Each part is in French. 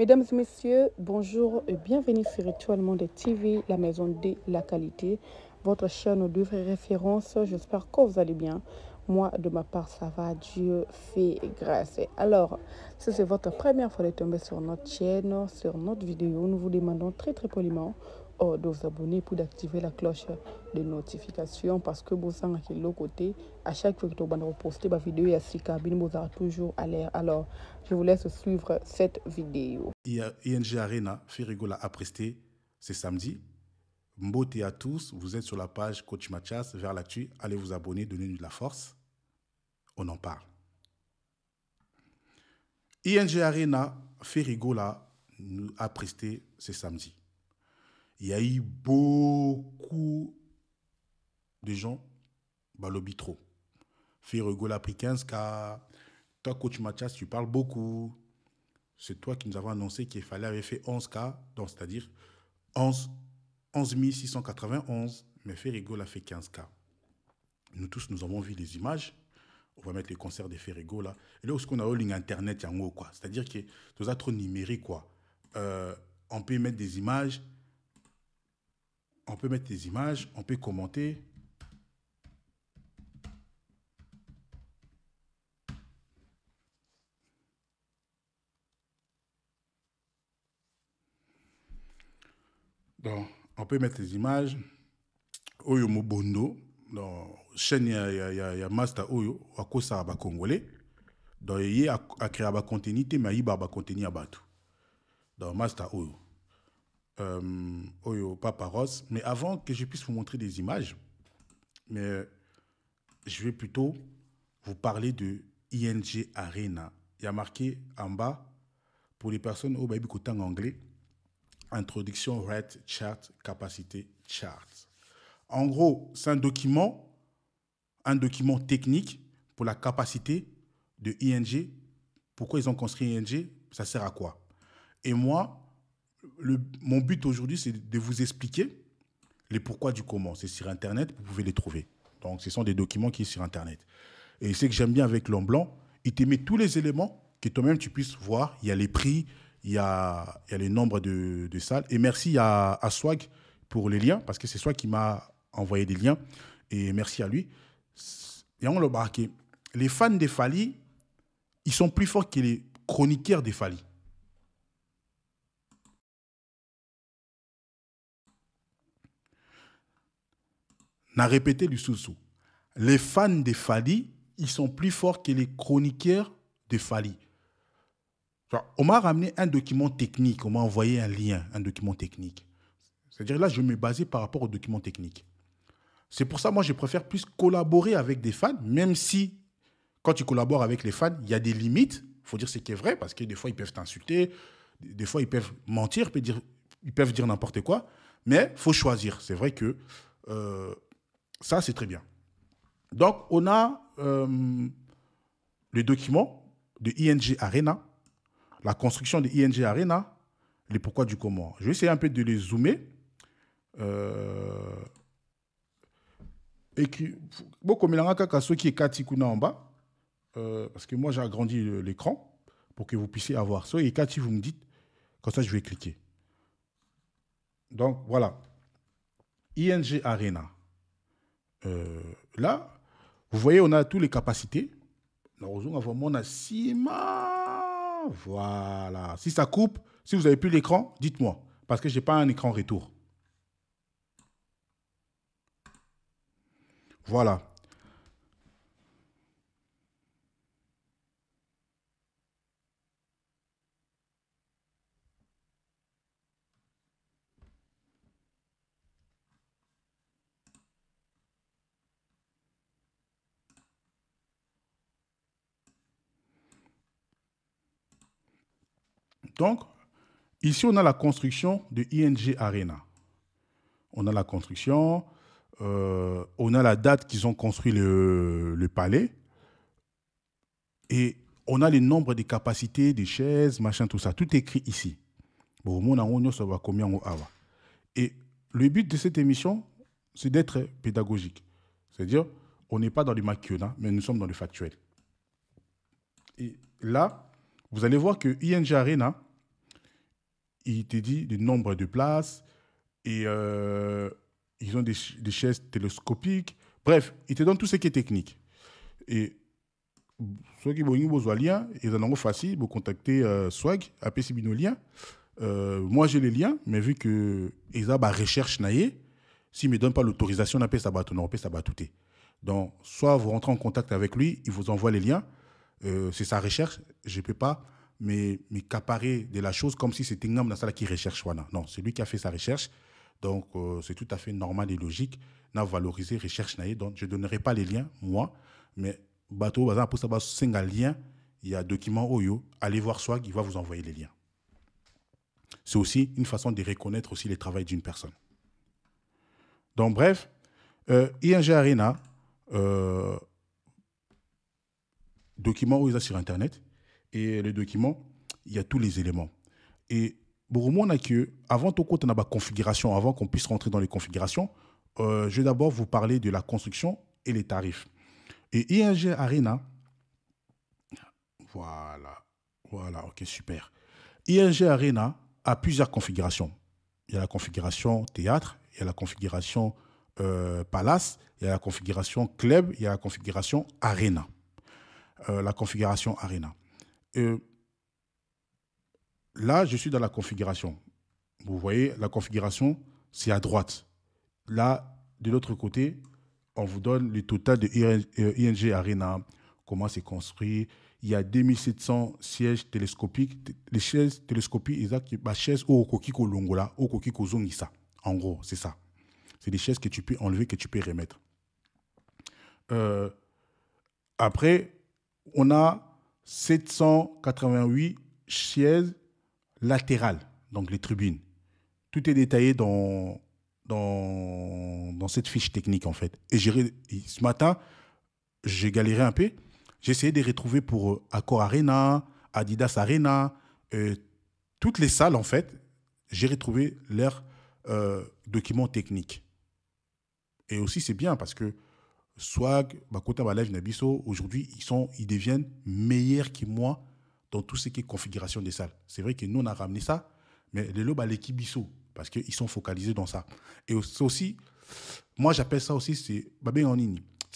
Mesdames et messieurs, bonjour et bienvenue sur Étoile Monde TV, la maison de la qualité, votre chaîne de référence. J'espère que vous allez bien. Moi, de ma part, ça va. Dieu fait grâce. Alors, si c'est votre première fois de tomber sur notre chaîne, sur notre vidéo, nous vous demandons très poliment de vous abonner pour d'activer la cloche de notification parce que vous savez que l'autre côté, à chaque fois que vous allez poster ma vidéo, il y a six cabines, vous aurez toujours à l'air. Alors, je vous laisse suivre cette vidéo. ING Arena, Ferigola a presté, c'est samedi. Mbote à tous, vous êtes sur la page Coach Mathias, vers l'actu. Allez vous abonner, donnez-nous de la force. On en parle. ING Arena, Ferigola a presté, c'est samedi. Il y a eu beaucoup de gens, balobi trop. Ferigola a pris 15K. Toi, Coach Mathias, tu parles beaucoup. C'est toi qui nous avons annoncé qu'il fallait avoir fait 11K, donc c'est-à-dire 11 691, mais Ferigola a fait 15K. Nous tous, nous avons vu les images. On va mettre les concerts de Ferigola. Et là, où est-ce qu'on a eu ligne Internet, quoi. C'est-à-dire que tout ça trop numérique, quoi. On peut mettre des images. On peut commenter. Donc, on peut mettre les images. Oyo Mobondo. Dans la chaîne, il y a Master Oyo, à cause ça, Congolais. Donc, il y a créé un contenu, mais il y a un contenu à battre. Dans Master Oyo. Oyo Papa Ross. Mais avant que je puisse vous montrer des images, mais je vais plutôt vous parler de ING Arena. Il y a marqué en bas, pour les personnes au baby en anglais, Introduction Rate Chart Capacité Chart. En gros, c'est un document technique pour la capacité de ING. Pourquoi ils ont construit ING? Ça sert à quoi? Et moi, mon but aujourd'hui, c'est de vous expliquer les pourquoi du comment. C'est sur Internet, vous pouvez les trouver. Donc, ce sont des documents qui sont sur Internet. Et ce que j'aime bien avec l'homme blanc, il te met tous les éléments que toi-même tu puisses voir. Il y a les prix, il y a les nombres de salles. Et merci à Swag pour les liens, parce que c'est Swag qui m'a envoyé des liens. Et merci à lui. Et on l'a marqué. Les fans des Fally, ils sont plus forts que les chroniqueurs des Fally. N'a répété du sous-sous. Les fans des Fally, ils sont plus forts que les chroniqueurs des Fally. On m'a ramené un document technique, on m'a envoyé un lien, un document technique. C'est-à-dire là, je me basais par rapport au document technique. C'est pour ça, moi, je préfère plus collaborer avec des fans, même si, quand tu collabores avec les fans, il y a des limites. Il faut dire ce qui est vrai, parce que des fois, ils peuvent t'insulter, des fois, ils peuvent mentir, ils peuvent dire n'importe quoi, mais il faut choisir. C'est vrai que ça, c'est très bien. Donc, on a le document de ING Arena, la construction de ING Arena, les pourquoi du comment. Je vais essayer un peu de les zoomer. Et qui, beaucoup de qui est Katikuna en bas, parce que moi j'ai agrandi l'écran pour que vous puissiez avoir. So, et Kati, vous me dites, comme ça je vais cliquer. Donc voilà, ING Arena. Là, vous voyez, on a toutes les capacités. On a Sima. Voilà. Si ça coupe, si vous n'avez plus l'écran, dites-moi. Parce que je n'ai pas un écran retour. Voilà. Donc, ici, on a la construction de ING Arena. On a la construction, on a la date qu'ils ont construit le palais, et on a le nombre de capacités, des chaises, machin, tout ça. Tout est écrit ici. Bon, ça va combien on a. Et le but de cette émission, c'est d'être pédagogique. C'est-à-dire, on n'est pas dans le maquiona, mais nous sommes dans le factuel. Et là, vous allez voir que ING Arena, il te dit le nombre de places et ils ont des chaises télescopiques. Bref, il te donne tout ce qui est technique. Et ceux qui ont besoin de lien, ils en ont facile, vous contactez Swag, appelez Sibino lien. Moi, j'ai les liens, mais vu que ils ont la recherche naïe, s'il ne me donne pas l'autorisation, on appelle ça bateau, on appelle ça batouté. Donc, soit vous rentrez en contact avec lui, il vous envoie les liens. C'est sa recherche, je ne peux pas m'accaparer de la chose comme si c'était un homme dans ça qui recherche. Voilà. Non, c'est lui qui a fait sa recherche. Donc, c'est tout à fait normal et logique. On a valorisé la recherche naïe. Donc, je ne donnerai pas les liens, moi, mais bateau, par exemple, pour savoir si c'est un lien, il y a document Oyo. Allez voir Swag, il va vous envoyer les liens. C'est aussi une façon de reconnaître aussi le travail d'une personne. Donc, bref, ING Arena, document où il y a sur Internet, et le document, il y a tous les éléments. Et pour moi, on a que, avant tout compte, on a la configuration, avant qu'on puisse rentrer dans les configurations, je vais d'abord vous parler de la construction et les tarifs. Et ING Arena, voilà, ok, super. ING Arena a plusieurs configurations. Il y a la configuration théâtre, il y a la configuration palace, il y a la configuration club, il y a la configuration arena. La configuration arena. Là, je suis dans la configuration. Vous voyez, la configuration, c'est à droite. Là, de l'autre côté, on vous donne le total de ING Arena, comment c'est construit. Il y a 2700 sièges télescopiques. Les chaises télescopiques, exact, la chaise au koki ko longola, au koki ko zongisa. En gros, c'est ça. C'est des chaises que tu peux enlever, que tu peux remettre. Après, on a 788 chaises latérales, donc les tribunes. Tout est détaillé dans cette fiche technique, en fait. Et ce matin, j'ai galéré un peu. J'ai essayé de retrouver pour Accor Arena, Adidas Arena, toutes les salles, en fait, j'ai retrouvé leurs documents techniques. Et aussi, c'est bien parce que Swag, Bakota Balav Nabiso, aujourd'hui, ils deviennent meilleurs que moi dans tout ce qui est configuration des salles. C'est vrai que nous, on a ramené ça, mais les lobes à l'équipe Bisso, parce qu'ils sont focalisés dans ça. Et aussi, moi, j'appelle ça aussi, c'est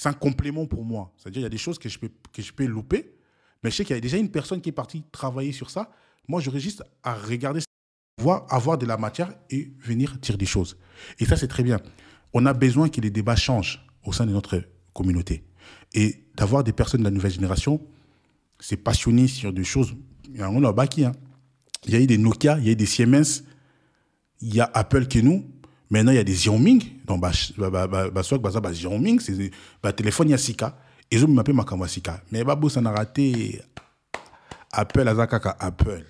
un complément pour moi. C'est-à-dire, il y a des choses que je peux louper, mais je sais qu'il y a déjà une personne qui est partie travailler sur ça. Moi, j'aurais juste à regarder ça, avoir de la matière et venir dire des choses. Et ça, c'est très bien. On a besoin que les débats changent au sein de notre communauté. Et d'avoir des personnes de la nouvelle génération, c'est passionné sur des choses. Il y a un baki, hein. Il y a eu des Nokia, il y a eu des Siemens, il y a Apple qui est nous. Maintenant, il y a des Xiaoming. Donc, Xiaoming, c'est le téléphone, il y a Sika. Et je m'appelle Makamba Sika. Mais Babou, ça n'a raté Apple, Azakaka, Apple.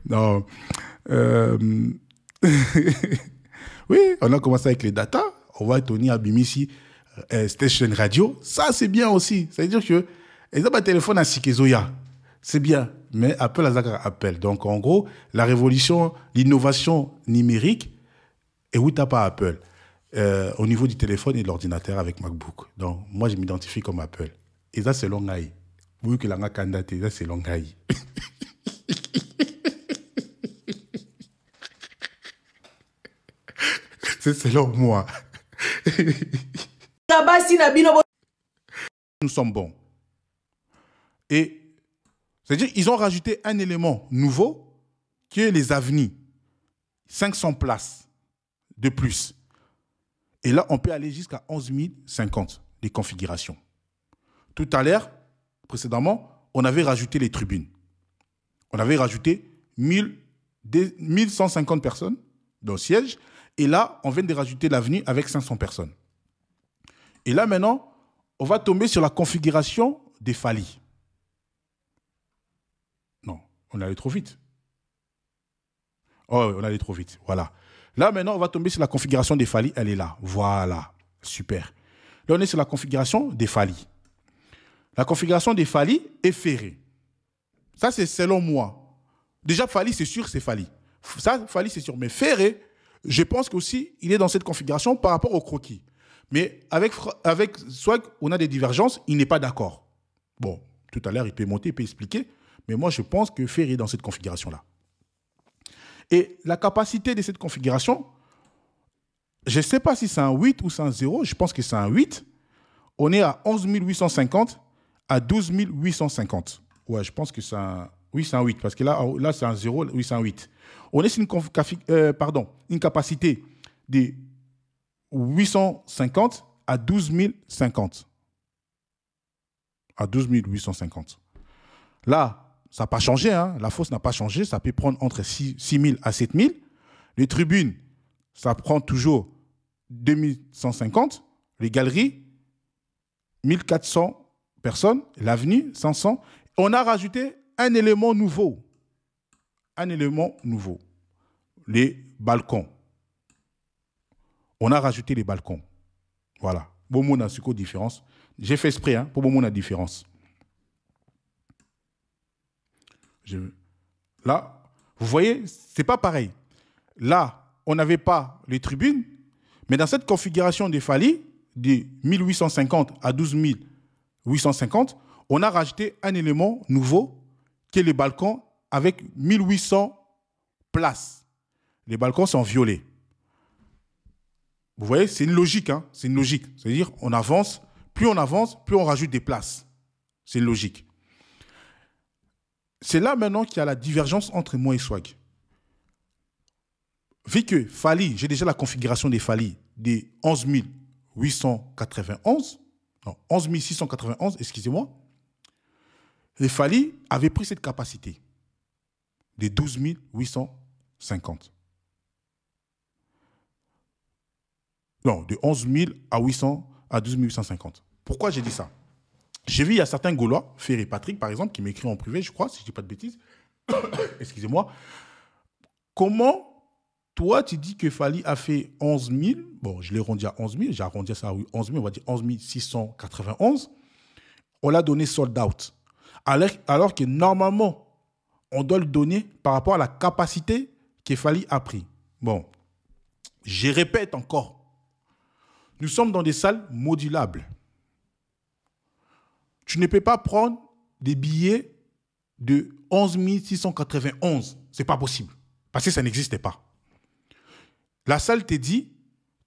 Non. Oui, on a commencé avec les data. On va tourner à Bimisi Station Radio. Ça, c'est bien aussi. Ça veut dire que ils ont un téléphone à Sikezoya. C'est bien. Mais Apple a Apple. Donc, en gros, la révolution, l'innovation numérique, et où t'as pas Apple au niveau du téléphone et de l'ordinateur avec MacBook. Donc, moi, je m'identifie comme Apple. Et ça, c'est Longaï. Oui, que l'anga candidaté, ça, c'est Longaï. C'est selon moi. Nous sommes bons. Et c'est-à-dire qu'ils ont rajouté un élément nouveau qui est les avenues. 500 places de plus. Et là, on peut aller jusqu'à 11 050 des configurations. Tout à l'heure, précédemment, on avait rajouté les tribunes. On avait rajouté 1150 personnes dans le siège. Et là, on vient de rajouter l'avenue avec 500 personnes. Et là, maintenant, on va tomber sur la configuration des Fali. Non, on allait trop vite. Oh, on allait trop vite. Voilà. Là, maintenant, on va tomber sur la configuration des Fali. Elle est là. Voilà. Super. Là, on est sur la configuration des Fali. La configuration des Fali est ferrée. Ça, c'est selon moi. Déjà, Fali, c'est sûr, c'est Fali. Ça, Fali, c'est sûr. Mais ferré, je pense qu'aussi, il est dans cette configuration par rapport au croquis. Mais avec Swag, on a des divergences. Il n'est pas d'accord. Bon, tout à l'heure, il peut monter, il peut expliquer. Mais moi, je pense que Ferry est dans cette configuration-là. Et la capacité de cette configuration, je ne sais pas si c'est un 8 ou c'est un 0. Je pense que c'est un 8. On est à 11 850 à 12 850. Ouais, je pense que c'est un... Oui, c'est un 8, parce que là c'est un 0, oui, c'est un 8. On est sur une capacité de 850 à 12 050. À 12 850. Là, ça n'a pas changé, hein. La fosse n'a pas changé. Ça peut prendre entre 6 000 à 7 000. Les tribunes, ça prend toujours 2150. Les galeries, 1400 personnes. L'avenue, 500. On a rajouté un élément nouveau. Un élément nouveau. Les balcons. On a rajouté les balcons. Voilà. Bon, on a une différence. J'ai fait exprès, hein, pour bon, on a différence. Là, vous voyez, c'est pas pareil. Là, on n'avait pas les tribunes, mais dans cette configuration des Fally, de 1850 à 12 850, on a rajouté un élément nouveau, qui est les balcons avec 1800 places. Les balcons sont violets. Vous voyez, c'est une logique, hein, c'est une logique. C'est-à-dire, on avance, plus on rajoute des places. C'est une logique. C'est là maintenant qu'il y a la divergence entre moi et Swag. Vu que Fally, j'ai déjà la configuration des Fally des 11 891, non, 11 691, excusez-moi, les Fally avaient pris cette capacité de 12 850. Non, de 11 000 à 12 850. Pourquoi j'ai dit ça? J'ai vu, il y a certains Gaulois, Ferry Patrick par exemple, qui m'écrit en privé, je crois, si je ne dis pas de bêtises. Excusez-moi. Comment, toi, tu dis que Fally a fait 11 000, bon, je l'ai arrondi à 11 000, j'ai arrondi ça à 11 000, on va dire 11 691. On l'a donné sold out. Alors que normalement, on doit le donner par rapport à la capacité que Fally a pris. Bon, je répète encore. Nous sommes dans des salles modulables. Tu ne peux pas prendre des billets de 11 691. Ce n'est pas possible. Parce que ça n'existait pas. La salle te dit,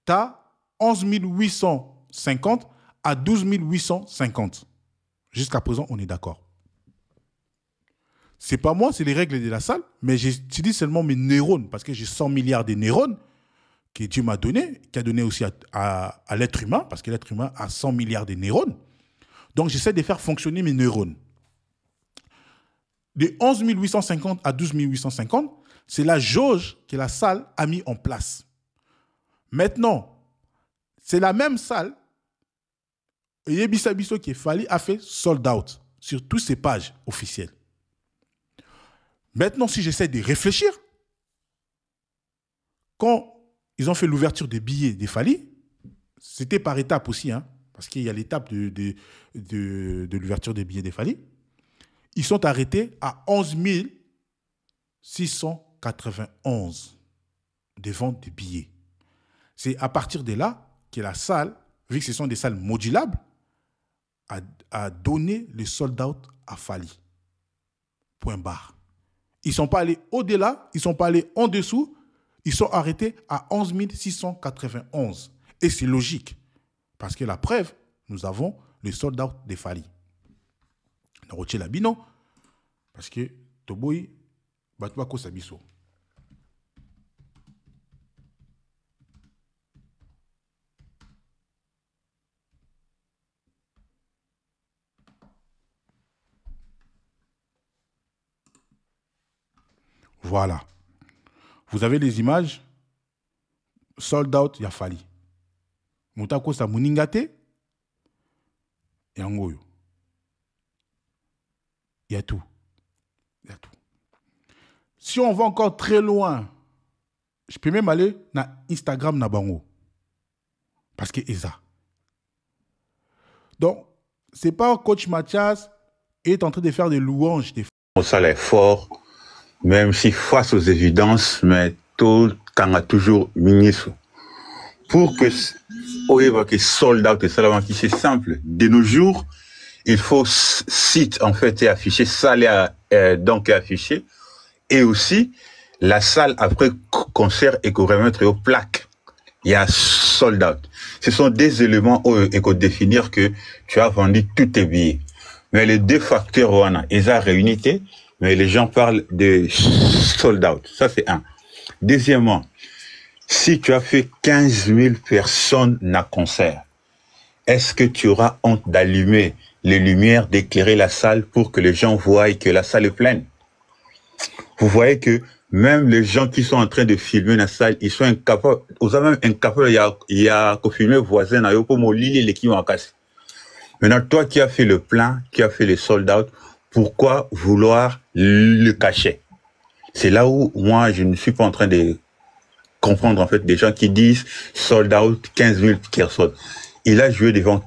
tu as 11 850 à 12 850. Jusqu'à présent, on est d'accord. Ce n'est pas moi, c'est les règles de la salle, mais j'utilise seulement mes neurones, parce que j'ai 100 milliards de neurones que Dieu m'a donné, qui a donné aussi à l'être humain, parce que l'être humain a 100 milliards de neurones. Donc, j'essaie de faire fonctionner mes neurones. De 11 850 à 12 850, c'est la jauge que la salle a mis en place. Maintenant, c'est la même salle, et Yebisa Bisso qui Fally a fait sold out sur toutes ces pages officielles. Maintenant, si j'essaie de réfléchir, quand ils ont fait l'ouverture des billets des Fally, c'était par étapes aussi, hein, parce qu'il y a l'étape de l'ouverture des billets des Fally. Ils sont arrêtés à 11 691 de vente de billets. C'est à partir de là que la salle, vu que ce sont des salles modulables, a donné le sold out à Fally. Point barre. Ils ne sont pas allés au-delà, ils ne sont pas allés en dessous, ils sont arrêtés à 11 691. Et c'est logique. Parce que la preuve, nous avons le sold out de Fally. On a retiré la bino. Parce que Toboy, Batouako Sabiso. Voilà. Vous avez les images. Sold out, il y a Fally. Moutako sa muningate. Et Angoyo. Il y a tout. Il y a tout. Si on va encore très loin, je peux même aller dans Instagram Nabango. Parce que Eza. Donc, c'est pas coach Mathias est en train de faire des louanges. On salaire fort, même si face aux évidences, mais tout quand a toujours ministre. Pour que on évoque sold out, c'est simple. De nos jours, il faut site en fait est affiché, salle donc est affiché, et aussi la salle après concert et qu'on remettre aux plaques. Il y a sold out. Ce sont des éléments et qu'on définir que tu as vendu tous tes billets. Mais les deux facteurs, ils ont réunité, mais les gens parlent de sold out. Ça, c'est un. Deuxièmement, si tu as fait 15 000 personnes à concert, est-ce que tu auras honte d'allumer les lumières, d'éclairer la salle pour que les gens voient que la salle est pleine? Vous voyez que même les gens qui sont en train de filmer la salle, ils sont incapables, ils sont même incapables, il y a qu'au filmer voisin, pour me lire les qui ont cassé. Maintenant, toi qui as fait le plein, qui as fait les sold out, pourquoi vouloir le cacher? C'est là où moi, je ne suis pas en train de comprendre en fait des gens qui disent sold out 15 000 personnes. Il a joué devant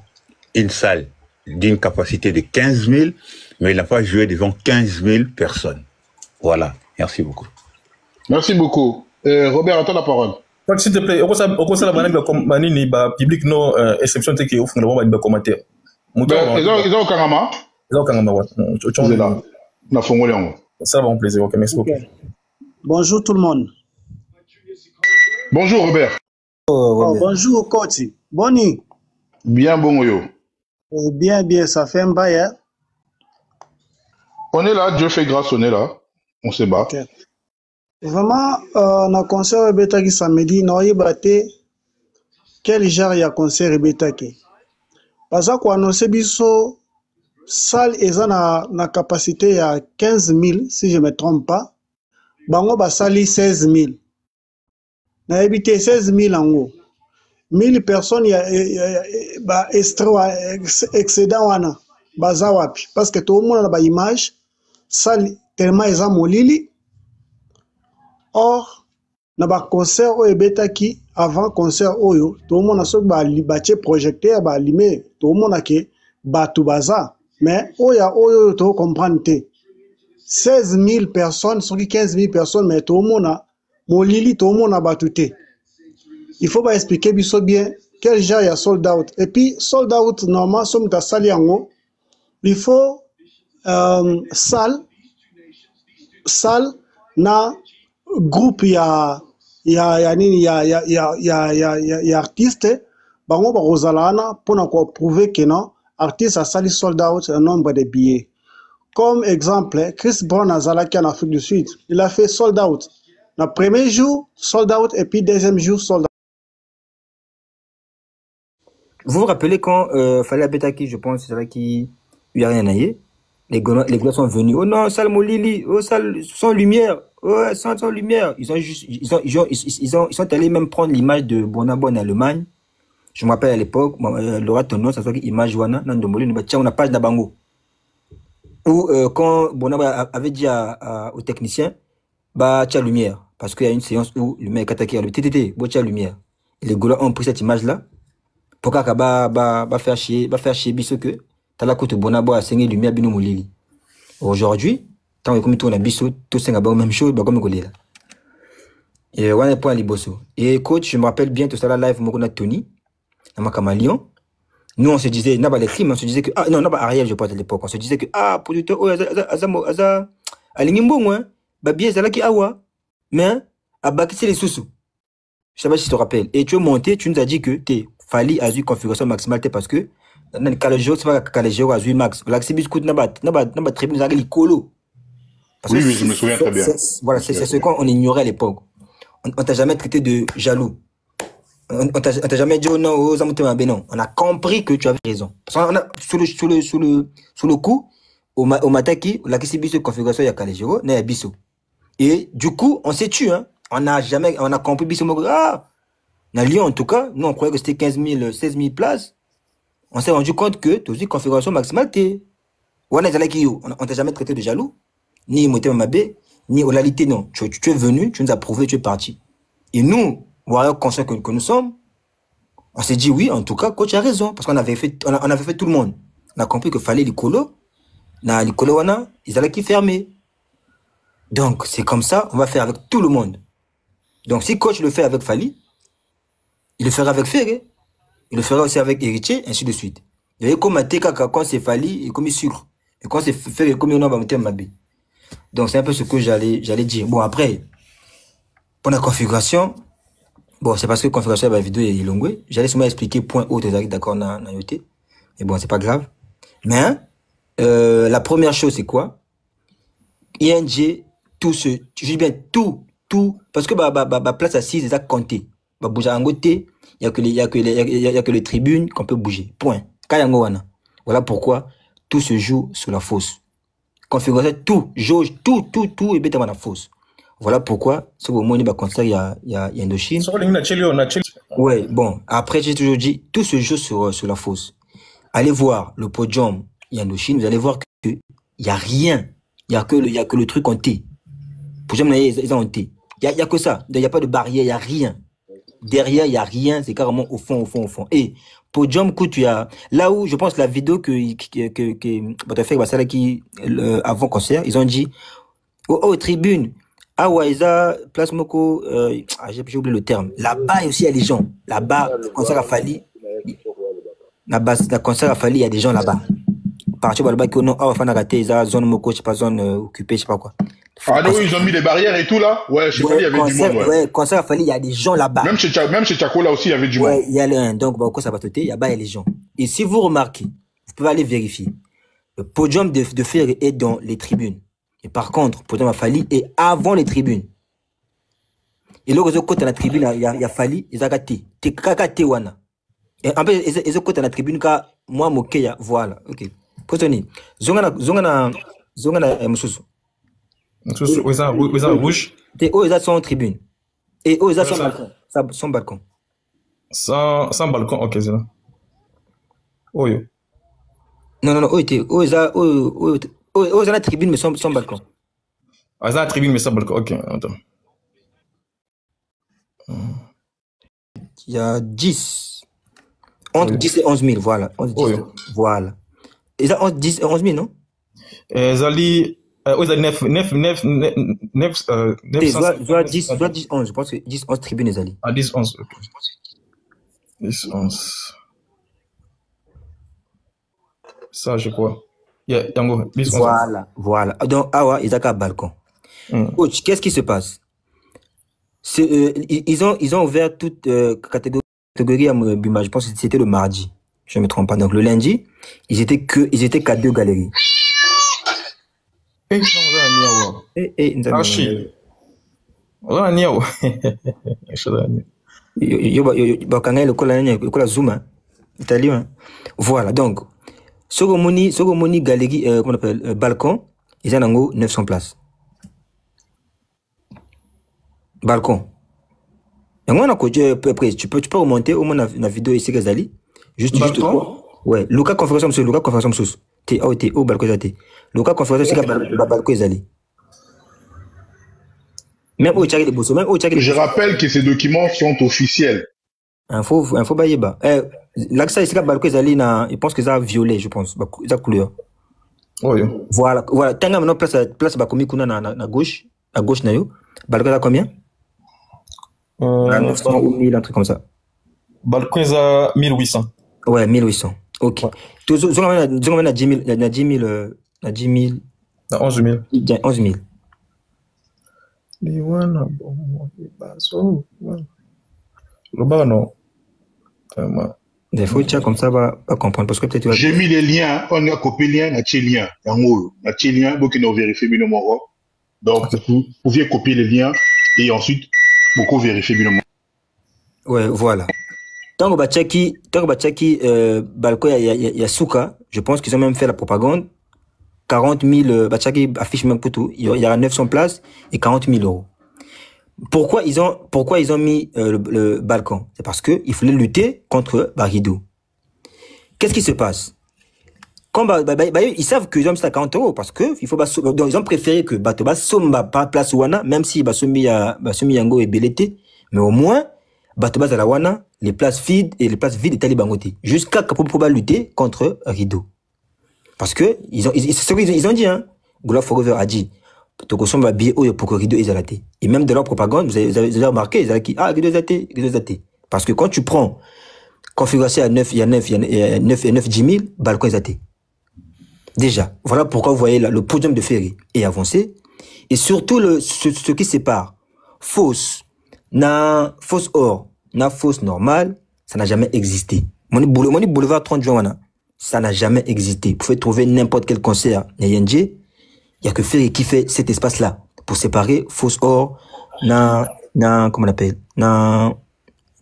une salle d'une capacité de 15 000, mais il n'a pas joué devant 15 000 personnes. Voilà. Merci beaucoup. Merci beaucoup. Robert, attends la parole. Donc, s'il te plaît, au conseil la public no exception te qui offre le commentaire. Ils ont Karama. Ils ont Karama. Ils là. Na fongole. Ça va, un plaisir. Ok, merci beaucoup. Bonjour tout le monde. Bonjour Robert. Oh, bonjour Koti. Boni. Bien bon yo. Bien, ça fait un bail. Hein? On est là, Dieu fait grâce, on est là. On se bat. Okay. Vraiment, on a concert Rebeta qui samedi, on a battu quel genre il y a concert Rebeta qui. Parce que quand on sait biso salle est na capacité à 15 000 si je me trompe pas. Bango ba sali 16 000. Na habité 16 000 en haut. 1000 personnes y a ba excédent wana baza wapi parce que tout le monde a ba image salle tellement eza molili. Or na ba concert o ebetaki avant concert oyo tout le monde a sok ba libache projecteur ba allumé tout le monde a ke batu baza mais oyo to comprendre te 16 000 personnes sur 15 000 personnes mais tout le monde a molili tout le monde a batuté. Il faut pas expliquer bien quel genre il y a sold out et puis sold out normalement somme ta salle yango il faut salle na groupe ya artiste bango ba rozalana pour na ko prouver que non artiste a sali sold out un nombre de billets. Comme exemple, Chris Brown a zalaki en Afrique du Sud, il a fait sold out. Le premier jour sold out et puis deuxième jour sold out. Vous vous rappelez quand fallait Betaki, je pense, c'est là qui lui a rien aillé. Les gars sont venus. Oh non, salle Molili, oh salle sans lumière, oh sans lumière. Ils sont allés même prendre l'image de Bonabo en Allemagne. Je me rappelle à l'époque, Laura Tono, ça soit image Wana, Nando Molili, on a page d'Abango. Ou quand Bonabo avait dit au technicien, bah tiens lumière, parce qu'il y a une séance où le mec attaqué le TTT, bah tiens lumière. Et les gars ont pris cette image là. Pour qu'à faire chier biso que t'as la côte Bonabo à saigner lumière bino molili. Aujourd'hui, tant que comme tout on a biso, tout c'est la même chose, bah comme on là. Et on est point liboso. Et coach, je me rappelle bien tout ça là live, on a Tony, dans ma camalion. Nous on se disait, n'a pas les crimes, on se disait que ah non, n'a pas Ariel, je pense à l'époque, on se disait que ah producteur, oh aza alingimbo moi, bah bien zala ki awa, mais à bakisi les sous. Je sais pas si tu te rappelles. Et tu es monté, tu nous as dit que t'es Fali a eu configuration maximale parce que dans le Calégio, c'est pas Calégio a eu max. L'accès coûte n'a pas très bien les colo. Oui, je me souviens très bien. Voilà, c'est ce qu'on ignorait à l'époque. On t'a jamais traité de jaloux. On t'a jamais dit oh non, oh ça non. On a compris que tu avais raison. Parce qu'on a sous le coup au mataki, la Kissibiso configuration il y a Calégio, n'a biso. Et du coup, on s'est tué hein. On a compris biso ah dans Lyon, en tout cas, nous, on croyait que c'était 15 000, 16 000 places. On s'est rendu compte que, tu as dit, configuration maximale, on t'a jamais traité de jaloux, ni Moté Mabé, ni Olalité, non. Tu es venu, tu nous as prouvé, tu es parti. Et nous, warriors conscients que nous sommes, on s'est dit, oui, en tout cas, coach a raison, parce qu'on avait fait tout le monde. On a compris qu'il fallait les colos, ils allaient qui fermer. Donc, c'est comme ça, on va faire avec tout le monde. Donc, si coach le fait avec Fali, il le fera avec Ferré, il le fera aussi avec Héritier, ainsi de suite. Il y avait comme un thé quand c'est fallu et comme sucre. Et quand c'est fait comme on va monter ma bille. Donc c'est un peu ce que j'allais dire. Bon après, pour la configuration, bon c'est parce que la configuration de la vidéo est longue. J'allais seulement expliquer point haut d'accord dans yoté. Et bon c'est pas grave. Mais la première chose c'est quoi? ING tout ce, je dis bien tout parce que place assise c'est à compter. Bah bouger en côté, il y a que les tribunes qu'on peut bouger. Point. Voilà pourquoi tout se joue sur la fosse. Configuration, tout, jauge, tout, et bien dans la fosse. Voilà pourquoi, ce moment il y a Indochine. Ouais, bon, après j'ai toujours dit, tout se joue sur la fosse. Allez voir le podium Indochine, vous allez voir que il y a rien, il y a que le truc en T. Podium ils ont en T. Il y a que ça, il y a pas de barrière, il y a rien. Derrière, il y a rien, c'est carrément au fond. Et podium, tu as là où je pense la vidéo que fait qui avant concert, ils ont dit tribune. Ah ouais, ils place moko j'ai oublié le terme. Là-bas aussi il y a des gens. Là-bas, concert a fallu. Là-bas, concert a fallu, il y a des gens là-bas. Partir là-bas que non, fan raté, ils zone moko, je sais pas zone occupée, je sais pas quoi. Ah non, ils ont mis des barrières et tout là. Ouais, je sais pas, il y avait du monde. Ouais, concert a fallu, il y a des gens là-bas. Même chez Tchako là aussi, il y avait du monde. Ouais, il y a le donc bah ça va sauter, il y a bas il y a les gens. Et si vous remarquez, vous pouvez aller vérifier. Le podium de fer est dans les tribunes. Et par contre, le podium a fallu est avant les tribunes. Et l'autre côté de la tribune, il y a fallu, ils ont gâté. T'es kakaté wana. Et en plus, ils ont côté de la tribune car moi mokeya voilà. OK. Kotoni. Zongana mususu. Où est rouge? Et eux, ils sont en tribune. Et eux, ils sont son balcon. Sans balcon, ok, c'est là. Oh, yo. Non, eux, ils ont la tribune, mais sans balcon. Ah, ils ont la tribune, mais sans balcon, ok, attends. Il y a 10. Entre 10 et 11 000, voilà. 11, 10, oh, yo. Voilà. Ils ont 10 et 11 000, non? Ils ont dit... Ils ont 9, 10, 11, je pense que 10, 11 tribunes, ils ont dit. Ah, 10, 11, ok. 10, 11. Ça, je crois. Yango, 10, 11. Voilà. Donc, ah ouais, ils ont qu'un balcon. Coach, qu'est-ce qui se passe? Ils ont ouvert toute catégorie à Buma. Je pense que c'était le mardi. Je ne me trompe pas. Donc, le lundi, ils étaient qu'à 2 galeries. Voilà, donc, Sogomoni Galerie, comment on appelle, balcon, ils ont 900 places. Balcon. Et moi, après, tu peux remonter au moins la vidéo ici, Gazali. Juste quoi? Ouais, Luca conférence sous. T'es au balcon, Luca conférence c'est le balcon, Gazali. Même au Tchari de Bosso, Je rappelle que ces documents sont officiels. Info Bayeba. L'accès ici, le balcon, Gazali, je pense que ça a violé, je pense. Ça couleur. Oh, yeah. Voilà. T'as maintenant place Bakomi Kuna na gauche. À gauche, na yo. Balcon, là, combien? 900 ou 1000, un truc comme ça. Balcon, ils ont 1800. Ouais, 1800. Ok. Tu as 10 000. 11 000. 11 000. Le bas, non. Des fois, tu as comme ça, va comprendre. Parce que peut-être. J'ai mis les liens, on a copié les liens, on a lien, donc on a vérifié le numéro. Donc, vous pouviez copier les liens et ensuite, beaucoup vérifier le numéro. Ouais, voilà. Tant que Tchaki, balcon, il y a Souka, je pense qu'ils ont même fait la propagande. 40 000, Tchaki affiche même pour tout. Il y a 900 places et 40 000 euros. Pourquoi ils ont mis le balcon? C'est parce qu'il fallait lutter contre Rideau. Qu'est-ce qui se passe? Quand ils savent qu'ils ont mis ça à 40 euros parce que donc ils ont préféré que Batoba somba pas place Wana, même si Basomi Yango est Belete, mais au moins Batoba Zalawana, les places vides étaient les bangotés. Jusqu'à pour lutter contre Rideau. Parce que ils ont dit, hein, Goula Forever a dit, Tokosson va billet pour que Rideau est zalaté. Et même de leur propagande, vous avez remarqué, ils ont dit, Rideau est zalaté. Parce que quand tu prends configuration à 9, il y a 9, il y a 9, 10 000, balcon exaté. Déjà, voilà pourquoi vous voyez là, le podium de Ferry est avancé. Et surtout, ce qui sépare fausse or, fausse normale, ça n'a jamais existé. Mon boulevard 30 juin, ça n'a jamais existé. Vous pouvez trouver n'importe quel concert, il y a que Ferry qui fait cet espace-là pour séparer fausse or, comment on appelle,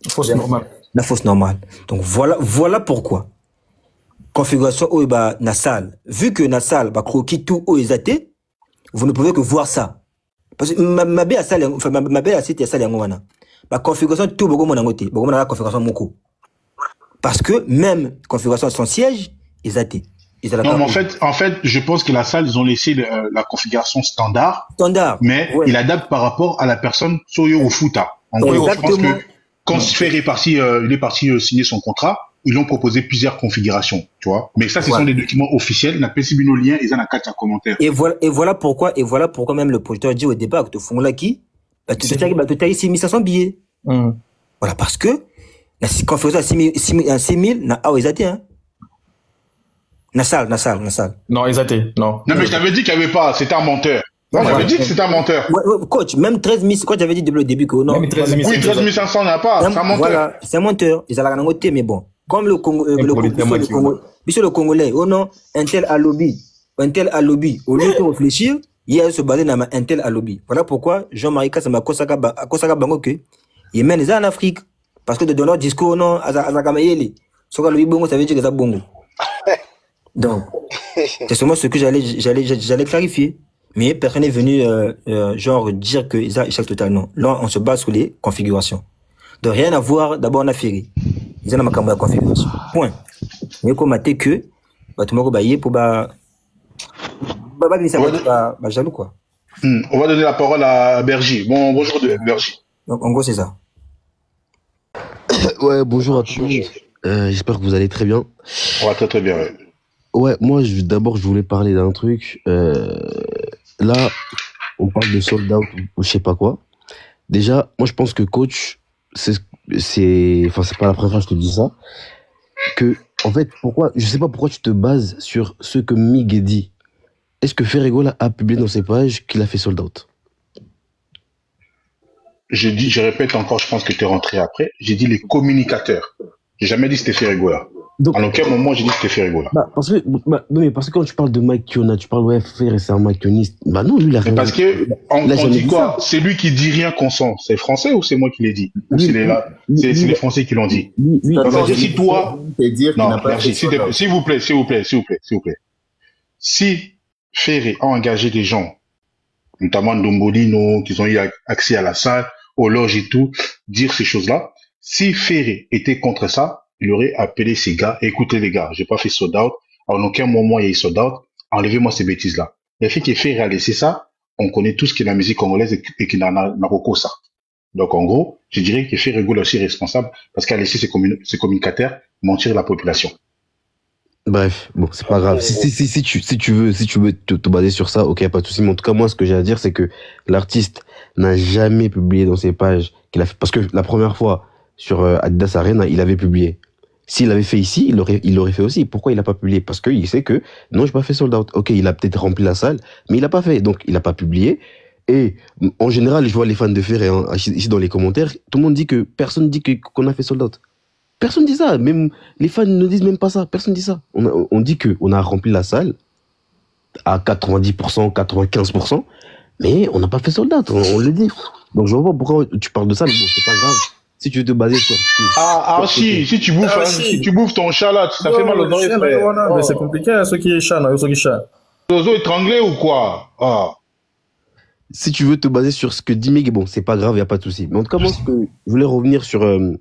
Fausse normale. La fausse normale. Donc voilà pourquoi. Configuration où na salle. Vu que na salle va croquer tout au exaté, vous ne pouvez que voir ça. Parce que ma belle salle, enfin ma belle site salle ngwana. Ma configuration tout beaucoup mon ngoté, beaucoup na configuration moko. Parce que même configuration sans siège exaté. Non, mais en fait, je pense que la salle, ils ont laissé la configuration standard. Mais ouais. Il adapte par rapport à la personne sur au Futa. En gros, je pense que quand Ferry est parti, il est parti signer son contrat, ils l'ont proposé plusieurs configurations, tu vois. Mais ça, ce sont des documents officiels. La PCB lien, ils en ont 4 commentaires. Et voilà pourquoi même le producteur dit au départ que tu font là qui, tu as 6500 billets. Voilà, parce que la configuration à 6000, n'a pas exaté, hein. Na salle. Non, exaté, non. Non, mais je t'avais dit qu'il n'y avait pas, c'était un menteur. Non, j'avais dit que c'était un menteur. Ouais, coach, même 13 000, quoi, j'avais dit depuis le début que non. Même 13 000, oui, 13 500 n'a pas, c'est un menteur. Voilà, c'est un menteur. Ils allaient en mais bon. Comme le Congolais, oh non, un tel à lobby, au lieu de réfléchir, il a se basé dans un tel à lobby. Voilà pourquoi Jean-Marie Kassama Kosaka Bango que, il mène ça en Afrique. Parce que dans leur discours, non, Azakamayeli, ce que le Bongo, ça veut dire que ça bongo. Donc, c'est seulement ce que j'allais clarifier. Mais personne n'est venu, genre, dire que ils ont échec total. Non. Là, on se base sur les configurations. Donc, rien à voir. D'abord, on a Ferry. Ils ont ma configuration. Point. Mais comme maté que, tout le monde va pour jaloux, quoi. On va donner la parole à Bergy. Bonjour, Bergy. Donc, en gros, c'est ça. Ouais, bonjour à tous. J'espère que vous allez très bien. Ouais, très bien, ouais. Ouais, moi, d'abord, je voulais parler d'un truc. Là, on parle de sold out ou je sais pas quoi. Déjà, moi, je pense que coach, c'est pas la première fois que je te dis ça. Que, en fait, je sais pas pourquoi tu te bases sur ce que Mig dit. Est-ce que Ferrego a publié dans ses pages qu'il a fait sold out? Je répète encore, je pense que tu es rentré après. J'ai dit les communicateurs. J'ai jamais dit c'était Ferrego là. Donc, à aucun moment j'ai dit que c'était Ferrego là. Parce que quand tu parles de Mike Kiona, tu parles Ferré, c'est un Macroniste. Bah non, lui il a rien. Parce que on dit quoi? C'est lui qui dit rien qu'on sent. C'est français ou c'est moi qui l'ai dit? Ou c'est les Français qui l'ont dit? Si toi, non, s'il vous plaît. Si Ferré a engagé des gens, notamment Ndombolino, qui ont eu accès à la salle, aux loges et tout, dire ces choses-là. Si Ferré était contre ça, il aurait appelé ces gars, écoutez les gars, j'ai pas fait sold out, en aucun moment il y a eu sold out, enlevez-moi ces bêtises-là. Le fait que Ferré a laissé ça, on connaît tous qu'il y a la musique congolaise et qu'il n'a pas ça. Donc en gros, je dirais que Ferré est aussi responsable parce qu'il a laissé ses communicateurs mentir la population. Bref, bon, c'est pas grave. Si tu veux te baser sur ça, ok, pas de souci. Mais en tout cas, moi, ce que j'ai à dire, c'est que l'artiste n'a jamais publié dans ses pages qu'il a fait, parce que la première fois sur Adidas Arena, il avait publié. S'il l'avait fait ici, il l'aurait fait aussi. Pourquoi il n'a pas publié? Parce qu'il sait que non, j'ai pas fait sold out. Ok, il a peut-être rempli la salle, mais il n'a pas fait. Donc, il n'a pas publié. Et en général, je vois les fans de Ferré ici dans les commentaires, tout le monde dit que personne dit qu'on a fait sold out. Personne dit ça. Même les fans ne disent même pas ça. Personne dit ça. On dit qu'on a rempli la salle à 90%, 95%, mais on n'a pas fait sold out. On le dit. Donc, je vois pas pourquoi tu parles de ça, mais bon, c'est pas grave. Si tu veux te baser sur... si tu bouffes ton chat là, ça fait mal aux oreilles, frère. Mais c'est compliqué, ceux qui chat, ceux qui chat. Zozo étranglé ou quoi? Si tu veux te baser sur ce que dit Mig, bon, c'est pas grave, y a pas de souci. Mais en tout cas, moi, je voulais revenir sur le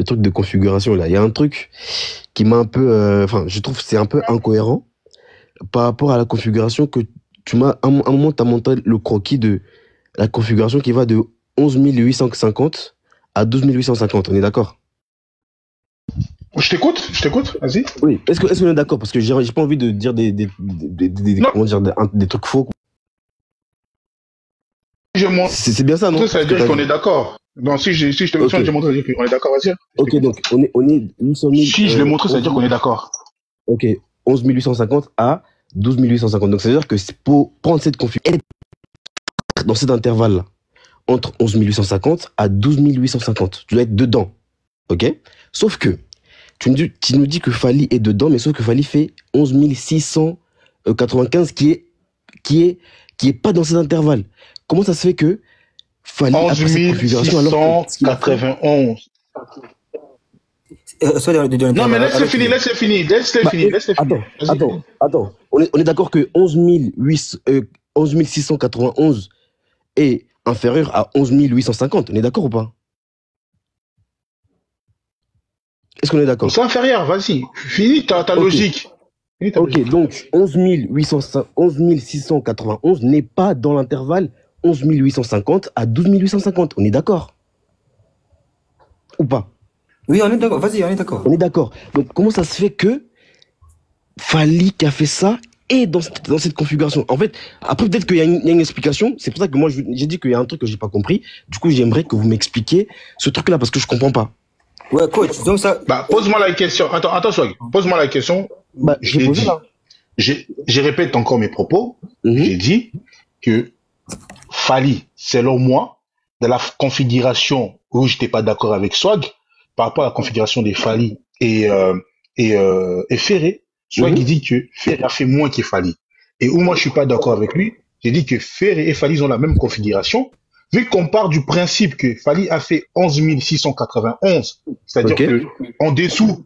truc de configuration, là. Il y a un truc qui m'a un peu... je trouve que c'est un peu incohérent par rapport à la configuration que tu m'as... À un moment, tu as monté le croquis de la configuration qui va de 11 850 à 12 850, on est d'accord? Je t'écoute, vas-y. Oui, est-ce qu'on est d'accord? Parce que j'ai pas envie de dire des trucs faux. C'est bien ça, non? Ça veut dire qu'on est d'accord. Non, si je te Ok. montre, ça veut dire qu'on est d'accord, vas-y. Ok, donc on est 800 000. Si je l'ai montré, ça veut dire qu'on est d'accord. Ok, 11 850 à 12 850. Donc ça veut dire que pour prendre cette configuration, dans cet intervalle-là, entre 11 850 à 12 850, tu dois être dedans. Ok? Sauf que, tu nous dis que Fally est dedans, mais sauf que Fally fait 11 695 qui est pas dans cet intervalle. Comment ça se fait que Fally a 11 pris cette configuration alors que 691. Non, mais laisse-le finir. Attends. On est d'accord que 11 691 est inférieur à 11 850. On est d'accord ou pas? Est-ce qu'on est d'accord? C'est inférieur, vas-y. Finis ta logique. Ok, donc 11 691 n'est pas dans l'intervalle 11 850 à 12 850. On est d'accord? Ou pas? Oui, on est d'accord. Vas-y, on est d'accord. On est d'accord. Donc, comment ça se fait que Fally qui a fait ça est dans cette configuration? En fait, après, peut-être qu'il y a une explication. C'est pour ça que moi, j'ai dit qu'il y a un truc que j'ai pas compris. Du coup, j'aimerais que vous m'expliquiez ce truc-là parce que je comprends pas. Ouais, coach. Donc, ça. Bah, pose-moi la question. Attends, Swag. Pose-moi la question. Bah, j'ai posé là. Je répète encore mes propos. Mhm. J'ai dit que Fally, selon moi, dans la configuration où j'étais pas d'accord avec Swag, par rapport à la configuration des Fally et Ferré, Swag il dit que Ferré a fait moins que Fally. Et où moi je suis pas d'accord avec lui, j'ai dit que Ferré et Fally ont la même configuration. Vu qu'on part du principe que Fally a fait 11 691, c'est-à-dire que en dessous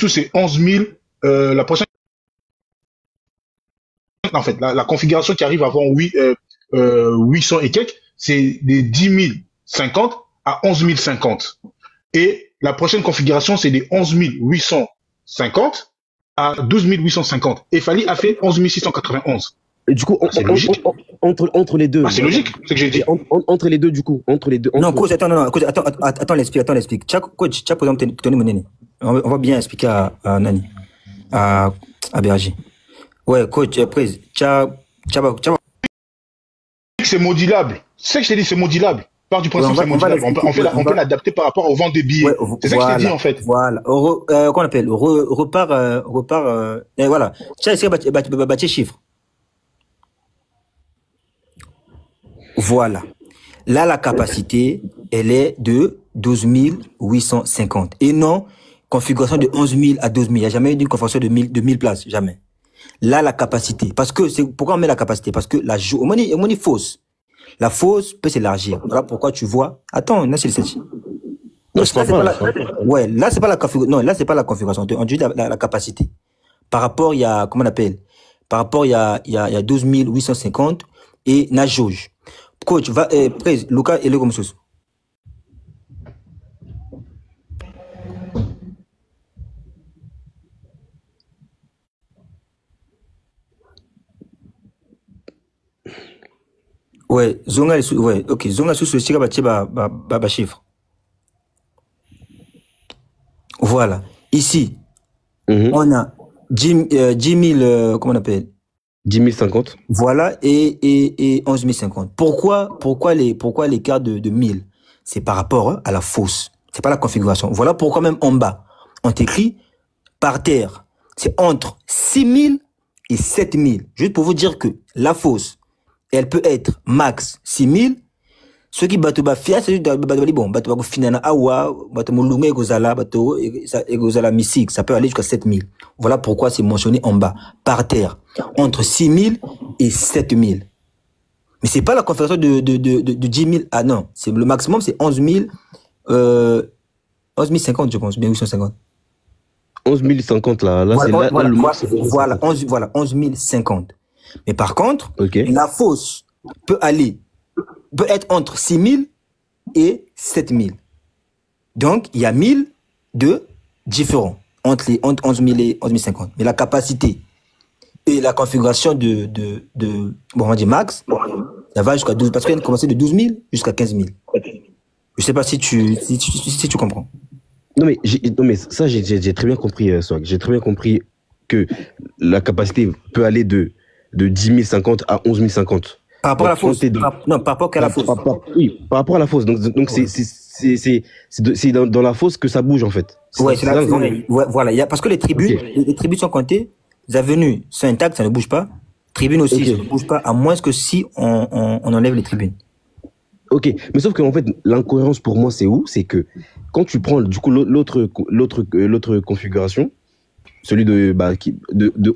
c'est 11 000, la prochaine, en fait, la configuration qui arrive avant 800 et quelques, c'est des 10 050 à 11 050. Et la prochaine configuration, c'est des 11 850 à 12 850. Et Fally a fait 11 691. Et du coup, c'est logique. Entre les deux. C'est logique, c'est ce que j'ai dit. Entre les deux, du coup. Entre les deux. Non, coach, attends, l'explique. Coach, par exemple, Tony Monene. On va bien expliquer à Nani. À Berger. Ouais, coach, après, c'est modulable. C'est ce que je t'ai dit, c'est modulable. Par du principe, c'est modulable. On peut l'adapter par rapport au vent des billets. Ouais, c'est ça que je t'ai dit, en fait. Voilà. Qu'on appelle? Repart, et voilà. Tiens, c'est bâtir chiffre. Voilà. Là, la capacité, elle est de 12 850. Et non, configuration de 11 000 à 12 000. Il n'y a jamais eu d'une configuration de 1000 places. Jamais. Là, la capacité. Parce que pourquoi on met la capacité? Parce que on dit fausse. La fosse peut s'élargir. Voilà pourquoi tu vois. Attends, là, c'est le 7. Non, c'est pas ouais, là, c'est pas la configuration. Non, là, c'est pas la configuration. On dit la capacité. Par rapport, il y a, comment on appelle? Par rapport, il y a 12 850 et la jauge. Coach, va, Lucas et le comme chose. Ouais, zonga ouais, ok, zonga sous le chiffre. Voilà. Ici, on a 10 000, comment on appelle? 10 050. Voilà, et 11 050. Pourquoi l'écart de 1000? C'est par rapport à la fosse. C'est pas la configuration. Voilà pourquoi même en bas, on t'écrit par terre. C'est entre 6 000 et 7 000. Juste pour vous dire que la fosse, elle peut être max 6 000. Ceux qui battent fiat, c'est bon, battent finana awa, battent molunga egozala, battent egozala misik, ça peut aller jusqu'à 7 000. Voilà pourquoi c'est mentionné en bas, par terre, entre 6 000 et 7 000. Mais c'est pas la configuration de 10 000. Ah non, c'est le maximum, c'est 11 050, je pense, bien 850. 11 050 là Voilà, c'est le maximum. Voilà, 11 050. Mais par contre, la fosse peut être entre 6 000 et 7 000. Donc, il y a 1000 de différents entre 11 000 et 11 050. Mais la capacité et la configuration bon, on va dire max, ça va jusqu'à 12 000. Parce qu'elle a commencé de 12 000 jusqu'à 15 000. Je sais pas si tu comprends. Non, mais ça, j'ai très bien compris, Swag. J'ai très bien compris que la capacité peut aller de 10 050 à 11 050. Par rapport à la Donc, quand fausse. t'es dans- Non, par rapport à la fausse. Oui, par rapport à la fausse. Donc c'est dans la fausse que ça bouge en fait. Ouais, C'est c'est ça, la, ouais, voilà. Parce que les tribunes, Ok. les tribunes sont comptées. Les avenues sont intactes, ça ne bouge pas. Tribunes aussi, Ok. ça ne bouge pas, à moins que si on enlève les tribunes. Ok, mais sauf que en fait, l'incohérence pour moi, c'est où? C'est que quand tu prends du coup l'autre configuration, celui de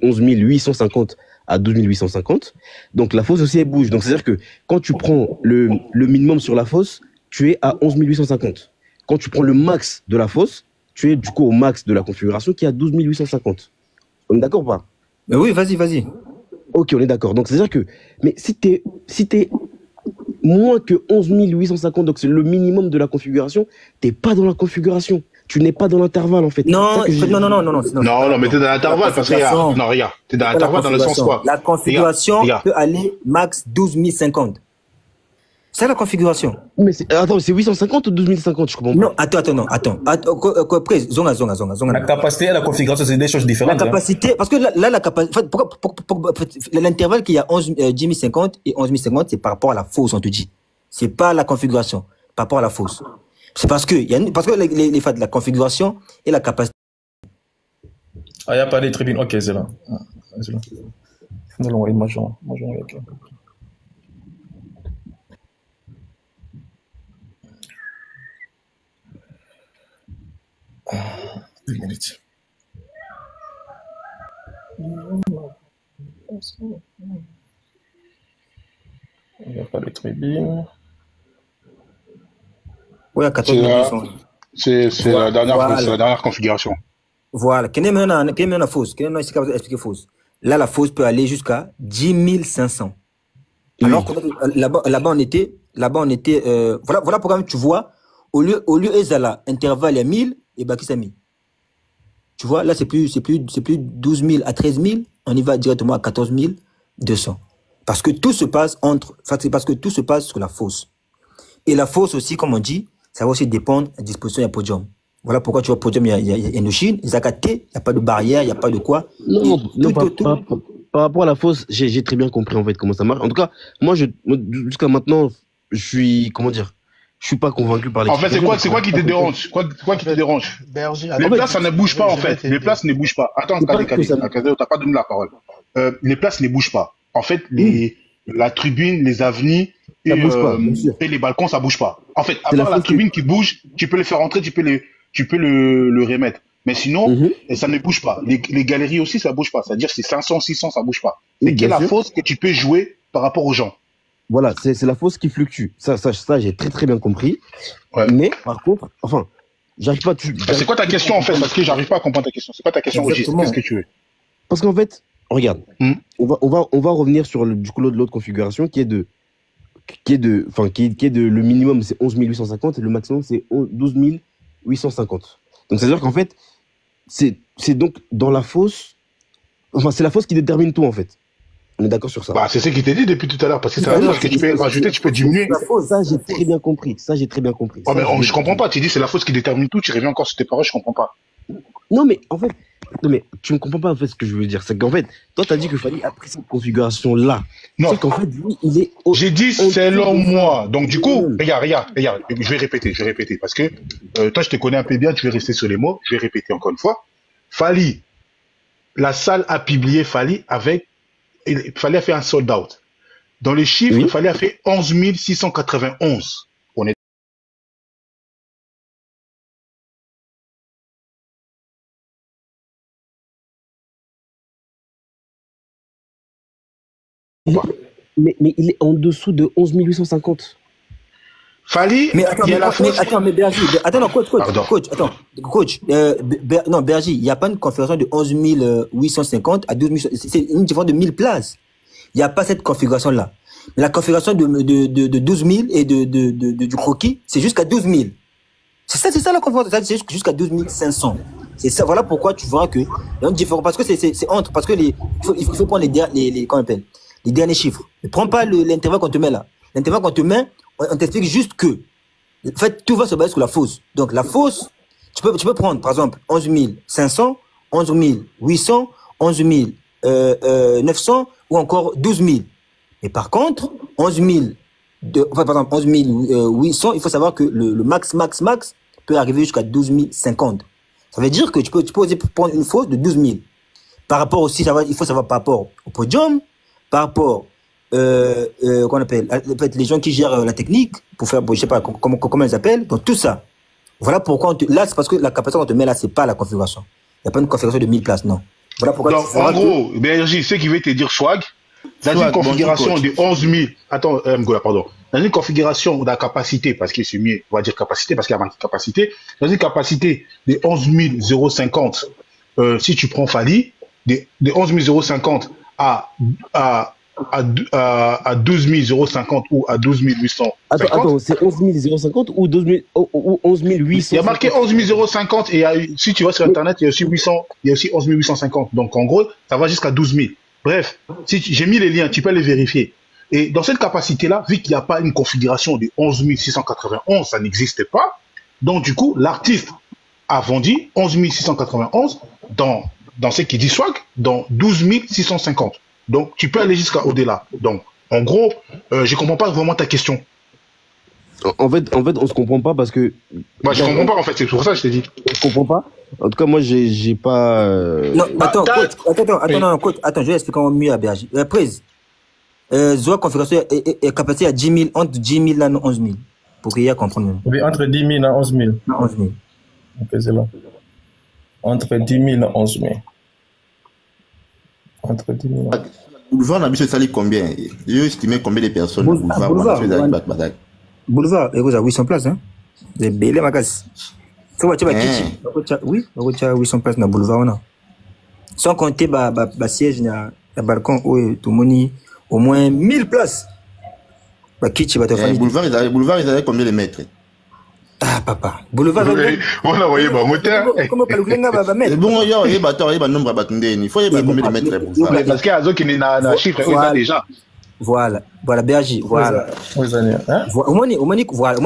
11 850 à 12 850, donc la fosse aussi elle bouge. Donc c'est à dire que quand tu prends le minimum sur la fosse, tu es à 11 850. Quand tu prends le max de la fosse, tu es du coup au max de la configuration qui est à 12 850. On est d'accord ou pas? Mais oui, vas-y. Ok, on est d'accord. Donc c'est à dire que, mais si t'es moins que 11 850, donc c'est le minimum de la configuration, t'es pas dans la configuration. Tu n'es pas dans l'intervalle, en fait. Non, C'est ça que non, Non, mais t'es dans l'intervalle, parce que, regarde, non, regarde, t'es dans l'intervalle dans le sens quoi? La configuration Regarde. peut aller max 12 050. C'est la configuration. Mais attends, c'est 850 ou 12 050, je comprends pas. Non, attends. Après, zonga. La capacité et la configuration, c'est des choses La différentes. hein. capacité, parce que là la capacité, l'intervalle qu'il y a 10 050 et 11 050, c'est par rapport à la fausse, on te dit. C'est pas la configuration, par rapport à la fausse. C'est parce que, les la configuration et la capacité. Ah, il n'y a pas des tribunes. Ok, c'est là. Ah, c'est là. Non, moi, ok. Une minute. Il n'y a pas de tribunes. Ouais, à 14 C'est 800. c'est la dernière, Voilà. c'est la dernière configuration. Voilà. Quelle est la fausse? Quelle est capable d'expliquer fausse? Là, la fausse peut aller jusqu'à 10 500. Alors que là-bas, on était, voilà pourquoi tu vois, au lieu Ezala, intervalle à 1000, et Baki ça 1000. Tu vois, là, c'est plus 12 000 à 13 000, on y va directement à 14 200. Parce que tout se passe sur la fosse. Et la fosse aussi, comme on dit, ça va aussi dépendre de la disposition du podium. Voilà pourquoi tu vois, podium, il y a une Chine, Zakaté, il n'y a pas de barrière, il n'y a pas de quoi. Non, Et par rapport à la fausse, j'ai très bien compris en fait comment ça marche. En tout cas, moi, jusqu'à maintenant, je suis pas convaincu par les. En fait, c'est quoi qui te dérange? Quoi qui te dérange? Berger, Les attends, places, ça ne bouge pas, en fait. Les places ne bougent pas. Attends, C'est pas Kadé, que ça- t'as pas donné la parole. Les places ne bougent pas. En fait, la tribune, les avenues Ça bouge pas, bien sûr. et les balcons, ça bouge pas. En fait, à C'est la part la faute tribune qui bouge, tu peux les faire rentrer, tu peux le remettre. Mais sinon, ça ne bouge pas. Les galeries aussi, ça bouge pas. C'est-à-dire, c'est 500, 600, ça bouge pas. Oui, C'est quelle bien la sûr. fausse que tu peux jouer par rapport aux gens. Voilà, c'est la fausse qui fluctue. Ça j'ai très très bien compris. Ouais. Mais par contre, enfin, j'arrive pas. C'est quoi ta question, en fait? Parce que j'arrive pas à comprendre ta question. C'est quoi ta question, Régis? Exactement. Qu'est-ce que tu veux? Parce qu'en fait, regarde, Hmm. on va revenir sur du coup l'autre configuration qui est de le minimum c'est 11 850 et le maximum c'est 12 850. Donc c'est à dire qu'en fait c'est donc dans la fosse, enfin c'est la fosse qui détermine tout en fait. On est d'accord sur ça. Bah, c'est ce qu'il t'a dit depuis tout à l'heure, parce que c'est la Alors, fausse que tu peux rajouter, tu peux diminuer. Ça j'ai très bien compris. Oh, mais je comprends pas. Tu dis c'est la fausse qui détermine tout. Tu reviens encore sur tes paroles, je comprends pas. Non mais en fait, non mais tu ne comprends pas en fait ce que je veux dire. C'est qu'en fait, toi t'as dit que Fali a pris cette configuration là. Non. Sauf qu'en fait lui il est. J'ai dit selon moi. Donc du coup, regarde. Je vais répéter parce que toi je te connais un peu bien. Tu vais rester sur les mots. Je vais répéter encore une fois. Fali, la salle a publié Fali a fait un sold out. Dans les chiffres, Oui. Fali a fait 11 691. On est Mais il est en dessous de 11 850. Fali, Mais attends, il y a la fausse. mais Berger, attends, non, Pardon. coach, non, Berger, il n'y a pas une configuration de 11 850 à 12 000, c'est une différence de 1000 places. Il n'y a pas cette configuration-là. Mais la configuration de 12 000 et du croquis, c'est jusqu'à 12 000. C'est ça la configuration, c'est jusqu'à 12 500. C'est ça, voilà pourquoi tu vois que, il y a une différence, parce que c'est entre, parce que il faut prendre comment on appelle, les derniers chiffres. Ne prends pas l'intervalle qu'on te met là. L'intervalle qu'on te met, on t'explique juste que, en fait, tout va se baser sur la fausse. Donc, la fausse, tu peux prendre, par exemple, 11 500, 11 800, 11 900 ou encore 12 000. Mais par contre, 11 000, enfin, par exemple, 11 800, il faut savoir que le max peut arriver jusqu'à 12 050. Ça veut dire que tu peux oser prendre une fausse de 12 000. Par rapport aussi, il faut savoir par rapport au podium, par rapport, qu'on appelle, les gens qui gèrent la technique, pour faire, je sais pas comment ils appellent, donc tout ça. Voilà pourquoi, là, c'est parce que la capacité qu'on te met là, c'est pas la configuration. Il n'y a pas une configuration de 1000 places, non. Voilà pourquoi. Donc, en gros, BRJ, ce qui veut te dire swag, dans une configuration de 11 000, attends, Mgola, pardon. Dans une configuration de la capacité, parce que c'est mieux, on va dire capacité, parce qu'il y a marqué capacité, dans une capacité de 11 050, si tu prends Fali, de 11 050 à 12 050 ou à 12 850. Attends, c'est 11 050 ou 11 800. Il y a marqué 11 050 et si tu vas sur Internet, il y a aussi 800, il y a aussi 11 850. Donc, en gros, ça va jusqu'à 12 000. Bref, si j'ai mis les liens, tu peux les vérifier. Et dans cette capacité-là, vu qu'il n'y a pas une configuration de 11 691, ça n'existe pas. Donc, du coup, l'artiste a vendu 11 691 dans ce qui dit swag, dans 12 650. Donc, tu peux aller jusqu'à au-delà. Donc, en gros, je comprends pas vraiment ta question. En fait, on se comprend pas parce que. Bah, je comprends pas, en fait, c'est pour ça que je t'ai dit. Je comprends pas. En tout cas, moi, j'ai pas. Non, attends, coach, attends, je vais expliquer mieux à Berger. Prise. Zoa configuration est capacité à 10 000, entre 10 000 et 11 000. Pour qu'il y ait à comprendre. Oui, entre 10 000 et 11 000. 11 000. Ok, c'est là. Entre 10 000 et 11 000. Entre 10 000 et 11 000. Boulevard, on a mis ce sali combien? Il a estimé combien de personnes? Boulevard, et vous avez 800 places, hein? Vous avez belé ma casse. Tu vois, oui, vous avez 800 places dans le boulevard, on a. Sans compter, siège, il y a balcon, où tout le monde, au moins 1000 places. Boulevard, ils avaient combien de mètres? Ah, papa. Boulevard, on a envoyé ma moteur. Comment calculer va mettre? Bon, il y a un nombre à battre. Il faut y avoir combien de mètres? Parce qu'il y a un qui n'est un chiffre déjà. Voilà, BRJ, voilà. Au moins,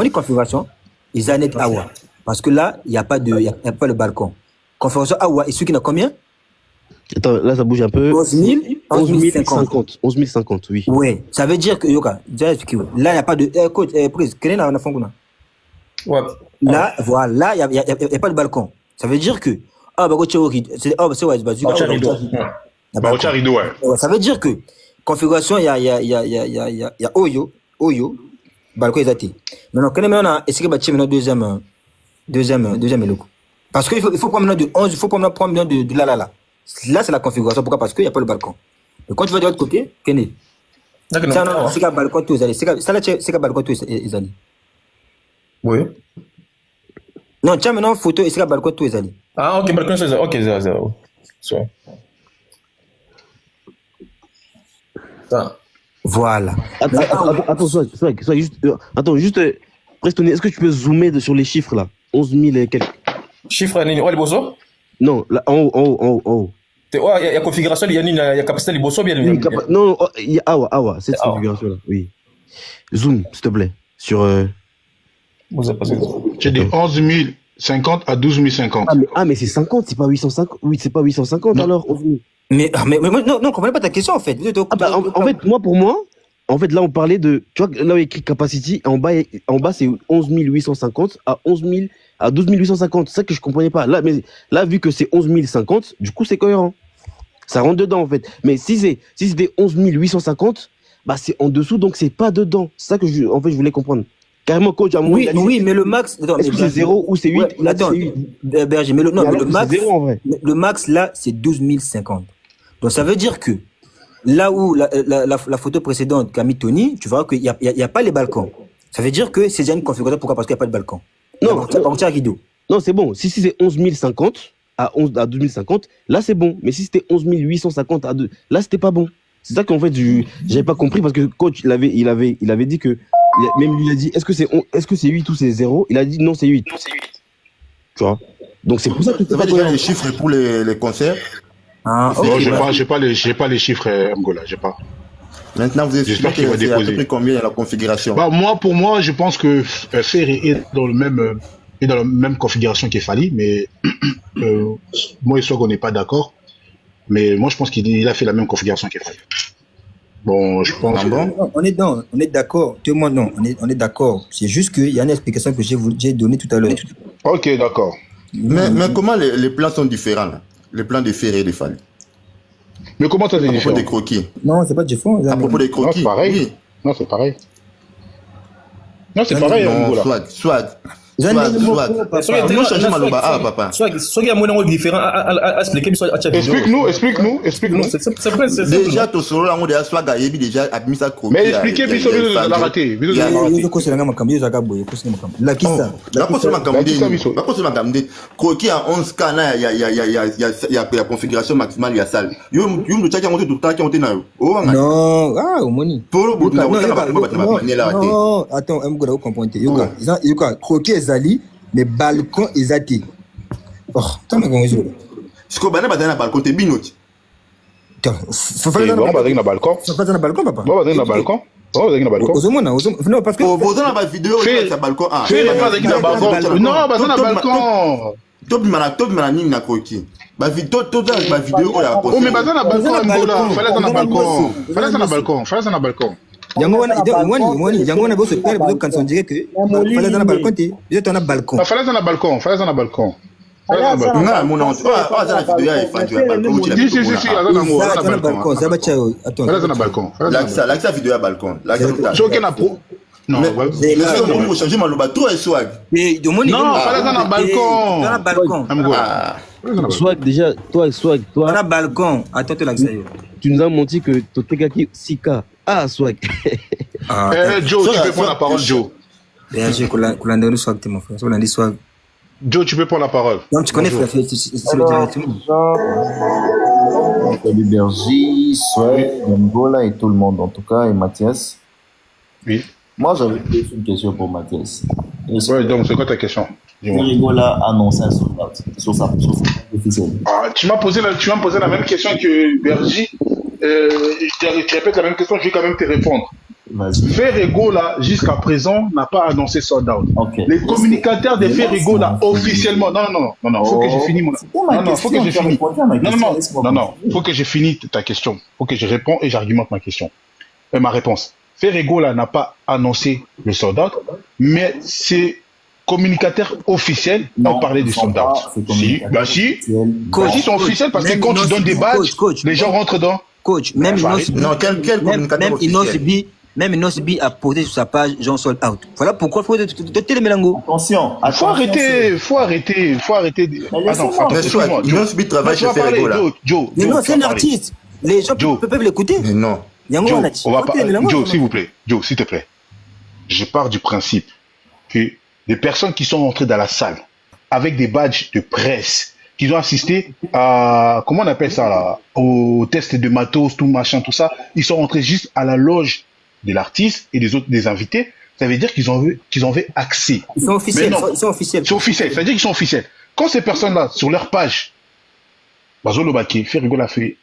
configuration, ils en est Awa. Parce que là, il n'y a pas le balcon. Configuration Awa, et ceux qui n'ont combien? Attends, là, ça bouge un peu. 11 000, 11 050. 11 050, oui. Oui, ça veut dire que, Yoka, là, il n'y a pas de. Coach, prise, quel est la fonction? Là, voilà, il n'y a pas de balcon. Ça veut dire que. Ça veut dire que configuration, il y a Oyo, balcon exaté. Maintenant, quand on a essayé de bâtir deuxième éloque. Parce qu'il faut prendre de 11, il faut prendre de là. Là, c'est la configuration. Pourquoi? Parce qu'il n'y a pas le balcon. Mais quand tu vas de l'autre côté, qu'est-ce que c'est qu'un balcon tous les années. C'est qu'un balcon tous les années. Oui. Non, tiens, maintenant, photo, et c'est qu'un balcon tous les années. Ah, ok, balcon, c'est ça. Ok, c'est ça. Ça. Voilà. Attends, juste, Prestonné, est-ce que tu peux zoomer sur les chiffres là? 11 000 et quelques. Chiffres, les bosso? Non, là, en haut. Il y a configuration, il y a capacité, les bosso, bien. Non, il y a Awa, cette configuration là, oui. Zoom, s'il te plaît, sur. J'ai des 11 050 à 12 050. Mais c'est 50, c'est pas 850. Oui, c'est pas 850 alors. Mais non, je comprends pas ta question en fait. En fait, pour moi, en fait, là, on parlait de. Tu vois, là où il y a écrit capacity, en bas c'est 11 850 à 12 850. C'est ça que je comprenais pas. Là, vu que c'est 11 050, du coup, c'est cohérent. Ça rentre dedans, en fait. Mais si c'était 11 850, c'est en dessous, donc c'est pas dedans. C'est ça que je voulais comprendre. Carrément, coach, à moi. Oui, mais le max. Est-ce que c'est 0 ou c'est 8? Ouais, attends, Berger, mais le max. 0 en vrai. Le max, là, c'est 12 050. Donc, ça veut dire que là où la photo précédente qu'a mis Tony, tu vois qu'il n'y a pas les balcons. Ça veut dire que c'est déjà une configuration. Pourquoi? Parce qu'il n'y a pas de balcon. Non, c'est bon. Si c'est 11 050 à 12 050, là, c'est bon. Mais si c'était 11 850 à 2, là, c'était pas bon. C'est ça qu'en fait, j'avais pas compris parce que coach, il avait dit que. Même lui, il a dit, est-ce que c'est 8 ou c'est 0? Il a dit, non, c'est 8. Tu vois? Donc, c'est pour ça que tu as déjà les chiffres pour les concerts? J'ai pas les chiffres, Mgola, j'ai pas. Maintenant, vous estimez qu'il va déposer combien la configuration? Pour moi, je pense que Ferry est dans la même configuration qu'il Fali, mais moi et Swag, on n'est pas d'accord. Mais moi, je pense qu'il a fait la même configuration qu'il Fali. Bon, je pense. Ah bon? On est d'accord. Tout le monde, non, on est d'accord. C'est juste qu'il y a une explication que j'ai donnée tout à l'heure. Ok, d'accord. Mais comment les plans sont différents là? Les plans de Ferré et de Fall. Mais comment ça c'est À propos différent? des croquis. Non, c'est pas différent. À propos des Non, croquis. c'est pareil. Oui. Non, c'est pareil. Non, c'est pareil, Non, Angola. swag. Swag. Moi, changer ma loba. Ah, papa. Soit il y a moins différent à expliquer, mais soit à Explique-nous. C'est vrai, c'est Déjà, ton solo, on a swag à Yebi déjà admis ça croquis. Mais expliquez, puis celui de la raté. Croquis à 11K, il y a la configuration maximale, il y a salle. Non, ah, au moni. Non, attends, vous comprenez. Croquis ezali, mais balcon ezati. Oh, t'as ma comment jouer. Ce qu'on va dans le balcon, t'es binoti. Faut faire dans le balcon. Faut faire dans le balcon, papa. Bon, dans le balcon. Non, parce que. Vous dans la vidéo, c'est le balcon. Ah, fais pas avec le balcon. Non, pas dans le balcon. Top manani na croquis. Ba vidéo la oh mais bazana balcon Angola, fallait dans le balcon. Yango wana bosse père bodo quand on dirait que fallait dans le balcon t'es dans le balcon. Fallait dans le balcon. Non, mon nom, pas dans la vidéo il faut du balcon. Si, dans le balcon. Ça va ciao. Attends. Fallait dans le balcon. L'accès vidéo à balcon. Joké na pro. Non, on va changer ma loba trop et swag. Non, fallait dans le balcon. Dans le balcon. Swag, déjà, toi, Dans le balcon. Attends, l'accès. tu nous as menti que Totekaki 6K. Ah, Swag. Joe, tu peux prendre la parole, Joe. Bien sûr, Kulandero Swag, t'es mon frère. Kulandero Swag. Joe, tu peux prendre la parole. Non, tu connais, frère, c'est le direct. Salut Bergy, Swag, Angola et tout le monde, en tout cas, et Mathias. Oui. Moi, j'avais une question pour Mathias. Ouais, donc c'est quoi ta question? Angola a annoncé un sold-out sur sa officielle. Tu m'as posé la même question que Bergy. Tu répètes la même question, je vais quand même te répondre. Ferrego là, jusqu'à présent, n'a pas annoncé sold out. Okay. Les communicateurs de Ferrego là, officiellement, non, faut que j'ai fini faut que j'ai fini ta question. Faut que je réponds et j'argumente ma question. Ma réponse. Ferrego là n'a pas annoncé le sold out, mais c'est communicateurs officiels ont parlé du sold out. Si, ils sont officiels parce que quand tu donnes des badges, les gens rentrent dedans. Coach, même Inosbi a posé sur sa page Jean sold out. Voilà pourquoi il faut te les mélango. Attention, faut arrêter. Attends, Inosbi travaille chez Ferrego là. Mais non, c'est un artiste. Les gens peuvent l'écouter. Mais non. Joe, s'il vous plaît. Joe, s'il te plaît. Je pars du principe que les personnes qui sont entrées dans la salle avec des badges de presse, qui ont assisté à, comment on appelle ça là, au test de matos, tout machin, tout ça, ils sont rentrés juste à la loge de l'artiste et des invités. Ça veut dire qu'ils ont eu accès. Ils sont officiels. Ça veut dire qu'ils sont officiels. Quand ces personnes-là, sur leur page, Bazolo Baki, Ferrego l'a fait,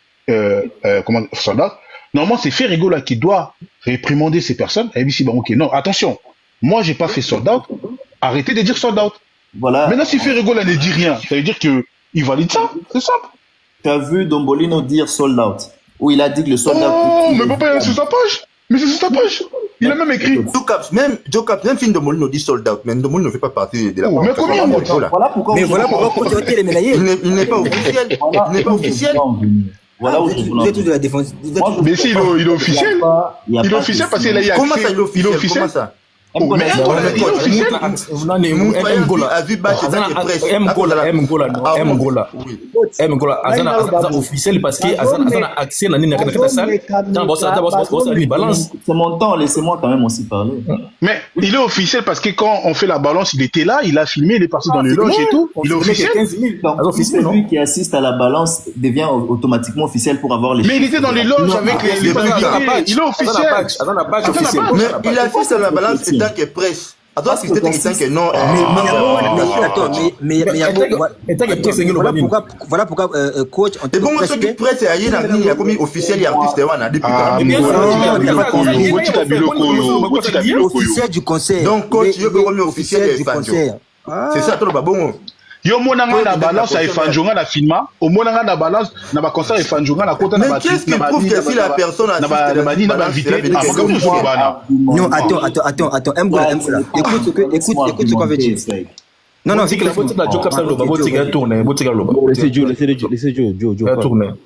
soldat, normalement, c'est Ferrego là qui doit réprimander ces personnes. Et puis, ok, non, attention. Moi, j'ai pas fait sold out. Arrêtez de dire sold out. Voilà. Maintenant, si Ferrego là ne dit rien, ça veut dire qu'il valide ça. C'est simple. T'as vu Dombolino dire sold out? Où il a dit que le sold out. Oh, mais papa, c'est sur sa page. Mais c'est sur sa page. Il a même écrit. Joe Caps, même si Dombolino dit sold out, mais Dombolino ne fait pas partie de la page. Mais combien de temps? Voilà pourquoi. Mais voilà pourquoi tu as les médaillés. Il n'est pas officiel. Il n'est pas officiel. Voilà où vous êtes tous de la défense. Mais si, il est officiel. Il est officiel parce qu'il a eu accès. Comment ça, il est officiel? Comment ça? Mais il est officiel. officiel parce que Azana accès à la salle. C'est mon temps, laissez-moi quand même aussi parler. Mais il est officiel parce que quand on fait la balance, il était là, il a filmé, il est parti dans les loges et tout. Il est officiel. Celui qui assiste à la balance devient automatiquement officiel pour avoir les. Mais il était dans les loges avec les invités. Il est officiel. Mais il assiste à la balance et tant que presse. Attends, c'était quelqu'un que non. Voilà pourquoi coach. Et bon, ceux qui pressent, il y a commis officiel et artiste. Officiel du conseil. Donc, coach, il y a commis officiel du conseil. C'est ça, tout le bon. Yo monanga na balance à Efanjonga na filma, au monanga na balance na ba concert Efanjonga na kota na ba. Mais qu'est-ce qui prouve que si la personne a Non, attends, écoute ce qu'on veut dire. Non, c'est que Laissez Joe.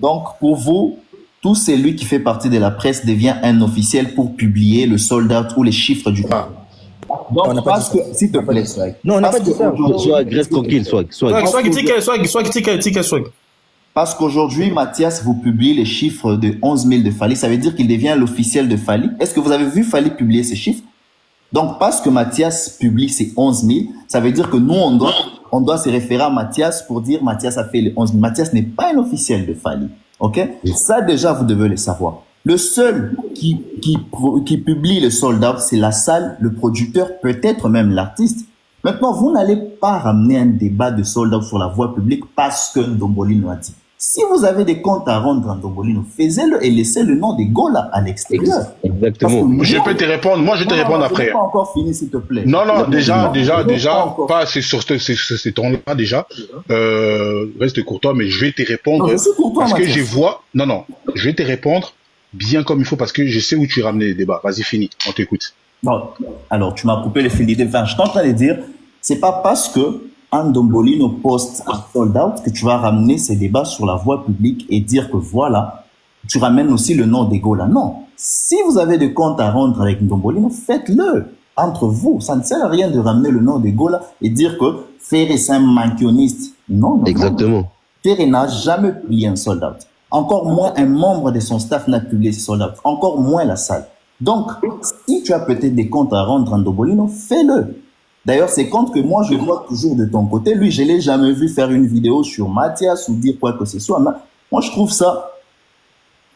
Donc, pour vous, tout celui qui fait partie de la presse devient un officiel pour publier le sold out ou les chiffres du temps. Donc, parce que, s'il te plaît, non, on n'a pas dit ça. Reste tranquille, Swag. Parce qu'aujourd'hui, Mathias vous publie les chiffres de 11 000 de Fally. Ça veut dire qu'il devient l'officiel de Fally. Est-ce que vous avez vu Fally publier ces chiffres? Donc, parce que Mathias publie ces 11 000, ça veut dire que nous, on doit se référer à Mathias pour dire Mathias a fait les 11 000. Mathias n'est pas un officiel de Fally. OK? Ça, déjà, vous devez le savoir. Le seul qui publie le sold out, c'est la salle, le producteur, peut-être même l'artiste. Maintenant, vous n'allez pas ramener un débat de sold out sur la voie publique parce que Ndombolino a dit. Si vous avez des comptes à rendre en Ndombolino, faites-le et laissez le nom des Gola à l'extérieur. Exactement. Je peux te répondre. Moi, je vais te répondre après. Pas encore fini, s'il te plaît. Non, déjà, pas sur ces temps-là, déjà. Reste courtois, mais je vais te répondre. Parce que je vois. Non, je vais te répondre bien comme il faut parce que je sais où tu ramenais les débats. Vas-y, fini. On t'écoute. Bon, alors, tu m'as coupé le fil d'idée. Enfin, je suis en train de dire, c'est pas parce que Ndombolino poste un sold out que tu vas ramener ces débats sur la voie publique et dire que voilà, tu ramènes aussi le nom des Gola. Non. Si vous avez des comptes à rendre avec Ndombolino, faites-le entre vous. Ça ne sert à rien de ramener le nom des Gola et dire que Ferré est un mankioniste. Non. Exactement. Ferré n'a jamais publié un sold out. Encore moins un membre de son staff n'a publié ce sold out. Encore moins la salle. Donc, si tu as peut-être des comptes à rendre en Ndombolino, fais-le. D'ailleurs, c'est compte que moi, je vois toujours de ton côté. Lui, je l'ai jamais vu faire une vidéo sur Mathias ou dire quoi que ce soit. Moi, je trouve ça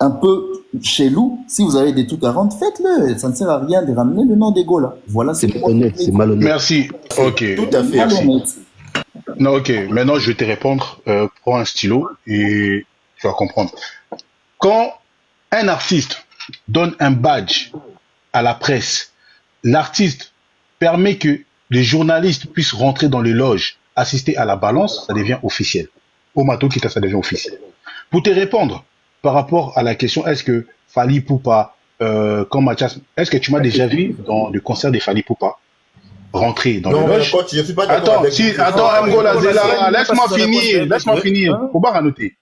un peu chelou. Si vous avez des trucs à rendre, faites-le. Ça ne sert à rien de ramener le nom des Gola. Voilà, c'est malhonnête, c'est malhonnête. Merci. Ok. Tout à fait. Merci. Non, ok. Maintenant, je vais te répondre. Prends un stylo et tu vas comprendre. Quand un artiste donne un badge à la presse, l'artiste permet que les journalistes puissent rentrer dans les loges, assister à la balance, ça devient officiel. Au Mato Kita, ça devient officiel. Pour te répondre, par rapport à la question, est-ce que Fally Ipupa, quand Mathias, est-ce que tu m'as déjà vu dans le concert des Fally Ipupa rentrer dans les loges? Je suis pas attends, Mgola Zela, laisse-moi finir. Faut pas ranoter.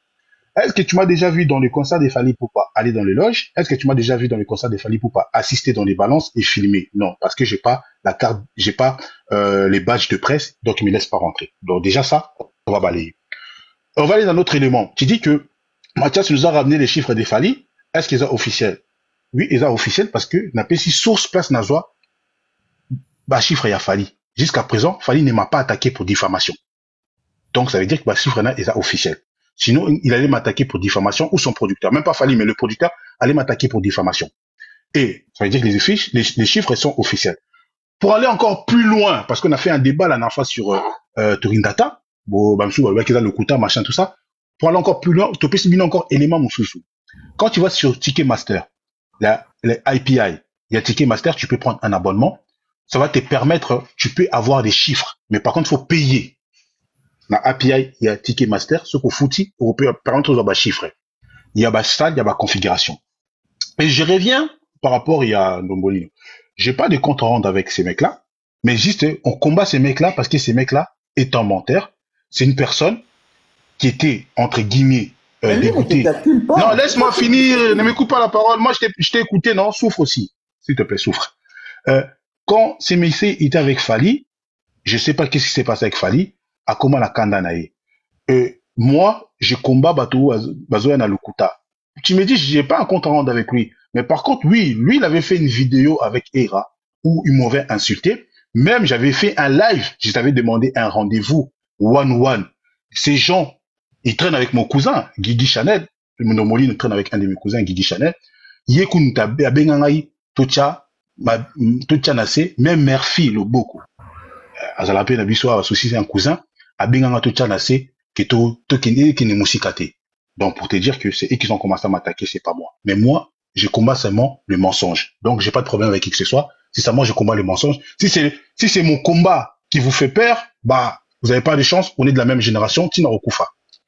Est-ce que tu m'as déjà vu dans le concert des Fally Ipupa aller dans les loges? Est-ce que tu m'as déjà vu dans le concert des Fally Ipupa assister dans les balances et filmer? Non, parce que j'ai pas la carte, j'ai pas les badges de presse, donc ils me laissent pas rentrer. Donc déjà ça, on va balayer. On va aller dans notre élément. Tu dis que Mathias nous a ramené les chiffres des Fally. Est-ce qu'ils sont officiels? Oui, ils sont officiels parce que n'a pas si source place Nazwa, bah chiffre il y a Fally. Jusqu'à présent, Fally ne m'a pas attaqué pour diffamation. Donc ça veut dire que bah chiffre là, ils sont officiels. Sinon, il allait m'attaquer pour diffamation ou son producteur. Même pas Fally, mais le producteur allait m'attaquer pour diffamation. Et ça veut dire que les chiffres sont officiels. Pour aller encore plus loin, parce qu'on a fait un débat la dernière fois sur Turindata, le Kuta, machin, tout ça. Pour aller encore plus loin, tu peux subir encore élément, mon chouchou. Quand tu vas sur Ticketmaster, les IPI, il y a Ticketmaster, tu peux prendre un abonnement. Ça va te permettre, tu peux avoir des chiffres. Mais par contre, il faut payer. Dans API, il y a Ticketmaster, ce qu'on foutit, on peut permettre aux chiffres. Il y a salle, il y a configuration. Et je reviens par rapport à Ndombolino. J'ai pas de compte à rendre avec ces mecs-là, mais juste, on combat ces mecs-là parce que ces mecs-là est un menteur. C'est une personne qui était, entre guillemets, dégoûtée. Non, laisse-moi finir, ne me coupe pas la parole. Moi, je t'ai écouté, non, souffre aussi. S'il te plaît, souffre. Quand ces mecs étaient avec Fally, je sais pas qu'est-ce qui s'est passé avec Fally, à comment la Kandanae. Moi, je combat Bazoya Lukuta. Tu me dis, j'ai pas un compte à rendre avec lui. Mais par contre, oui, lui, il avait fait une vidéo avec Era où il m'avait insulté. Même, j'avais fait un live. Je t'avais demandé un rendez-vous one-one. Ces gens, ils traînent avec mon cousin, Guigui Chanel. Mon Ndombolino traîne avec un de mes cousins, Guigui Chanel. Yekunta, Abengangai, Tocha Nase, même Murphy, le beaucoup. Azalape Nabiso a associé un cousin. Abenganga Tocha Nase, qui ne musikate. Donc, pour te dire que c'est eux qui ont commencé à m'attaquer, c'est pas moi. Mais moi, je combats seulement le mensonge. Donc, j'ai pas de problème avec qui que ce soit. Si ça, moi, je combats le mensonge. Si c'est mon combat qui vous fait peur, bah, vous n'avez pas de chance, on est de la même génération, Tina Okufa.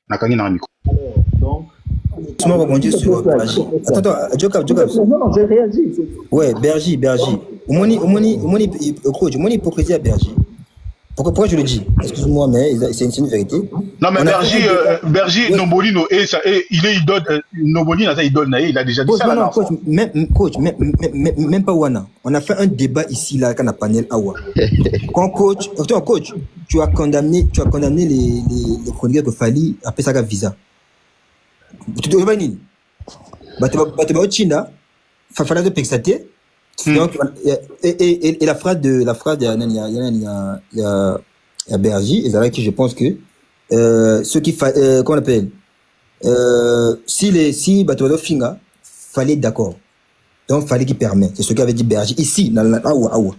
Nakani Naramiko. Donc, Je me rebondis sur Bergy. Attends, Jokab. Non, j'ai réagi. Ouais, Bergy. Au moins, hypocrisie à Bergy. Pourquoi je le dis? Excuse-moi, mais c'est une vérité. Non, mais Bergy, Nombolino, il est idole, Nombolino, il a déjà dit ça. Non, coach, même pas Wana. On a fait un débat ici, là, quand on a panel Awa. Coach, tu as condamné les chroniqueurs de Fali après ça, visa. Tu te vois, Nil. China, Fafala de Pexate. Donc, et la phrase de il y a Bergy, et c'est vrai que je pense que ceux qui comment on appelle si Batodo Finga fallait d'accord, donc fallait qu'il permet, c'est ce qu'avait dit Bergy ici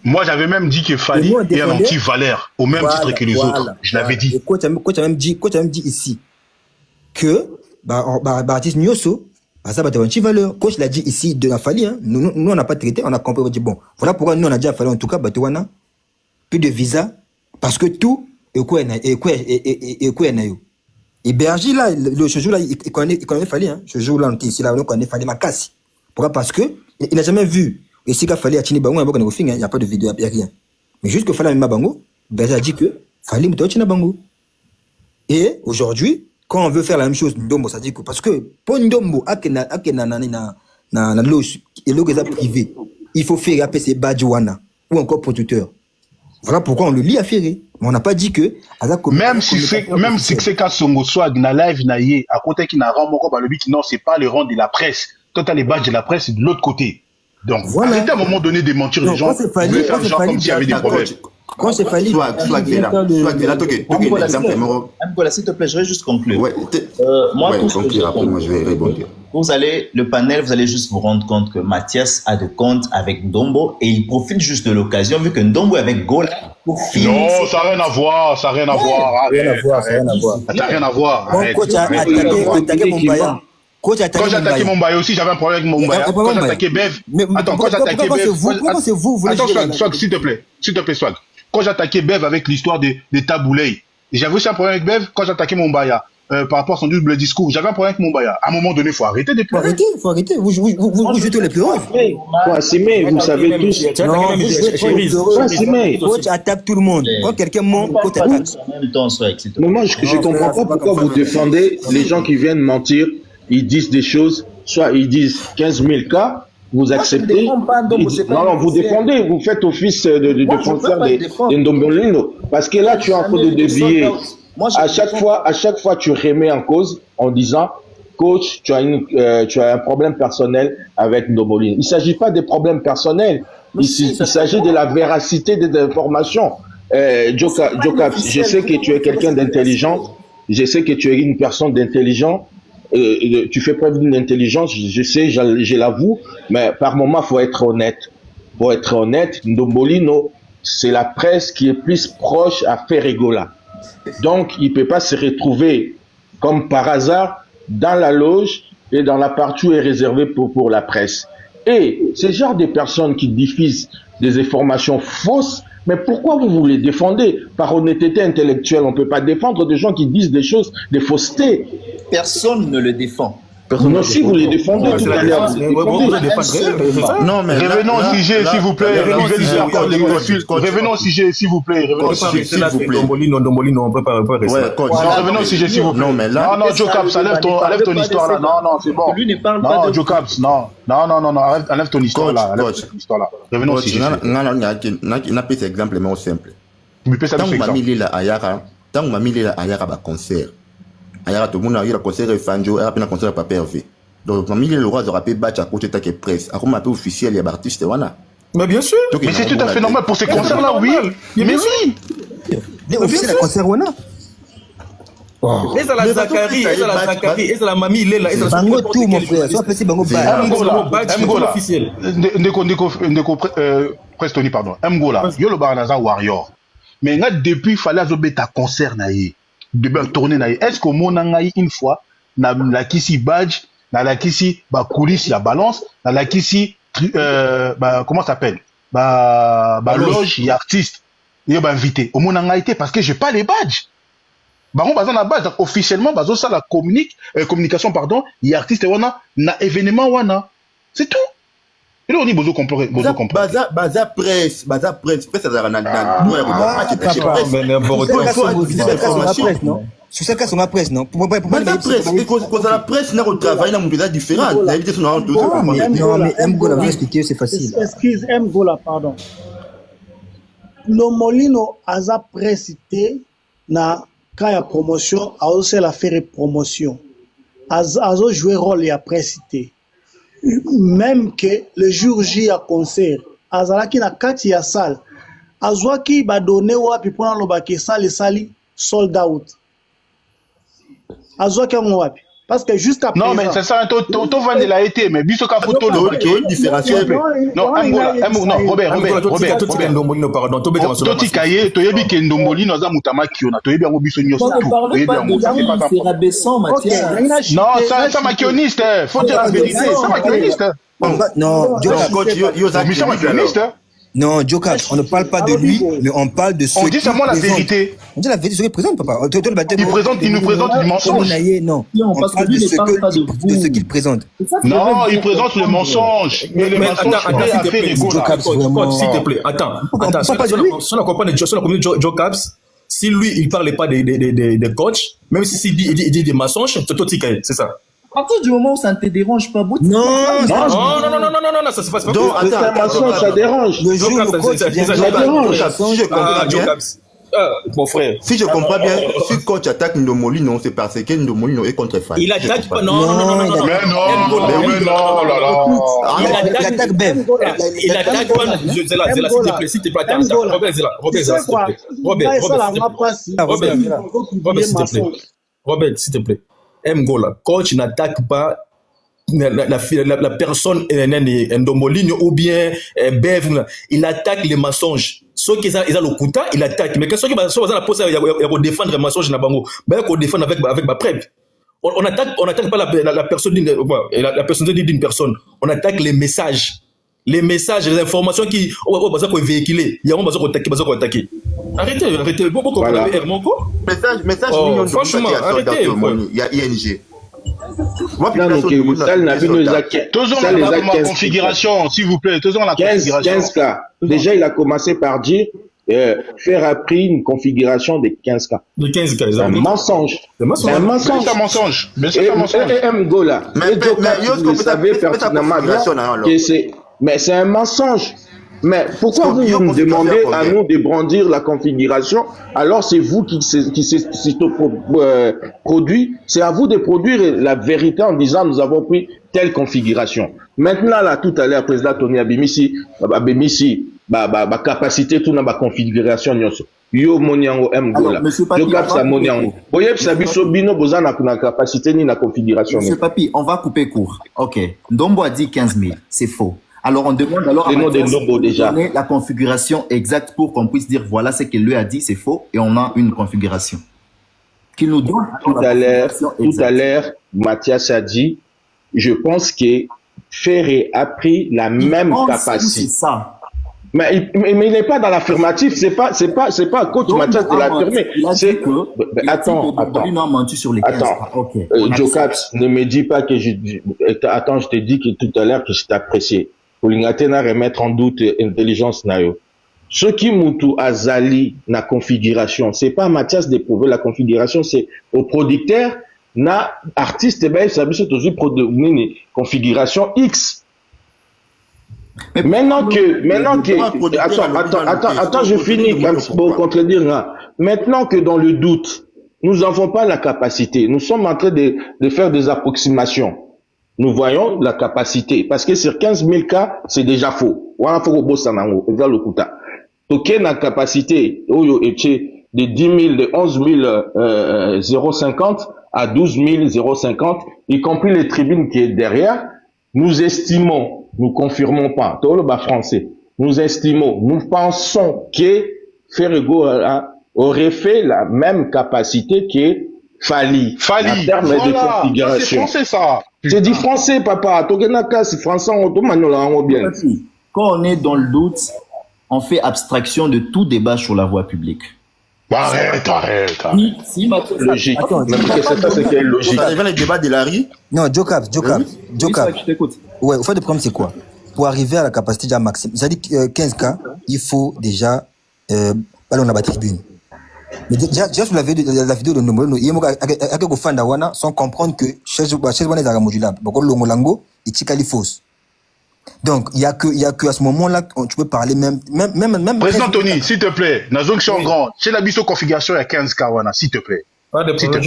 moi j'avais même dit que Fali est un anti-Valère au même titre que les autres, je l'avais dit. Coach a même dit ici que artiste Nyoso ça va être valeur. Coach l'a dit ici de la Fali, hein. Nous on n'a pas traité, on a compris, on dit bon, voilà pourquoi nous on a dit à Fali en tout cas, Batouana, plus de visa, parce que tout est quoi et Bergy là, ce jour là, il connaît Fali, hein. Ce jour là, ici là, on connaît Fali Makassi. Pourquoi? Parce que il n'a jamais vu. Et si Fali a Tini Bango, il n'y a pas de vidéo, il n'y a rien. Mais juste que Fali a mis Bango, Bergy a dit que Fali m'a Tini Bango. Et aujourd'hui, quand on veut faire la même chose, Ndombo, ça dit que parce que pour Ndombo, na loge, et loge privé, il faut faire appeler ses badjouana ou encore producteur. Voilà pourquoi on le lit à Ferré. Mais on n'a pas dit que même si c'est qu'à Songo Swag na live na yé à côté qui n'a rang encore le but, non, c'est pas le rang de la presse. Quand tu as les badges de la presse, c'est de l'autre côté. Donc voilà. Arrêtez à un moment donné de mentir les gens. Vous pouvez faire genre comme s'il y avait des problèmes. Quand c'est Fali, Swag, s'il te plaît, je vais juste conclure. Moi, je vais rebondir. Le panel, vous allez juste vous rendre compte que Mathias a de comptes avec Ndombo et il profite juste de l'occasion vu que Ndombo est avec Gola pour finir. Non, ça n'a rien à voir, ça n'a rien à voir. Ça n'a rien à voir. Coach a attaqué Mombaya. Quand j'ai attaqué Mombaya aussi, j'avais un problème avec Mombaya. Quand j'ai attaqué Bev, attends, quand j'ai attaqué Bev, attends, Swag, s'il te plaît, Swag. Quand j'attaquais Bev avec l'histoire des Taboulay, j'avais aussi un problème avec Bev quand j'attaquais Mombaya par rapport à son double discours. J'avais un problème avec Mombaya. À un moment donné, il faut arrêter de pleurer. Faut arrêter. Vous jetez les pleureurs. Faut assumer, vous savez tous. Non, vous assumer. Coach attaque tout le monde. Quand quelqu'un monte, coach attaque. Mais moi, je ne comprends pas pourquoi vous défendez les gens qui viennent mentir. Ils disent des choses, soit ils disent 15 000 cas. Vous acceptez, non, vous défendez, vous faites office de défenseur de Ndombolino. Parce que là, tu es en train de dévier. À chaque fois, tu remets en cause en disant, coach, tu as un problème personnel avec Ndombolino. Il ne s'agit pas des problèmes personnels. Il s'agit de la véracité des informations. Jokab, je sais que tu es quelqu'un d'intelligent. Je sais que tu es une personne d'intelligent. Tu fais preuve d'une intelligence, je sais, je l'avoue, mais par moment, faut être honnête. Pour être honnête, Ndombolino, c'est la presse qui est plus proche à Ferregola. Donc, il peut pas se retrouver comme par hasard dans la loge et dans la partie où est réservée pour la presse. Et ce genre de personnes qui diffusent des informations fausses, mais pourquoi vous les défendez? Par honnêteté intellectuelle, on ne peut pas défendre des gens qui disent des choses, des faussetés. Personne ne le défend. Non, si vous les défendez tout à l'heure. Non, mais revenons au sujet, s'il vous plaît. Revenons au sujet, s'il vous plaît. Revenons au sujet, s'il vous plaît. Dombolino, on peut pas rester. Revenons au sujet, s'il vous plaît. Non, mais là. Non, Jokaps, enlève ton histoire là. Non, c'est bon. Non, Jokaps, non, enlève ton histoire là. Revenons au sujet. n'a pas exemple, mais au simple. Tant que ma mille là, ayara ba concert. Ayara tout le monde a eu le concert de Fanjo, et après un concert de Papa Hervé. Donc, ma mille le roi aura pu battre à côté de ta presse. À comment un peu officiel, il y a artiste, voilà. Mais bien sûr. Mais c'est tout à fait normal pour ces concerts-là, oui. Mais oui. Les officiels, concert, on a. Et ça la Zachary, et ça la mamie, il est là, et ça la Bango tout, mon frère. Soit petit Bango Mgola. Ndeko, Prestoni, pardon. Mgola. Yo le Baranaza Warrior. Mais depuis, il fallait azober ta concert, naïe. De tourner naïe. Est-ce qu'au monde naïe une fois, na la kisi badge, na la kisi, ba coulisses, la balance, na la kisi, comment ça s'appelle? Loge, y artiste. il y a invité. Au monde a été parce que j'ai pas les badges. Baron bazan na badge, donc officiellement bazo ça la communication pardon, il y a artiste wana na événement wana. C'est tout. Et là on dit bozo comprendre. Baza presse ça dans na sur ce cas, c'est ma presse, non? Pour la presse, n'a pas travaillé, n'a pas différent. Non, mais Mgola va expliquer, c'est facile. Excuse, Mgola, pardon. Le Molino a sa presse, na quand il y a promotion, a aussi la faire promotion. A joué rôle et a presse. Même que le jour J a concert, a zalaki na kati ya salle, a qui va donner wapi pour le baké salle et sali sold out. Parce que juste après. Non, mais c'est ça, tu vas de la été, mais biso ka photo le non, Robert. Toti kaye, to yebi ke Ndomboli no za mutama kiona, to yebi ngo biso nyoso tout. C'est rabaissant, Mathias. Non, ça maquilloniste, faut dire la vérité, ça maquilloniste. Non, maquilloniste. Non, Joker, on ne parle pas de lui, mais on parle de ceux qui présentent. On dit seulement la vérité. On dit la vérité, ceux qui présentent, papa. Il nous présente du mensonge. Non, on parle de ceux qu'il présente. Non, il présente le mensonge. Mais le mensonge, s'il te plaît, attends. Si on comprend Joe Caps, si lui, il ne parlait pas des coachs, même s'il dit des mensonges, c'est ça. À partir du moment où ça ne te dérange pas, non, ça se passe pas. Donc, c'est un mensonge, ça dérange. Le jour où le coach dérange. Mon frère. Si je comprends bien, si le coach attaque Ndomoli, non, c'est parce que Ndomoli est contre Fali. Il attaque pas, non. Il attaque Bev. Il attaque pas. Zela, s'il te plaît, Robert, s'il te plaît. Mgola, coach n'attaque pas la personne Ndombolino ou bien Bev, il attaque les mensonges. Ceux qui ont le couteau, il attaque. Mais ceux qui ont la pose, il y a défendre les mensonges, il faut défendre avec ma preuve. On attaque pas la personne d'une personne. On attaque les messages. Les messages, les informations qui sont véhiculées. Il y a un attaquer. Arrêtez. Pourquoi message, franchement, arrêtez. Il y a ING. Toujours la configuration, s'il vous plaît. Toujours la configuration. 15 cas. Déjà, il a commencé par dire faire appris une configuration de 15 cas. De 15 cas, c'est un mensonge. C'est un mensonge. Et Mgola, vous savez pertinemment que c'est. Mais c'est un mensonge. Mais pourquoi vous nous demandez à nous de brandir la configuration alors c'est vous qui produit, c'est à vous de produire la vérité en disant nous avons pris telle configuration. Maintenant là, tout à l'heure, président Tony Abimisi, capacité tout dans ma configuration yo moniango Mgola. Yo kapsa moniango. Boye sabiso bino bozana kuna capacité ni na configuration. Monsieur Papi, on va couper court. OK. Ndombo a dit 15 000, c'est faux. Alors, on demande alors à Mathias de donner la configuration exacte pour qu'on puisse dire voilà ce qu'il lui a dit, c'est faux, et on a une configuration. Qu'il nous donne tout à l'heure, Mathias a dit, je pense que Ferré a pris la même capacité. Ça. Mais il n'est pas dans l'affirmatif, c'est pas coach Mathias de l'affirmer. Attends. Joe Caps, ne me dis pas que je te dis que tout à l'heure que je t'appréciais. Pour l'ingatena remettre en doute l'intelligence nayo. Ce qui mutu azali na configuration, c'est pas Mathias de prouver la configuration, c'est au producteur na artiste ben ça biso toujours produire une configuration X. Mais maintenant que attends, je finis pour contredire là. Maintenant que dans le doute, nous n'avons pas la capacité, nous sommes en train de faire des approximations. Nous voyons la capacité. Parce que sur 15 000 cas, c'est déjà faux. On a fait au Bossanango, le Kuta. Donc, la capacité, de 10 000, de 11 050 à 12 050, y compris les tribunes qui est derrière, nous estimons, nous confirmons pas, tout le bas français, nous estimons, nous pensons que Ferrego aurait fait la même capacité que Fali. En termes de configuration. C'est français, ça. C'est dit français, papa. Togenaka, c'est français, on bien. Quand on est dans le doute, on fait abstraction de tout débat sur la voie publique. Arrête. Si Mathias... Logique. Attends, c'est quelle logique? Ça devient le débat de Larry. Non, Jokab. je t'écoute. Ouais, au fait, le problème, c'est quoi? Pour arriver à la capacité déjà maximum, j'ai dit 15K, il faut déjà aller dans la tribune. Mais déjà sur la vidéo de Ndombolino, il y a quelques fans d'Awana sans comprendre que chez Wana est modulable. Donc, le Molango, il est fausse. Donc, il y a que à ce moment-là, tu peux parler même. Président Tony, s'il te plaît, Nazong Grand, chez la biso configuration, il y a 15K, Wana, s'il te plaît. Pas de problème,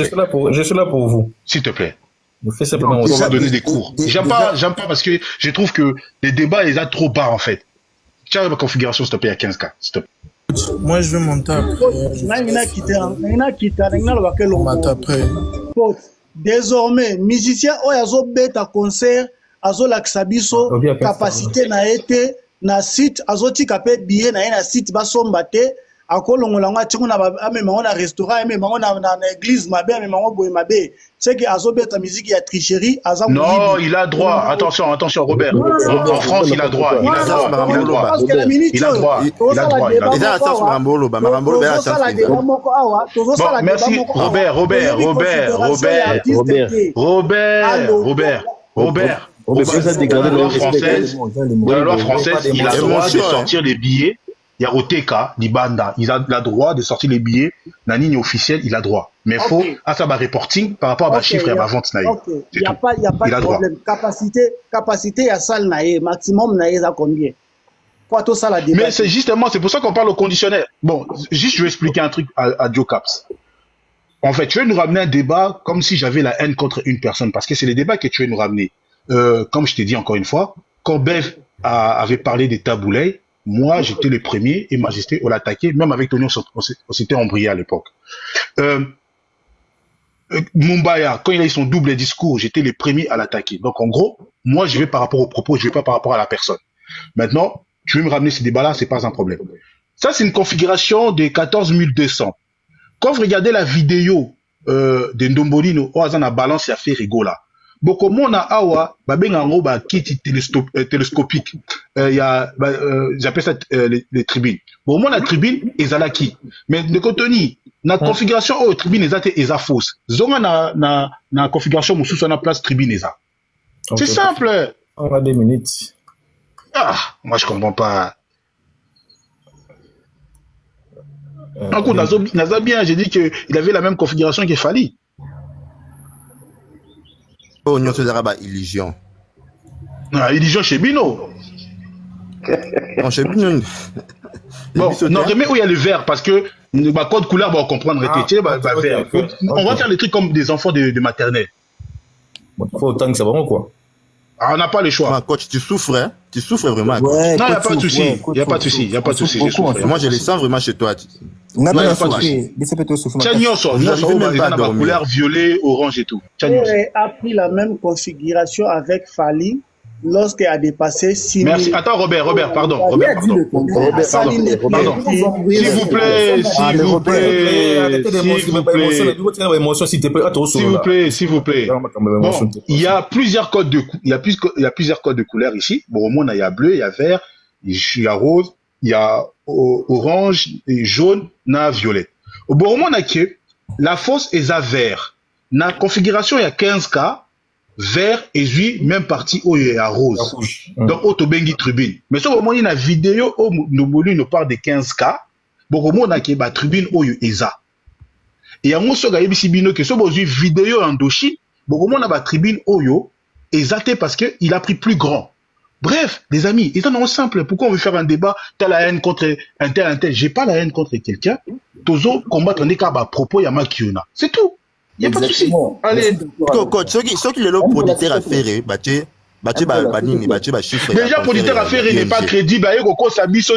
je suis là pour vous. S'il te plaît. Je fais simplement on va donner des cours. J'aime pas parce que je trouve que les débats, ils sont trop bas, en fait. Tiens, la configuration, s'il te plaît, il y a 15K, s'il te plaît. Moi, je vais monter après. Désormais, musicien, oyazo beta concert, azo laksabiso, capacité na été, na site, azo tikapé billet na site, basombate, akolongolanga tikuna amema na restaurant, amema na église mabe, amema boye mabe. C'est que azo beta musique ya tricherie, aza. Non, il a droit. Attention, Robert. En France, il a droit. Il a droit. Merci, Robert. Dans la loi française, il a le droit de sortir les billets. Il y a Oteka, Libanda, il a le droit de sortir les billets. La ligne officielle, il a droit. Mais il faut, à ça, reporting par rapport à ma chiffre et à ma vente. Il n'y a pas de problème. Capacité à salle naïe, maximum naïe à combien? Mais c'est justement, c'est pour ça qu'on parle au conditionnel. Bon, juste, je vais expliquer un truc à Joe Caps. En fait, tu veux nous ramener un débat comme si j'avais la haine contre une personne, parce que c'est les débats que tu veux nous ramener. Comme je t'ai dit encore une fois, quand Bev avait parlé des taboulets, moi, j'étais le premier et Majesté, on l'attaquait, même avec Tony, on s'était embrouillé à l'époque. Mumbaya, quand il a eu son double discours, j'étais le premier à l'attaquer. Donc, en gros, moi, je vais par rapport aux propos, je vais pas par rapport à la personne. Maintenant, tu veux me ramener ce débat-là, c'est pas un problème. Ça, c'est une configuration de 14 200. Quand vous regardez la vidéo de Ndombolino, on a balance, il a fait rigola. Beaucoup de monde a awa, babengango ba kiti télescopique. Il y a, j'appelle ça les tribunes. Bon, moi la tribune ezalaki. Mais de contenu, na configuration oh tribune ezate eza fausse. Zonga na configuration mususu na place tribune eza. C'est simple. On a 2 minutes. Ah, moi je comprends pas. Un coup Naza bien, j'ai dit que il avait la même configuration qu'il fallait. Oh, nous sommes illusion. Ah, illusion chez Bino. Non, chez Bino. Bon, non, remets où il y a le vert, parce que ma code couleur, on va comprendre. Vert. On va faire les trucs comme des enfants de maternelle. Il faut autant que ça va, quoi. Ah, on n'a pas le choix. Ma coach, tu souffres, hein? Tu souffres vraiment. Ouais, non, il n'y a pas de souci. Il n'y a pas de souci. Il n'y a pas de souci. Moi, je les sens vraiment chez toi. Non, il n'y a pas de souci. La couleur violet, orange et tout. Il a pris la même configuration avec Fali lorsqu'il a dépassé 6 000. Merci. Attends, Robert, pardon. S'il vous plaît. Bon, il y a plusieurs codes de couleurs ici. Bon, au moins, il y a bleu, il y a vert, il y a rose, il y a orange, et jaune, il y a violet. Au bon moment, la fausse est à vert. La configuration, il y a 15K. Vert et lui, même partie où il y a rose. Donc, autobengi tribune. Mais ce moment, il y a une vidéo où nous parle de 15K. Bon, au moment, il y a une tribune où il y a. Et il y a un mot sur que ce vidéo en Indochine, bon, au moment, il y a une tribune où il y a parce qu'il a pris plus grand. Bref, les amis, c'est non simple. Pourquoi on veut faire un débat? T'as la haine contre un tel. J'ai pas la haine contre quelqu'un. Tozo combattre un écart à propos, il y a Makiona. C'est tout. Il n'y a pas de souci. Allez. Coach, ceux qui les lots producteurs à faire, déjà, producteur à faire n'est pas crédible. Il y a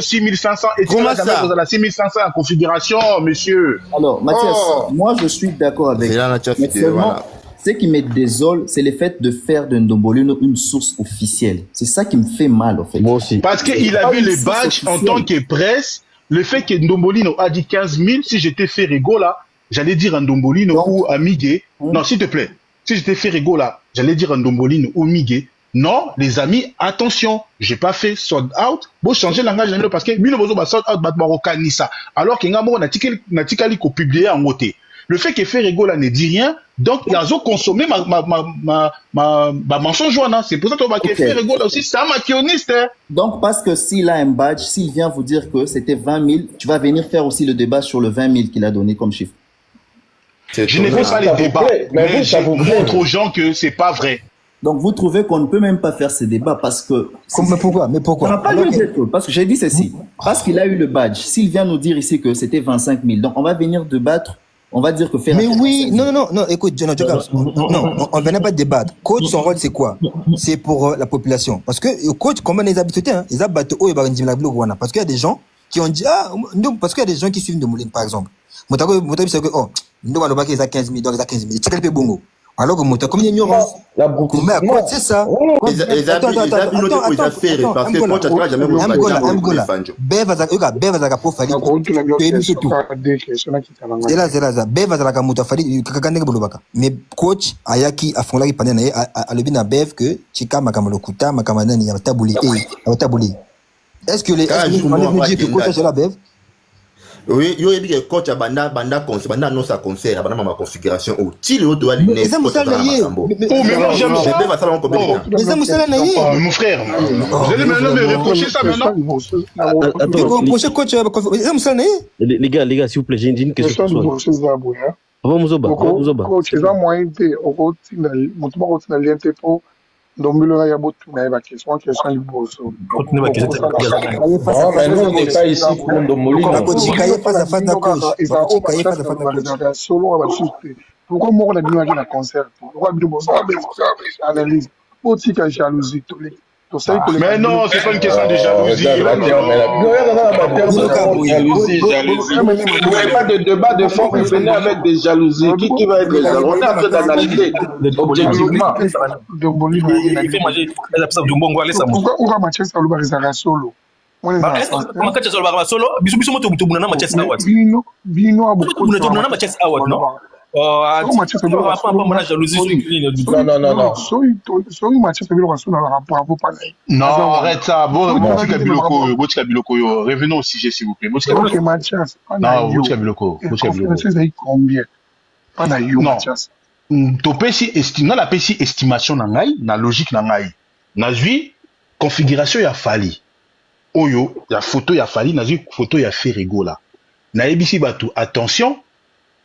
6500 et comment ça? 6500 en configuration, monsieur. Alors, Mathias, moi je suis d'accord avec toi. Ce qui me désole, c'est le fait de faire de Ndombolino une source officielle. C'est ça qui me fait mal, en fait. Moi aussi. Parce qu'il avait les badges en tant que presse. Le fait que Ndombolino a dit 15 000, si j'étais fait rigolo là, j'allais dire un Ndombolino ou Amigué. Non, s'il te plaît. Si j'étais fait rigolo là, j'allais dire un Ndombolino ou Migué. non, les amis, attention, j'ai pas fait sold out. Bon, changer le langage parce que bino bozo ba sold out bat marocanisa. Alors que ngamo na tikali ko publier en moté. Le fait que Ferrego là ne dit rien, donc il a consommé ma mensonge. C'est pour ça que Ferrego là aussi c'est un maquillonniste. Hein. Donc parce que s'il a un badge, s'il vient vous dire que c'était 20 000, tu vas venir faire aussi le débat sur le 20 000 qu'il a donné comme chiffre. Je ne fais pas les débats, mais je montre aux gens que c'est pas vrai. Donc vous trouvez qu'on ne peut même pas faire ce débat parce que... Mais pourquoi On n'a pas lieu d'être, parce que j'ai dit ceci. Parce qu'il a eu le badge. S'il vient nous dire ici que c'était 25 000, donc on va venir débattre, on va dire que faire... Mais oui, non, écoute, non, on ne venait pas débattre. Coach, son rôle c'est quoi? C'est pour la population. Parce que le coach, comment les habitués, ils abattent haut et parce qu'il y a des gens qui ont dit, parce qu'il y a des gens qui suivent de Moulin, par exemple. Moutabi, c'est que, nous, on va 15 000, donc il a 15 000. C'est quel peu bongo? Alors que Mouta, comme ignorance. Mais à quoi, c'est ça? Attends. Mais coach, Ayaki, a fondé Panene, a le bien à Bev que Chika, Makamalokuta, Makamanen, il y a taboulé. Est-ce que les gens me disent que coach est la Bev? Oui, il y a des coachs à banda non ça concert, banda ma configuration au tili au doigt l'inné. Mais moi j'aime ça. Mon frère, vous allez maintenant me reprocher ça maintenant. Les gars, s'il vous plaît, j'ai une question. Avant Mozoba. Coach, c'est un moyen de donc, il y a beaucoup de questions qui sont posées. Non, mais nous, on n'est pas ici pour pourquoi moi, on a dit un concert? Pourquoi analyse? Jalousie. Mais non, c'est pas une question de jalousie. Vous n'avez pas de débat de fond, vous venez avec des jalousies. Qui va être jaloux? On est en train d'analyser objectivement. Pourquoi Manchester United solo? Non, arrête ça. Revenons au sujet, s'il vous plaît. Non, la estimation na logique na configuration ya Fali. Oyo, ya photo ya Fali, na photo ya Ferrego là. Na ebisi batou, attention.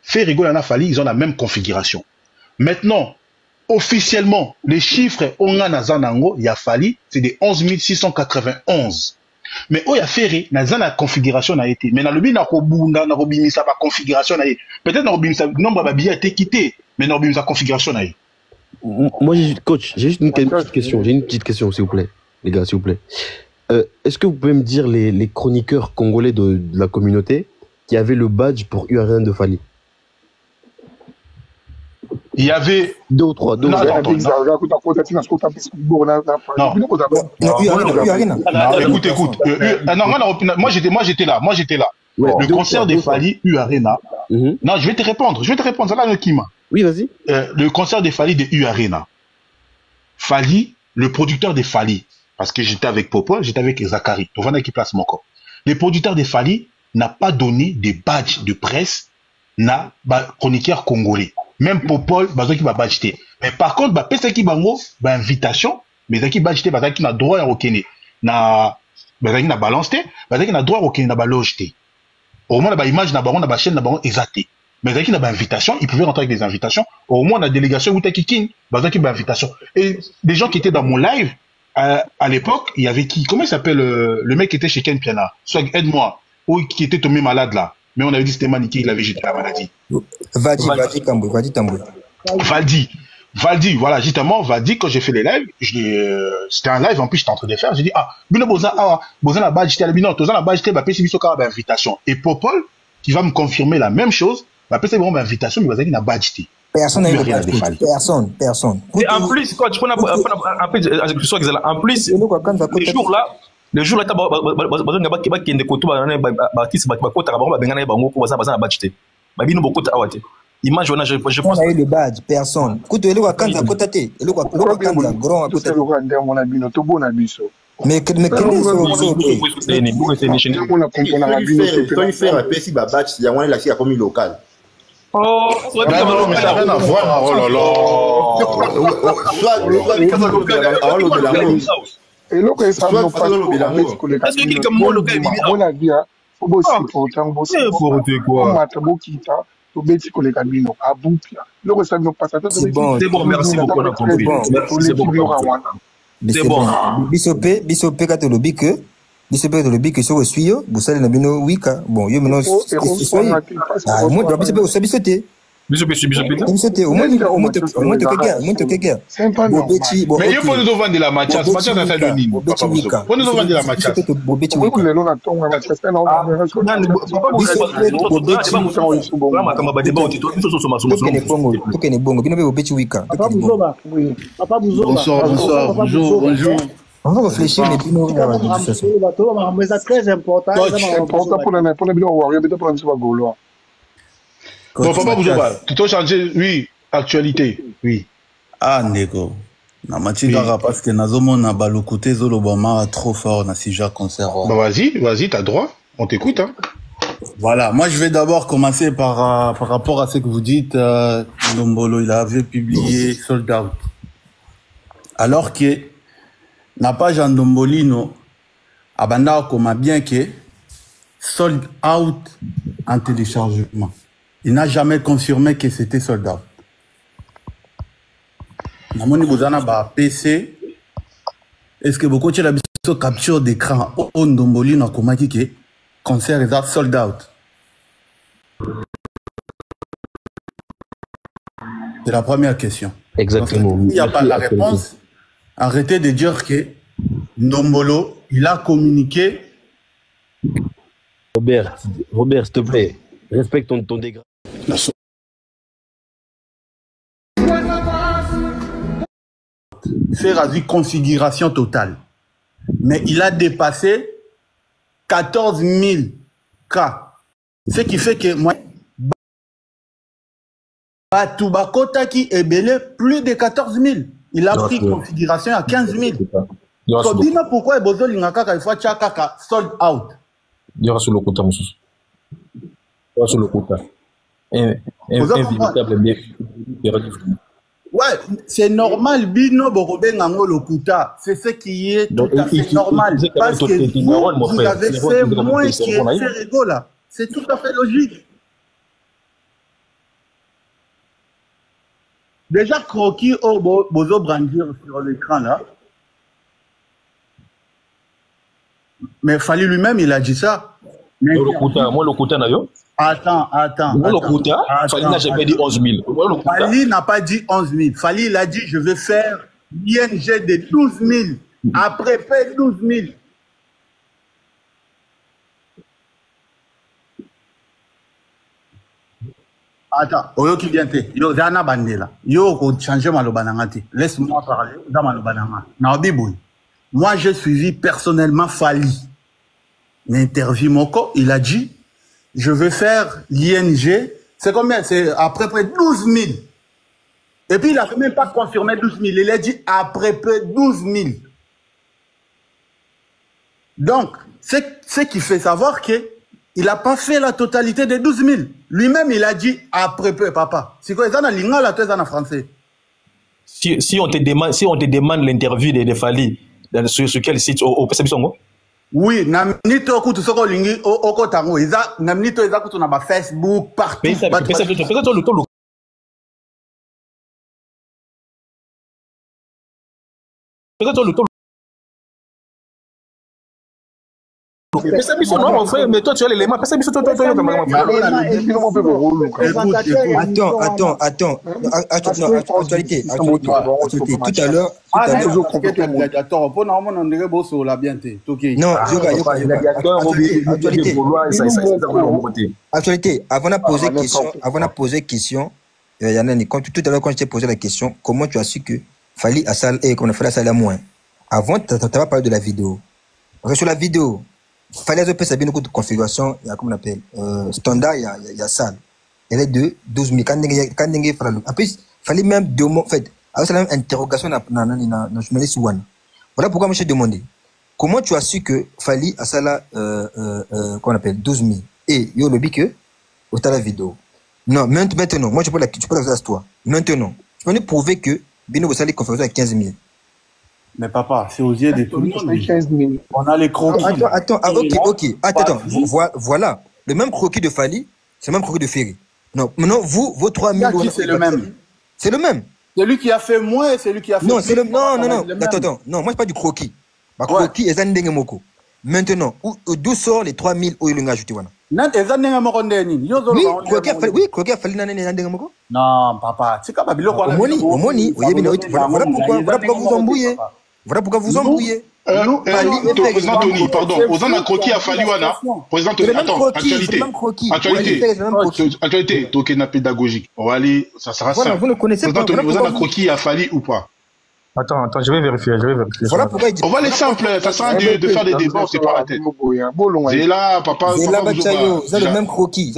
Ferrego et Fali, ils ont la même configuration. Maintenant, officiellement, les chiffres Nazanango, il y a Fali, c'est des 11 691. Mais il y a Ferré, la configuration a été. Mais dans le but, la configuration a été. Peut-être que le nombre de billets a été quitté, mais dans la configuration a été. Moi, coach, j'ai juste une petite question. J'ai une petite question, s'il vous plaît. Les gars, s'il vous plaît. Est-ce que vous pouvez me dire les chroniqueurs congolais de la communauté qui avaient le badge pour URN de Fali? Il y avait 2 ou 3. Non, écoute. Moi j'étais là. Ouais, le concert des Fali U Arena. Non, je vais te répondre. Ça là, Kima. Oui, vas-y. Le concert des Fali de U Arena. Fali, le producteur des Fali, parce que j'étais avec Popol, j'étais avec Zachary. On va qui place mon corps. Le producteur des Fali n'a pas donné des badges de presse na chroniqueur congolais. Même Popol, qui va badgeter. Mais par contre, pesa qui bango, invitation, mais qui badgeter, qui n'a droit à reconnaître. Na balance, qui n'a droit à reconnaître, na loge. Au moins, la image, na baron, na chaîne, na baron, exacté. Mais qui n'a invitation, il pouvait rentrer avec des invitations. Au moins, la délégation, qui n'a invitation. Et des gens qui étaient dans mon live, à l'époque, il y avait qui? Comment il s'appelle le mec qui était chez Ken Piana? Soit aide-moi. Ou qui était tombé malade là. Mais on avait dit que c'était Maniké, il avait jeté la maladie. Valdi, voilà, justement, Valdi, quand j'ai fait les lives, c'était un live en plus, j'étais en train de faire, j'ai dit, Bino Bozan la badge, j'étais à la Bino, Tozan la badge, j'étais, PC Bisoka, invitation. Et Popol, qui va me confirmer la même chose, PC Bisoka, invitation, mais Bozan, il n'a badge. Personne n'a eu personne. Et en plus, quand tu prends en plus, le jour là, tu as des Image, je pense. On a eu le badge, personne. Écoute, il est à Kanza, Kotate. Il est à Kanza, grand à Kotate. Mais quel est Quand il fait un PC batch, il y a un qui a commis local. Oh, mais ça n'a rien à voir. Oh là là. Et là, quand ça nous passe, est-ce que quelqu'un m'a local mon avis, faut bosser pourtant bosser. Faut quoi? C'est bon, merci beaucoup, on a compris. C'est bon. C'est bon. Bisopé quand le bique, Bisopé le bique sur le suyo, vous savez nabino wika. Bon, yo maintenant ah moi dois bisopé au sabisoté. Bisopé. Au moins te guerre. Mais il faut nous vendre la Mathias. Mathias a fait le nid. Faut nous vendre la Mathias. Bonsoir. Bonjour. On va réfléchir, mais puis nous mais c'est très important. C'est important pour les bidons warriors, mais pour les gaulois. Non, Papa Bouzouba, tu t'as changé, oui, actualité, oui. Ah, Nego. Na matinga parce que nazomo na balokute zolobama trop fort na sija concert. Bah vas-y, t'as droit, on t'écoute, hein. Voilà, moi je vais d'abord commencer par rapport à ce que vous dites. Ndombolo, il avait publié Sold Out. Alors que na page Ndombolino, abanda comme bien que Sold Out en téléchargement. Il n'a jamais confirmé que c'était sold out. Namoni bozana ba PC. Est-ce que beaucoup de la capture d'écran au Ndombolino comme qui que concert est sold out? C'est la première question. Exactement. Il n'y a pas la réponse. Arrêtez de dire que Ndombolo, il a communiqué. Robert, s'il te plaît, respecte ton degré. Faire à vie configuration totale. Mais il a dépassé 14 000 cas. Ce qui fait que moi, Batubakota qui est belé plus de 14 000. Il a pris configuration à 15 000. So, dis-moi pourquoi Bozo Lingaka, il faut Tchakaka sold out. Il y aura sur le quota, monsieur. Il y aura sur le quota. Invitable bien. Ouais, c'est normal, Bino Borobé Nango Lokuta. C'est ce qui est tout à fait normal. Parce que vous avez fait moins que ces régos là. C'est tout à fait logique. Déjà, Croquis au Bozo brandir sur l'écran là. Mais Fali lui-même, il a dit ça. Moi, le quota, Attends. Moi, le quota, Fali n'a jamais dit 11 000. Fali n'a pas dit 11 000. Fali, il a dit, je vais faire l'ING de 12 000. Après, paie 12 000. Attends, Oyo qui vient te. Yo, Zana Bandela. Yo, ko changer malobanangati. Laisse-moi parler. Dans malobananga. Naobiboui. Moi, j'ai suivi personnellement Fali. L'interview Moko, il a dit, je vais faire l'ING. C'est combien? C'est à peu près 12 000. Et puis, il n'a même pas confirmé 12 000. Il a dit à peu près 12 000. Donc, ce qui fait savoir qu'il n'a pas fait la totalité des 12 000. Lui-même, il a dit à peu près, papa. C'est quoi? Ça, en français. Si on te demande l'interview de Fali, sur quel site au Pesabisongo? Oui, namnito kutu soko lingi oko tango iza namnito iza kutu na ba Facebook partout. Mais toi tu as l'élément. Attends. Actualité. Tout à l'heure. Non, actualité. Avant de poser question, Yann, quand tout à l'heure quand je t'ai posé la question, comment tu as su que Fali a salle et qu'on a fait la salle à moins? Avant, tu n'as pas parlé de la vidéo. Sur la vidéo, Fali a fait sa bien de configuration, il y a comment on appelle standard, il y a salle. elle est de 12 000. Quand il en plus, il fallait même demander, en fait, avec la même interrogation dans le journaliste One. Voilà pourquoi je me suis demandé, comment tu as su que Fali a ça là, qu'on appelle 12 000? Et il y a le que, au la vidéo. Non, maintenant, moi je peux la à toi. Maintenant, tu peux nous prouver que Bino Bossali conférence à 15 000. Mais papa, c'est aux yeux de tout le monde. On a les croquis. Attends, ok. Attends, voilà. Le même croquis de Fali, c'est le même croquis de Ferry. Non, maintenant, vous, vos 3 000 euros. C'est le même. C'est le même. Celui qui a fait moins et celui qui a fait non, plus. C'est le... Non. Attends. Non, moi, je parle du croquis. Ma croquis est un moko. Maintenant, d'où sort les 3 000 euros que ajouté? Oui, croquis a Fali n'a moko. Non, papa. C'est comme Omoni. Voilà pourquoi vous embrouillez. Voilà pourquoi vous embrouillez. Président Tony, pardon. Aux a croquis à Faliwana. Président Tony, attends, actualité, token pédagogique. On va aller, ça sera ça. Vous ne connaissez pas. Président Tony, aux a croquis à Fali ou pas? Attends, je vais vérifier. Voilà pourquoi il dit. On va aller simple, ça sert à rien de faire des débats, c'est pas la tête. C'est là, papa. C'est là, Bachayo, ils ont le même croquis.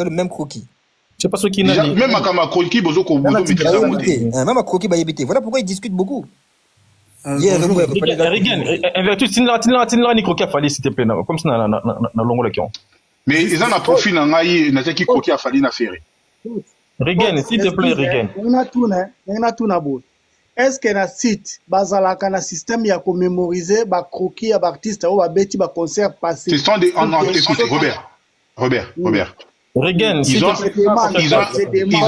Je sais pas ce qui n'a dit. Même à croquis, bozo ko bozo maîtrise ça. Même à croquis, bah éviter. Voilà pourquoi ils discutent beaucoup. Regan, invertu, tinla ni croquis à Fali, s'il te plaît, comme ça na longo la kion. Mais ils ont un profil na ngai na qui croquis à Fali na Ferry. Regan, s'il te plaît, Regan. N'ena tuna bo. Est-ce que na site bazalaka na système ya commémoriser ba croquis ya artiste ou ba beti ba concert passé? Ce sont des écoute Robert. Regan, ils ont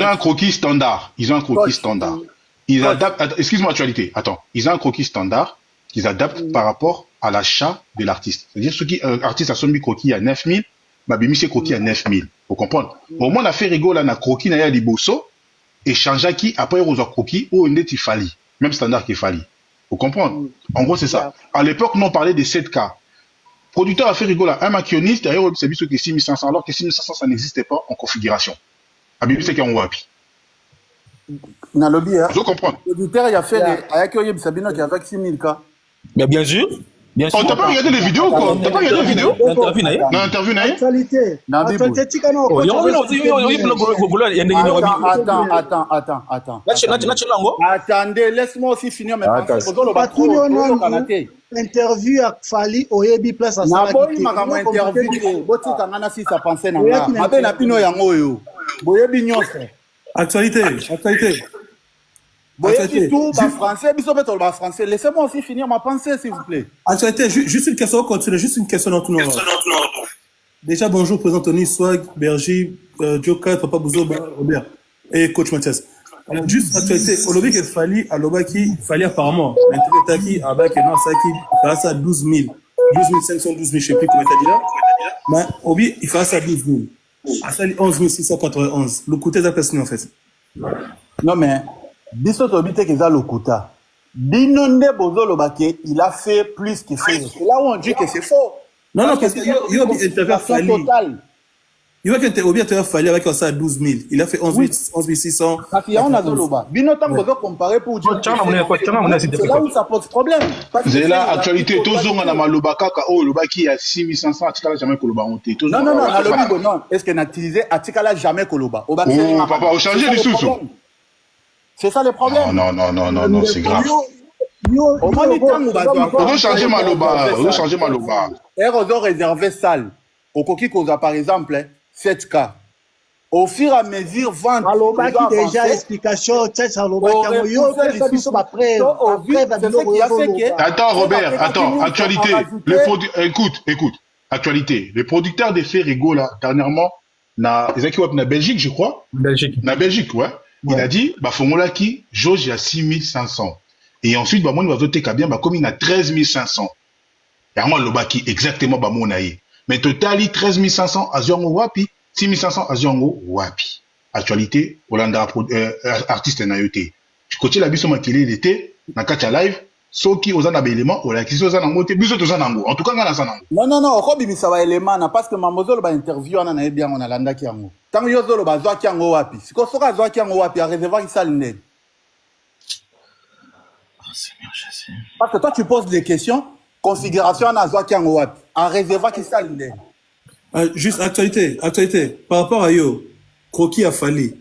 un croquis standard. Ils adaptent, excuse-moi, actualité. Attends. Ils ont un croquis standard qu'ils adaptent par rapport à l'achat de l'artiste. C'est-à-dire, ceux qui, artiste a son croquis à 9 000, ma bimi c'est croquis à 9 000. Vous comprenez? Au moins, on a fait rigoler na croquis na ya liboso, et changer qui, après, on a croquis, ou une il fallait. Même standard qu'il fallait. Vous comprenez? En gros, c'est ça. À l'époque, nous, on parlait de 7 cas. Producteur a fait rigoler un maquillonniste, d'ailleurs, c'est juste que 6500, alors que 6500, ça n'existait pas en configuration. À bimi c'est qu'on voit. Dans le lobby, je comprends. Le producteur, il a fait avec Sabino qui a fait 6 000 cas. Mais bien sûr. On t'a pas regardé les vidéos, quoi? T'as pas regardé les vidéos? L'interview, Actualité. Attends. Attendez, laisse-moi aussi finir mes pensées. Interview à Fali Oyebi place à Salakité. Actualité. Français. Laissez-moi aussi finir ma pensée, s'il vous plaît. Actualité, juste une question, on continue. Juste une question dans tout le monde. Déjà, bonjour, président Tony, Swag, Berger, Joker, Papa Bouzo, Robert et coach Mathias. Alors, juste actualité, au lobby qu'il fallait, à l'obaki, il fallait apparemment, l'intérêt à Baki, non, ça qui, il fallait ça 12 000, 12 500, 12 000, je sais plus comment t'as dit là. Mais, Obi, il fallait ça 12 000. À ça, 11 691. Le côté de la personne, en fait. Non, mais, Biso Tobite qui a le quota. Binonde Bozolo Baké, il a fait plus qu'il fait. C'est là où on dit que c'est faux. Non, parce que il Fali. Il va qu'il Obi a fallu avec ça 12 000. Il a fait 11 600. On a Zoloba. Binotam Bozo comparé pour dire. C'est là où ça pose problème. C'est là, actualité, tout le monde a Malobaka, oh, le baki à 6500, Atikala jamais Koloba honte. Non. Est-ce qu'on a utilisé Atikala jamais Koloba? Oh, papa, au changer les sous. C'est ça le problème. Non, c'est grave. On va changer Maloba. Et on doit réserver salle. Au coquille qu'on a par exemple 7K. Au fur et à mesure, vente. Maloba qui déjà explication, Attends, Robert, actualité. Écoute. Actualité. Le producteur des faits rigole là, dernièrement, na Belgique, je crois. Belgique, ouais. Il a dit, Fongola qui, jauge à 6500. Et ensuite, moi, il va voter bien, comme il a 13 500. Et moi, le baki, exactement, mon aïe. Mais total, 13 500 à Ziongo Wapi, 6 500 à Ziongo Wapi. Actualité, Hollanda, artiste naïoté. Je continue la biso makili, il était, na kacha live, ceux qui osent un élément, ou la qui osent un moté, biso osent un en tout cas, on a un Non, Robi, ça va élément, parce que ma mozolo va interview, on a bien, on a l'anda qui ango. Tant que yozolo va zoa qui ango wapi. Si qu'on sera zoa qui ango wapi, à réservoir qui s'aligne. Parce que toi, tu poses des questions, configuration à zoa qui ango wapi, à réservoir qui s'aligne. Juste actualité. Par rapport à yo, Croquis a fallu.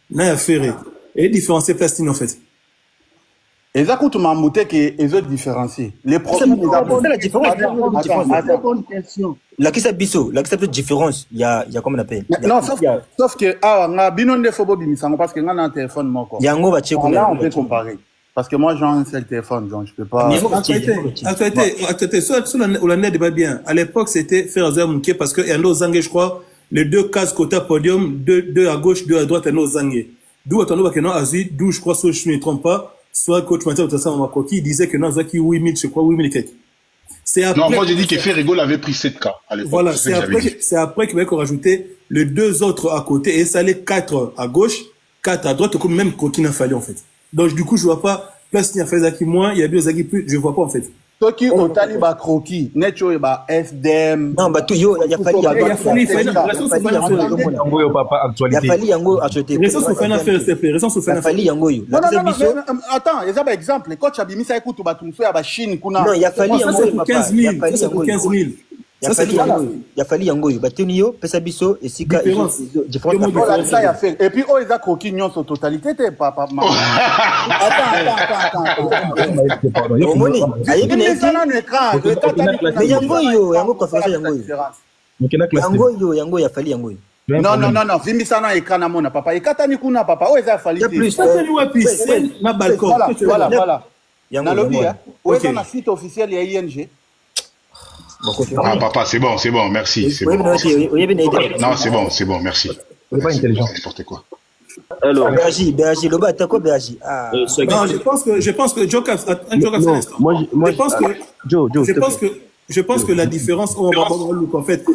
N'a ferré. Et différencier plastique en fait. Et ça coûte ma mouté que les autres différenciés. Les profils. C'est la différence. Bonne question. La qui s'abisso, la qui s'appelle différence. Il y a comment on appelle. Non, sauf que on a binon de fobo bimisango parce que on a un téléphone moi quoi. Yango va checker. Là on peut comparer. Parce que moi j'ai un seul téléphone donc je peux pas. Actualité, soit on l'a net pas bien. À l'époque c'était faire Zamouké parce que y a nos zangé je crois. Les deux cases côté podium, deux à gauche, deux à droite et nos zangé. D'où attendons que non Asie, d'où je crois soit je ne me trompe pas. Soit coach Mathieu Makoki disait que non, Zaki 8000, je crois 8000 et quelques. Non, moi j'ai dit que Ferrego avait pris 7K à l'époque. Voilà, c'est après qu'il va rajouter les deux autres à côté et ça allait 4 à gauche, 4 à droite, comme même Koki n'a fallu en fait. Donc du coup, je vois pas, place il y a fait Zaki moins, il y a deux Zaki plus, je vois pas en fait. Toi qui ont tali ba croquis, netcho et ba FDM. Non, bah tout yo, il y a fallu yango actualité. Raison sur fin affaire, s'il te plaît. Raison sur fin affaire. yango yo. Non, attends, il y a un exemple. Coach a bimi ça écoute ba tumso ya ba Chine kuna. Non, il y a fallu yango 15 000, ça pour 15 000. Il y a fallu yango yo. Batuni yo, pesa biso et sika différence. Ça y a fait. Et puis oh ils a croquis nyon sur totalité t'es pas. Attends. Omoni, ayebi na ça na écran. Mais yango conférence yango ya fallu yango yo. Non, vimi ça na écran na mona papa. Ikatani kuna papa. Oh ils a fallu. Plus na balcon. Voilà. Na lobby hein. Ouais ça na site officiel ya ING. Ah, papa, c'est bon, merci. C'est bon. Non, c'est bon, merci. Pas intelligent. N'importe quoi. Alors, Bergi, Loba, t'as quoi, Bergi? Non, je pense que Joe je pense que la différence, en fait,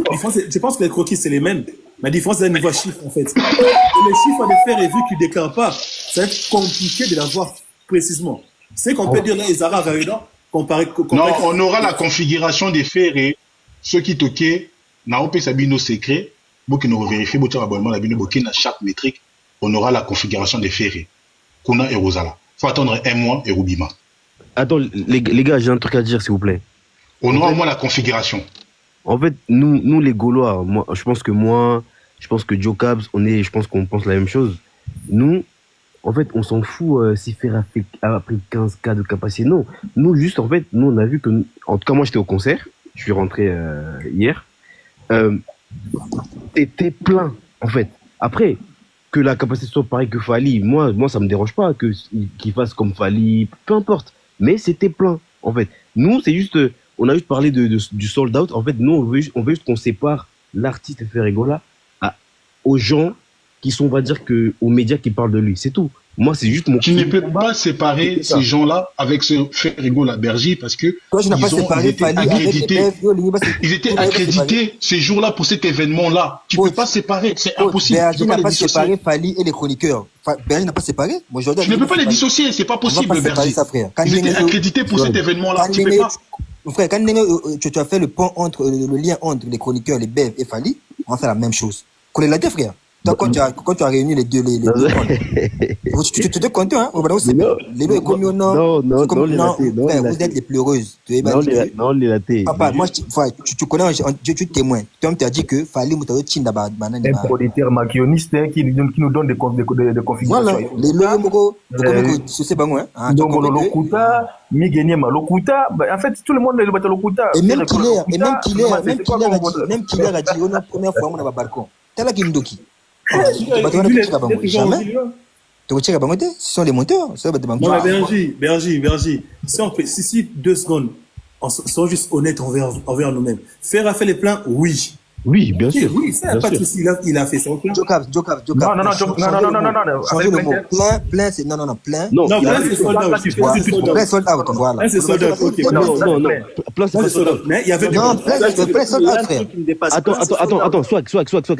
je pense que les croquis, c'est les mêmes. La différence, c'est un niveau chiffre, en fait. Les chiffres de faire et vu qu'ils ne déclarent pas, ça va être compliqué de l'avoir précisément. C'est qu'on peut dire là, les Arabes, non, on aura la configuration des ferrés. Ceux qui toquent, n'a pas sabino secret. Beaucoup nous vérifier, beaucoup abonnement la bino beaucoup na chaque métrique. On aura la configuration des ferrés. Kuna et Rosala. Faut attendre un mois et Rubima. Attends, les gars, j'ai un truc à dire, s'il vous plaît. On aura au moins la configuration. En fait, nous les Gaulois, je pense que Joe Cabs, je pense qu'on pense la même chose. Nous, en fait, on s'en fout si Fer a pris 15K de capacité. Non. Nous, juste, en fait, nous, on a vu que... En tout cas, moi, j'étais au concert. Je suis rentré hier. T'étais plein, en fait. Après, que la capacité soit pareille que Fali, moi, ça me dérange pas qu'il fasse comme Fali, peu importe. Mais c'était plein, en fait. Nous, c'est juste... on a juste parlé du sold out. En fait, nous, on veut juste qu'on sépare l'artiste Ferregola aux gens qui sont, on va dire, aux médias qui parlent de lui. C'est tout. Moi, c'est juste mon... Tu ne peux pas séparer ces gens-là avec ce Ferregola Bergi parce que ils étaient accrédités. Ils étaient accrédités ces jours-là pour cet événement-là. Tu ne peux pas séparer. C'est impossible. Bergi n'a pas séparé Fali et les chroniqueurs. Bergi n'a pas séparé. Tu ne peux pas les dissocier. C'est pas possible, Bergi. Ils étaient accrédités pour cet événement-là. Tu ne peux pas. Frère, quand tu as fait le pont le lien entre les chroniqueurs, les Bev et Fali, on va faire la même chose. Collez la deux, frère. Quand tu as réuni les deux, tu te comptes, hein? Les deux comme non, vous êtes les pleureuses. Non, les latés. Papa, moi, tu connais, tu témoin. Tom t'a dit que fallait mouton Chindaba, un producteur maquilloniste qui nous donne des configurations. Voilà, les logos, c'est pas moi, hein? Donc, Lokuta, Migenia Malokuta, en fait, tout le monde est le Lokuta. Et même Killer a dit, on a première fois, on a un balcon. T'as la Kindoki. Jamais. Ce sont les monteurs. Bergi. Si 2 secondes, soyons juste honnêtes envers nous-mêmes. Fer a fait les plans, oui. Oui, bien sûr. Oui, ça n'a pas de souci. Il a fait ça. Jokab. Non. Changer le mot. Plein, c'est non, plein. Non, plein, c'est sold out. Plein sold out, voilà. Plein, c'est sold out. Ok. Non. Plein, c'est sold out. Mais il y avait non, plein, sold out, frère. Attends, swag.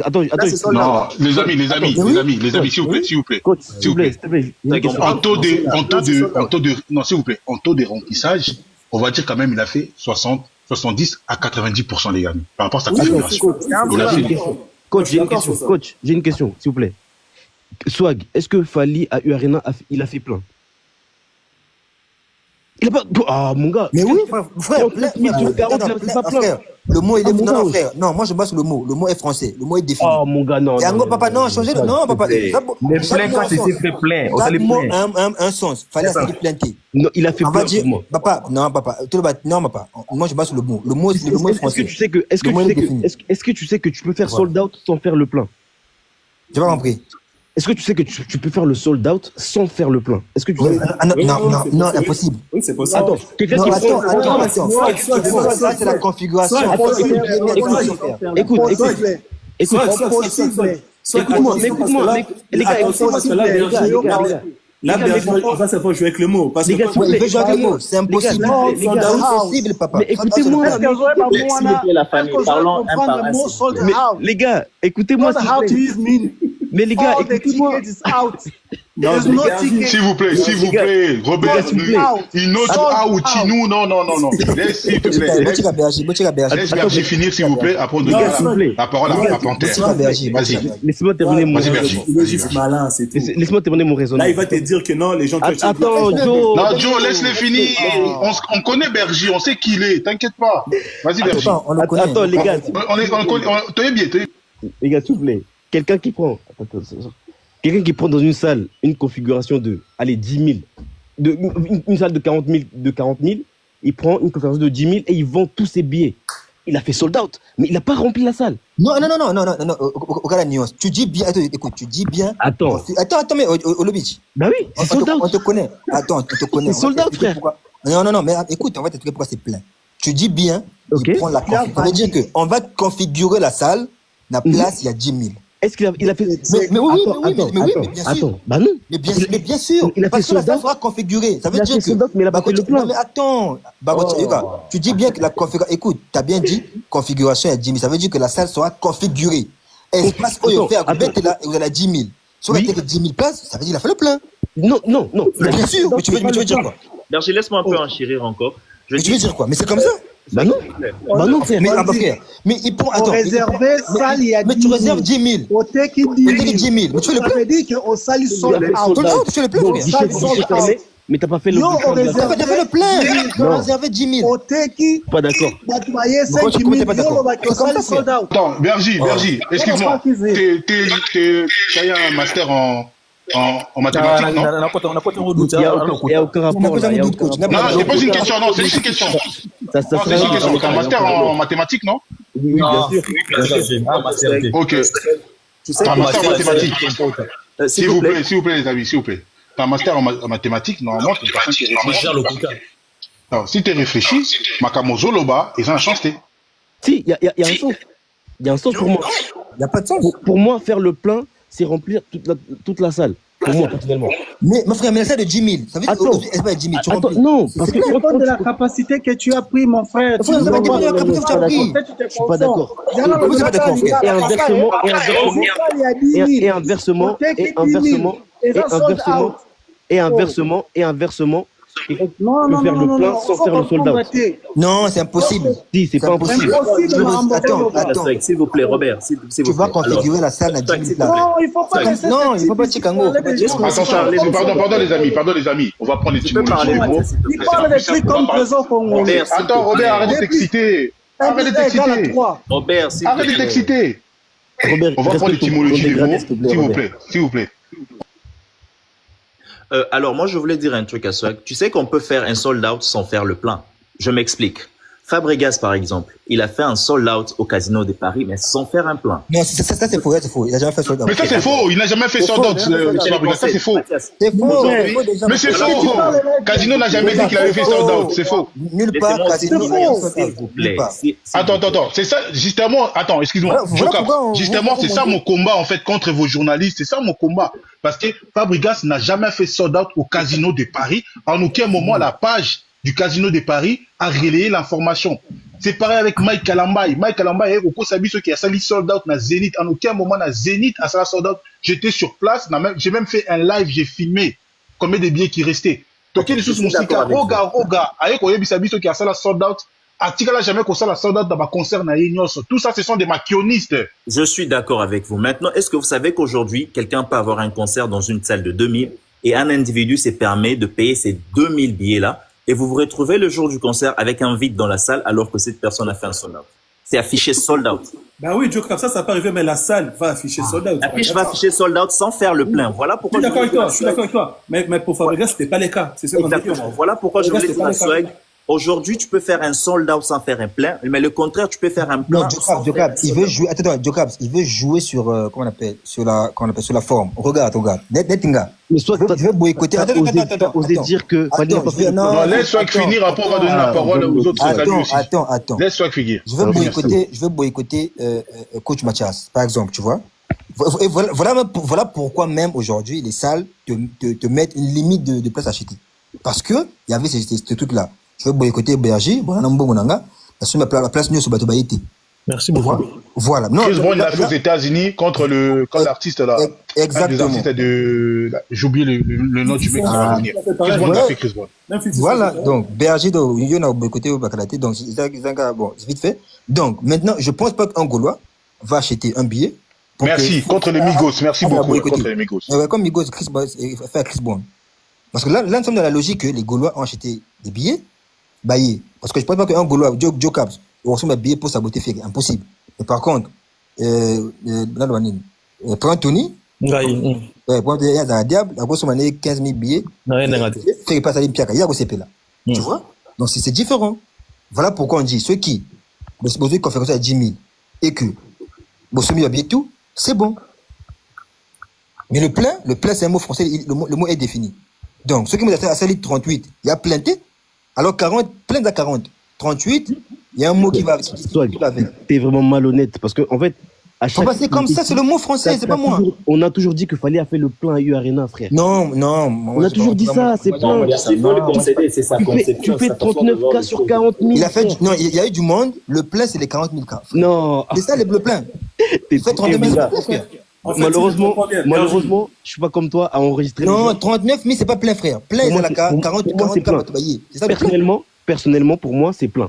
Attends. Non, les amis, s'il vous plaît. En taux de remplissage, on va dire quand même, il a fait 70 à 90%, les amis, par rapport à sa configuration. Coach, j'ai une question, s'il vous plaît. Swag, est-ce que Fali à Arena, il a fait plein? Il a pas. Ah, mon gars. Mais oui, frère, c'est pas plein. Le mot, il est. mon Non, gars, frère. Non, moi, je base sur le mot. Le mot est français. Le mot est défini. Oh, mon gars, non. Et en gros, papa, non, changez le. Non, papa. Les pleins, quand c'est fait plein. On Chaque les mot plein. un sens. Fallait essayer de planter. Non, il a fait On va plein dire, pour moi. papa, non, papa. Non, papa. Moi, je base sur le mot. Le mot est Est-ce français. que tu sais que, est-ce que tu sais que tu peux faire sold out sans faire le plein? J'ai pas compris. Est-ce que tu sais que tu peux faire le sold out sans faire le plein? Est-ce que tu sais? Non, impossible. Oui, c'est possible. Attends, quelqu'un qui Attends. Ça, c'est la configuration. Écoute. Écoute-moi, les gars, Là, on va savoir jouer avec le mot. Parce que il veut jouer avec le mot. C'est impossible. C'est impossible, papa. Mais écoutez-moi. S'il vous plaît, la famille, parlons un par un. Mais les gars, écoutez-moi. Mais les gars, écoutez-moi. S'il vous plaît, Robert, il note out, nous, non. S'il te plaît. Laisse Berger finir, s'il vous plaît, après on donne la parole à Panthère. Vas-y. Laisse-moi terminer mon raisonnement. Il est juste malin, c'est tout. Laisse-moi terminer mon raisonnement. Là, il va te dire que non, les gens... Attends, Joe. Non, Joe, laisse-les finir. On connaît Berger, on sait qui il est, t'inquiète pas. Vas-y, Berger. Attends, les gars. Tenez bien. Les gars, s'il vous plaît. Quelqu'un qui prend dans une salle une configuration de, allez, 10 000, une salle de 40 000, il prend une configuration de 10 000 et il vend tous ses billets. Il a fait sold out, mais il n'a pas rempli la salle. Non, regarde la nuance. Tu dis bien, écoute, tu dis bien. Attends, mais Olobich. Bah oui, c'est sold out. On te connaît. Attends, on te connaît. C'est sold out, frère. Non, mais écoute, on va t'expliquer pourquoi c'est plein. Tu dis bien, ok. Il prend la configuration. Ça veut dire qu'on va configurer la salle, la place, il y a 10 000. Est-ce qu'il a fait... Mais oui, bien sûr. Attends, bah non. Mais bien sûr. Il a fait parce que la sold salle out. sera configurée. Ça veut dire que... Mais il a pas fait le plan. Non, mais attends. Tu dis bien que la configuration... Écoute, tu as bien dit configuration à 10 000. Ça veut dire que la salle sera configurée. Espace où il fait à là, vous avez 10 000. Si vous avez 10 000 places, ça veut dire qu'il a fait le plein. Non. Bien sûr. Mais tu veux dire quoi? Berger, laisse-moi un peu enchérir encore. Tu veux dire quoi? Mais c'est comme ça. Bah non, frère. Mais il prend. Attends. Réservé, salle, il y a 10 000. Mais tu réserves 10 000. Au tech, il dit 10 000. Mais tu fais le plein. Ça veut dire qu'au salle, ils sont tu fais le plein. Mais t'as pas fait le plein. T'as fait le plein. Tu as réservé 10 000. Au tech, pas d'accord. Tu voyais 5 000. Attends, Berger, excuse-moi. Tu as un master en mathématiques, non? Il n'y a aucun rapport. Non, je pose une question, non, c'est juste une question. C'est une question. Tu as un master en mathématiques, non? Oui, bien sûr. Ok. Tu as un master en mathématiques. S'il vous plaît, les amis, s'il vous plaît. Tu as un master en mathématiques, normalement, tu es une personne qui réfléchit. Alors, si tu réfléchis, Makamozo Loba, ils ont un chance. Si, il y a un sens. Il y a un sens pour moi. Il n'y a pas de sens. Pour moi, faire le plein, c'est remplir toute la salle. Pour moi, personnellement. Mais mon frère, mais la salle de 10 000. Ça veut dire que pas 10 000. Tu remplis. Non, parce que. Ça dépend de la capacité que tu as pris, mon frère. Ça dépend de la capacité que tu as pris. Je suis pas d'accord. Et inversement, il peut faire le plein sans faire le sold out. Non, c'est impossible. Si, c'est pas impossible. Attends, s'il vous plaît, Robert. Tu vas configurer la salle à 10 000 places. Non, il faut pas laisser. Non, il faut pas Chicango. Attention, pardon les amis. On va prendre les petits mots. Il parle des trucs comme trésor congolais. Attends, Robert, arrête de t'exciter. Arrête de t'exciter. On va prendre l'étymologie des mots, s'il vous plaît. Alors, moi, je voulais dire un truc à Swag. Tu sais qu'on peut faire un sold-out sans faire le plein. Je m'explique. Fabregas, par exemple, il a fait un sold-out au Casino de Paris, mais sans faire un plein. Non, ça c'est faux. Il n'a jamais fait sold-out. Mais ça, c'est faux. Il n'a jamais fait sold-out. Ça, c'est faux. C'est faux. Mais c'est faux. Casino n'a jamais dit qu'il avait fait sold-out. C'est faux. Nulle part, Casino n'a fait s'il vous plaît. Attends. C'est ça, justement. Attends, excuse-moi. Justement, c'est ça mon combat, en fait, contre vos journalistes. C'est ça mon combat. Parce que Fabregas n'a jamais fait sold-out au Casino de Paris. En aucun moment, la page du Casino de Paris a relayé l'information. C'est pareil avec Mike Kalambay. Mike Kalambay, au Kosabi, ceux qui a sali sold-out na Zénith. En aucun moment, na Zénith a sali sold-out. J'étais sur place. J'ai même fait un live, j'ai filmé combien de billets qui restaient. Donc, il y a des choses qui Roga. Aïe, quand il y a ceux qui a sali sold-out. Atikala jamais qu'on ça la sold out dans ma concert na Ignos. Tout ça, ce sont des maquillonistes. Je suis d'accord avec vous. Maintenant, est-ce que vous savez qu'aujourd'hui, quelqu'un peut avoir un concert dans une salle de 2000 et un individu se permet de payer ces 2000 billets-là et vous vous retrouvez le jour du concert avec un vide dans la salle alors que cette personne a fait un sold out. C'est affiché sold out. Ben oui, Joe, comme ça peut arriver, mais la salle va afficher sold out. L'affiche va afficher sold out sans faire le plein. Voilà pourquoi je suis d'accord avec toi. Mais pour Fabregas, c'était pas le cas. C'est ça qu'on dit. Voilà pourquoi je voulais dire à Swag. Aujourd'hui, tu peux faire un sold out sans faire un plein, mais le contraire, tu peux faire un plein. Non, Jokab, il veut jouer. Attends, Jokab, il veut jouer sur comment on appelle sur la forme. Regarde. Netinga. Mais soit tu veux boycotter. Oser dire que. Non, laisse Swag finir. Après, on va donner la parole aux autres. Attends. Laisse Swag finir. Je veux boycotter coach Mathias, par exemple, tu vois. Et voilà pourquoi même aujourd'hui les salles te mettent une limite de place achetée. Parce que il y avait ces trucs là. Je veux boycotter Berger, la place nous sur Bateau Baïté. Merci beaucoup. Voilà. Chris Brown l'a fait aux États-Unis contre l'artiste là. Exactement. J'ai oublié le nom du mec qui va revenir. Chris Brown l'a fait, Chris Brown. Voilà. Donc, Berger, il y en a boycotté au Bacalaté. Donc, bon, c'est vite fait. Donc, maintenant, je pense pas qu'un Gaulois va acheter un billet. Merci. Contre les Migos. Merci beaucoup. Contre les Migos. Comme Migos, fait à Chris Brown. Parce que là, nous sommes dans la logique que les Gaulois ont acheté des billets. Parce que je ne pense pas qu'un Gaulois, Joe Cabs, reçoit un billet pour saboter Ferry. Impossible. Mais par contre, pour Anthony, pour un diable, la grosse manière, 15 000 billets, Ferry passe à l'Impiaka. Il y a aussi là. Tu vois? Donc c'est différent. Voilà pourquoi on dit ceux qui, besoin de conférence à 10 000 et que, Bossomi a bien tout, c'est bon. Mais le plein, c'est un mot français, le mot est défini. Donc, ceux qui m'ont dit à Salit 38, il y a plainté. Alors 40, plein de 40. 38, il y a un mot qui va avec. T'es vraiment malhonnête parce que, en fait, à chaque. C'est comme ça, c'est le mot français, c'est pas moi. On a toujours dit qu'il fallait faire le plein à U Arena, frère. Non. On a toujours dit ça, c'est plein. Il faut le concéder, c'est sa conception. Tu fais 39 cas sur 40 000. Il y a eu du monde, le plein, c'est les 40 000 cas. Non. C'est ça, le plein. T'es 39 000 frère. Malheureusement, je suis pas comme toi à enregistrer. Non, 39 000, c'est pas plein, frère. Plein, c'est la 40 Personnellement, pour moi, c'est plein.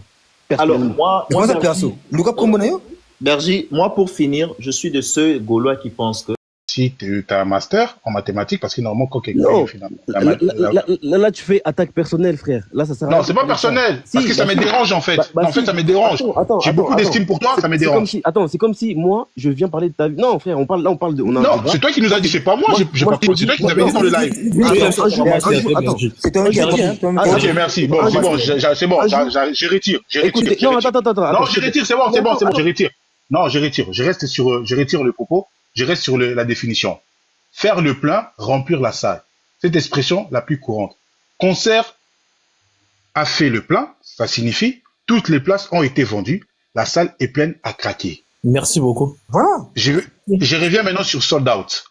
Alors, moi, perso. Lucas Promonayo? Berger, moi, pour finir, je suis de ceux Gaulois qui pensent que. Si tu as un master en mathématiques, parce que normalement, quand quelqu'un là, tu fais attaque personnelle, frère. Là, ça sert à rien. Non, c'est pas personnel. Parce que ça me dérange, en fait. En fait, ça me dérange. J'ai beaucoup d'estime pour toi, ça me dérange. C'est comme si moi, je viens parler de ta vie. Non, frère, on parle de. Non, c'est toi qui nous as dit, c'est pas moi. C'est toi qui nous avais dit dans le live. C'est un gars. Ok, merci. Bon, c'est bon. Je retire. Non, attends. Non, je retire, c'est bon, je retire. Non, je retire. Je retire le propos. Je reste sur la définition. Faire le plein, remplir la salle. Cette expression la plus courante. Concert a fait le plein, ça signifie toutes les places ont été vendues, la salle est pleine à craquer. Merci beaucoup. Voilà. Je reviens maintenant sur sold out.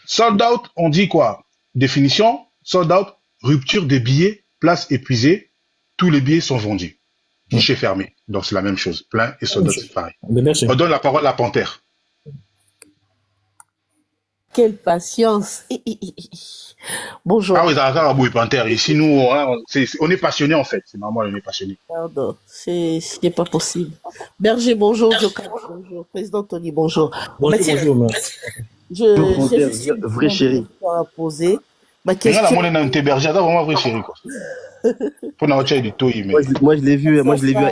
Sold out, on dit quoi? Définition, sold out, rupture des billets, place épuisée, tous les billets sont vendus. Guichet fermé. Donc c'est la même chose. Plein et sold out, c'est pareil. On donne la parole à Panthère. Quelle patience. Bonjour. Ah oui, ça va, Panthère. Ici, nous, on est passionnés, en fait. C'est normal, on est passionnés. Pardon, ce n'est pas possible. Berger, bonjour. Bonjour. Président Tony, bonjour. Bonjour. J'ai vrai chéri. À poser. Ma question. Berger, vraiment vrai chéri, quoi. Moi, je l'ai vu à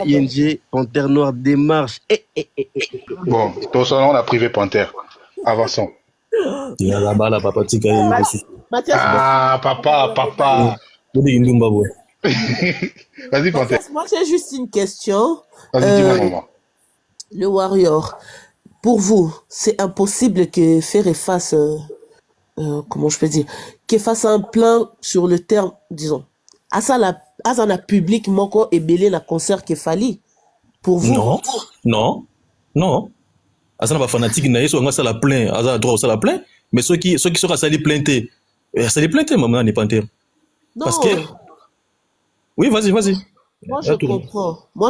ING, Panthère Noire démarche. Bon, tout ça, on a privé Panthère. Avançons. Il y a là-bas, la papa, papa. Vas-y, Panthère. Moi, j'ai juste une question. Vas-y, dis-moi, maman. Le Warrior, pour vous, c'est impossible que Ferré fasse, comment je peux dire, qu'il fasse un plan sur le terme, disons, à ça, la public, moko et belé la concert qu'il fallait. Pour vous? Non. Ça n'a pas fanatique, ça la plaint, ça a droit, ça la plaint, mais ceux qui sont à salir plainter, maman, n'est pas en terre. Parce que. Oui, vas-y. Moi,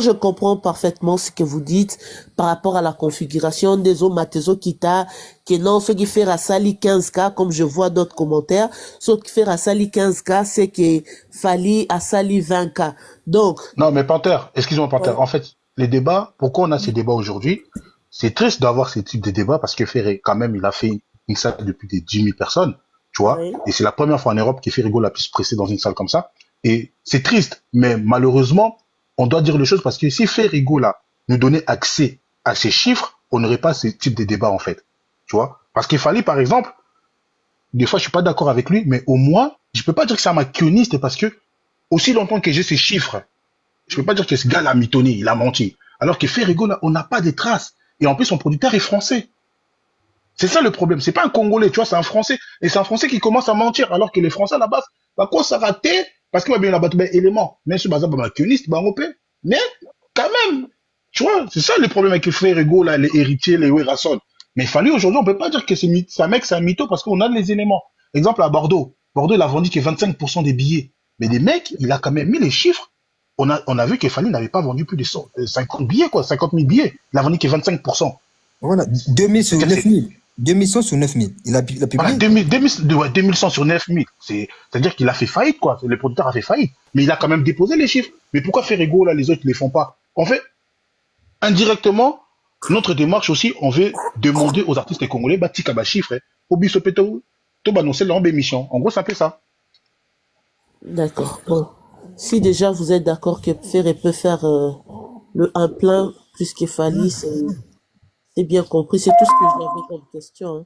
je comprends parfaitement ce que vous dites par rapport à la configuration des eaux Matezo Kita, que non, ceux qui font à Sali 15K, comme je vois d'autres commentaires, ceux qui font à Sali 15K, c'est qu'il fallait à Sali 20K. Donc. Non, mais Panthère, excuse-moi, Panthère. Ouais. En fait, les débats, pourquoi on a ces débats aujourd'hui? C'est triste d'avoir ce type de débat parce que Ferré, quand même, il a fait une salle de plus de 10 000 personnes, tu vois. Oui. Et c'est la première fois en Europe que Ferrigo l'a pu se presser dans une salle comme ça. Et c'est triste, mais malheureusement, on doit dire les choses parce que si Ferrigo, là, nous donnait accès à ces chiffres, on n'aurait pas ce type de débat, en fait. Tu vois? Parce qu'il fallait, par exemple, des fois, je suis pas d'accord avec lui, mais au moins, je peux pas dire que c'est un machiavéliste parce que, aussi longtemps que j'ai ces chiffres, je peux pas dire que ce gars-là a mitonné, il a menti. Alors que Ferrigo, là, on n'a pas de traces. Et en plus, son producteur est français. C'est ça le problème. C'est pas un Congolais, tu vois, c'est un Français. Et c'est un Français qui commence à mentir, alors que les Français, à la base, bah, quoi, ça raté, parce qu'il va bien là-bas, ben, élément. Même si, par exemple, machiavéliiste, ben, européen. Mais, quand même, tu vois, c'est ça le problème avec les Ferrigo, là, les héritiers, les Werason. Mais il fallait aujourd'hui, on peut pas dire que c'est un mec, c'est un mytho parce qu'on a les éléments. Exemple, à Bordeaux. Bordeaux, il a vendu que 25% des billets. Mais des mecs, il a quand même mis les chiffres. On a vu que Fali n'avait pas vendu plus de 50 billets, quoi, 50 000 billets. Il a vendu que 25%. Voilà, 2000 sur 9000. 2100 sur 9000. Il a publié. Voilà, 2100 sur 9000. C'est-à-dire qu'il a fait faillite, quoi. Le producteur a fait faillite. Mais il a quand même déposé les chiffres. Mais pourquoi Ferrigo, là, les autres ne les font pas? En fait, indirectement, notre démarche aussi, on veut demander aux artistes congolais, bah, tika, bah, chiffre, obiso peto, to, bah, non, c'est leur émission. En gros, c'est un peu ça. D'accord. Bon. Si déjà vous êtes d'accord que Ferré peut faire un plein plus que Fali, c'est bien compris. C'est tout ce que j'avais comme question. Hein.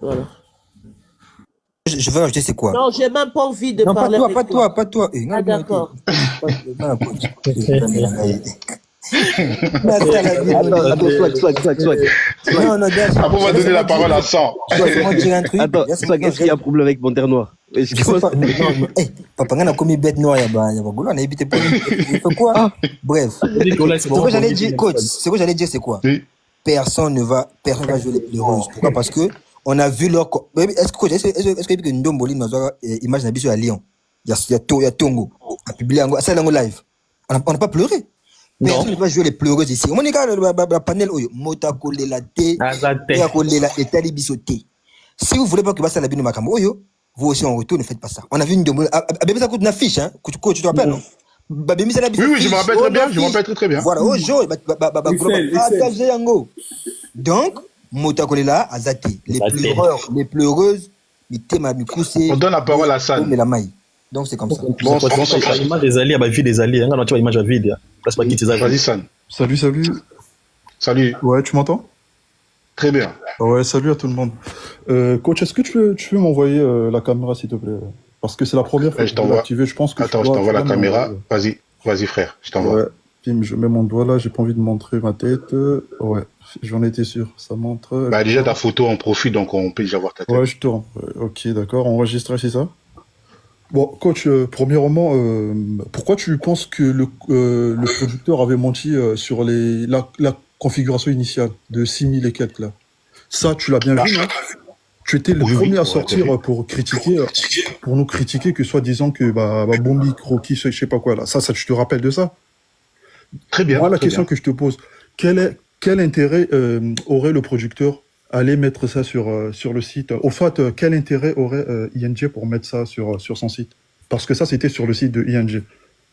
Voilà. Je veux rajouter, c'est quoi? Non, j'ai même pas envie de parler. Non, pas toi. Ah, d'accord. Swag. Non, après, on va donner la parole à 100. Attends, Swag, est-ce qu'il y a un problème avec mon terre noire? Papa, on a commis bête noire, on a évité pour il fait quoi? Bref. C'est quoi j'allais dire, coach? C'est quoi j'allais dire, c'est quoi? Personne ne va jouer les pleureuses. Pourquoi? Parce que on a vu leur. Est-ce que Ndomboli nous a image d'habitude à Lyon? Il y a Tongo. A publié ça dans live. On n'a pas pleuré. Personne ne va jouer les pleureuses ici. On est le panel, Mota Kole la thé, Kole la étali bisoté. Si vous voulez pas que ça la bine Makambo, vous aussi en retour ne faites pas ça. On a vu une Ndomboli. Bébé ça coûte une affiche, hein? Tu te rappelles, non? Oui, je me rappelle très bien. Je me rappelle très bien. Voilà, donc, Mota Kole la Azate. Les pleureurs, les pleureuses, on donne la parole à San. Donc c'est comme ça. Bon, l'image des alliés, la vie des alliés. Tu vois l'image à vide. Vas-y, San. Salut. Ouais, tu m'entends? Très bien. Ouais, salut à tout le monde. Coach, est-ce que tu peux m'envoyer la caméra, s'il te plaît? Parce que c'est la première fois que je l'ai activée. Je pense que attends, je t'envoie la caméra. Vas-y, frère, je t'envoie. Ouais. Pim, je mets mon doigt là. J'ai pas envie de montrer ma tête. Ouais, j'en étais sûr. Ça montre. Bah, déjà, ta photo en profil, donc on peut déjà voir ta tête. Ouais, je tourne. Ok, d'accord. Enregistré, c'est ça? Bon, coach, premièrement, pourquoi tu penses que le producteur avait menti sur la configuration initiale de 6000 et quelques là? Ça, tu l'as bien vu, non? Tu étais le premier à sortir pour nous critiquer que soi-disant que Bombi, Croquis, je sais pas quoi là. Ça, tu te rappelles de ça? Très bien. Moi, la question que je te pose, quel intérêt aurait le producteur à aller mettre ça sur le site? Au fait, quel intérêt aurait ING pour mettre ça sur son site? Parce que ça, c'était sur le site de ING.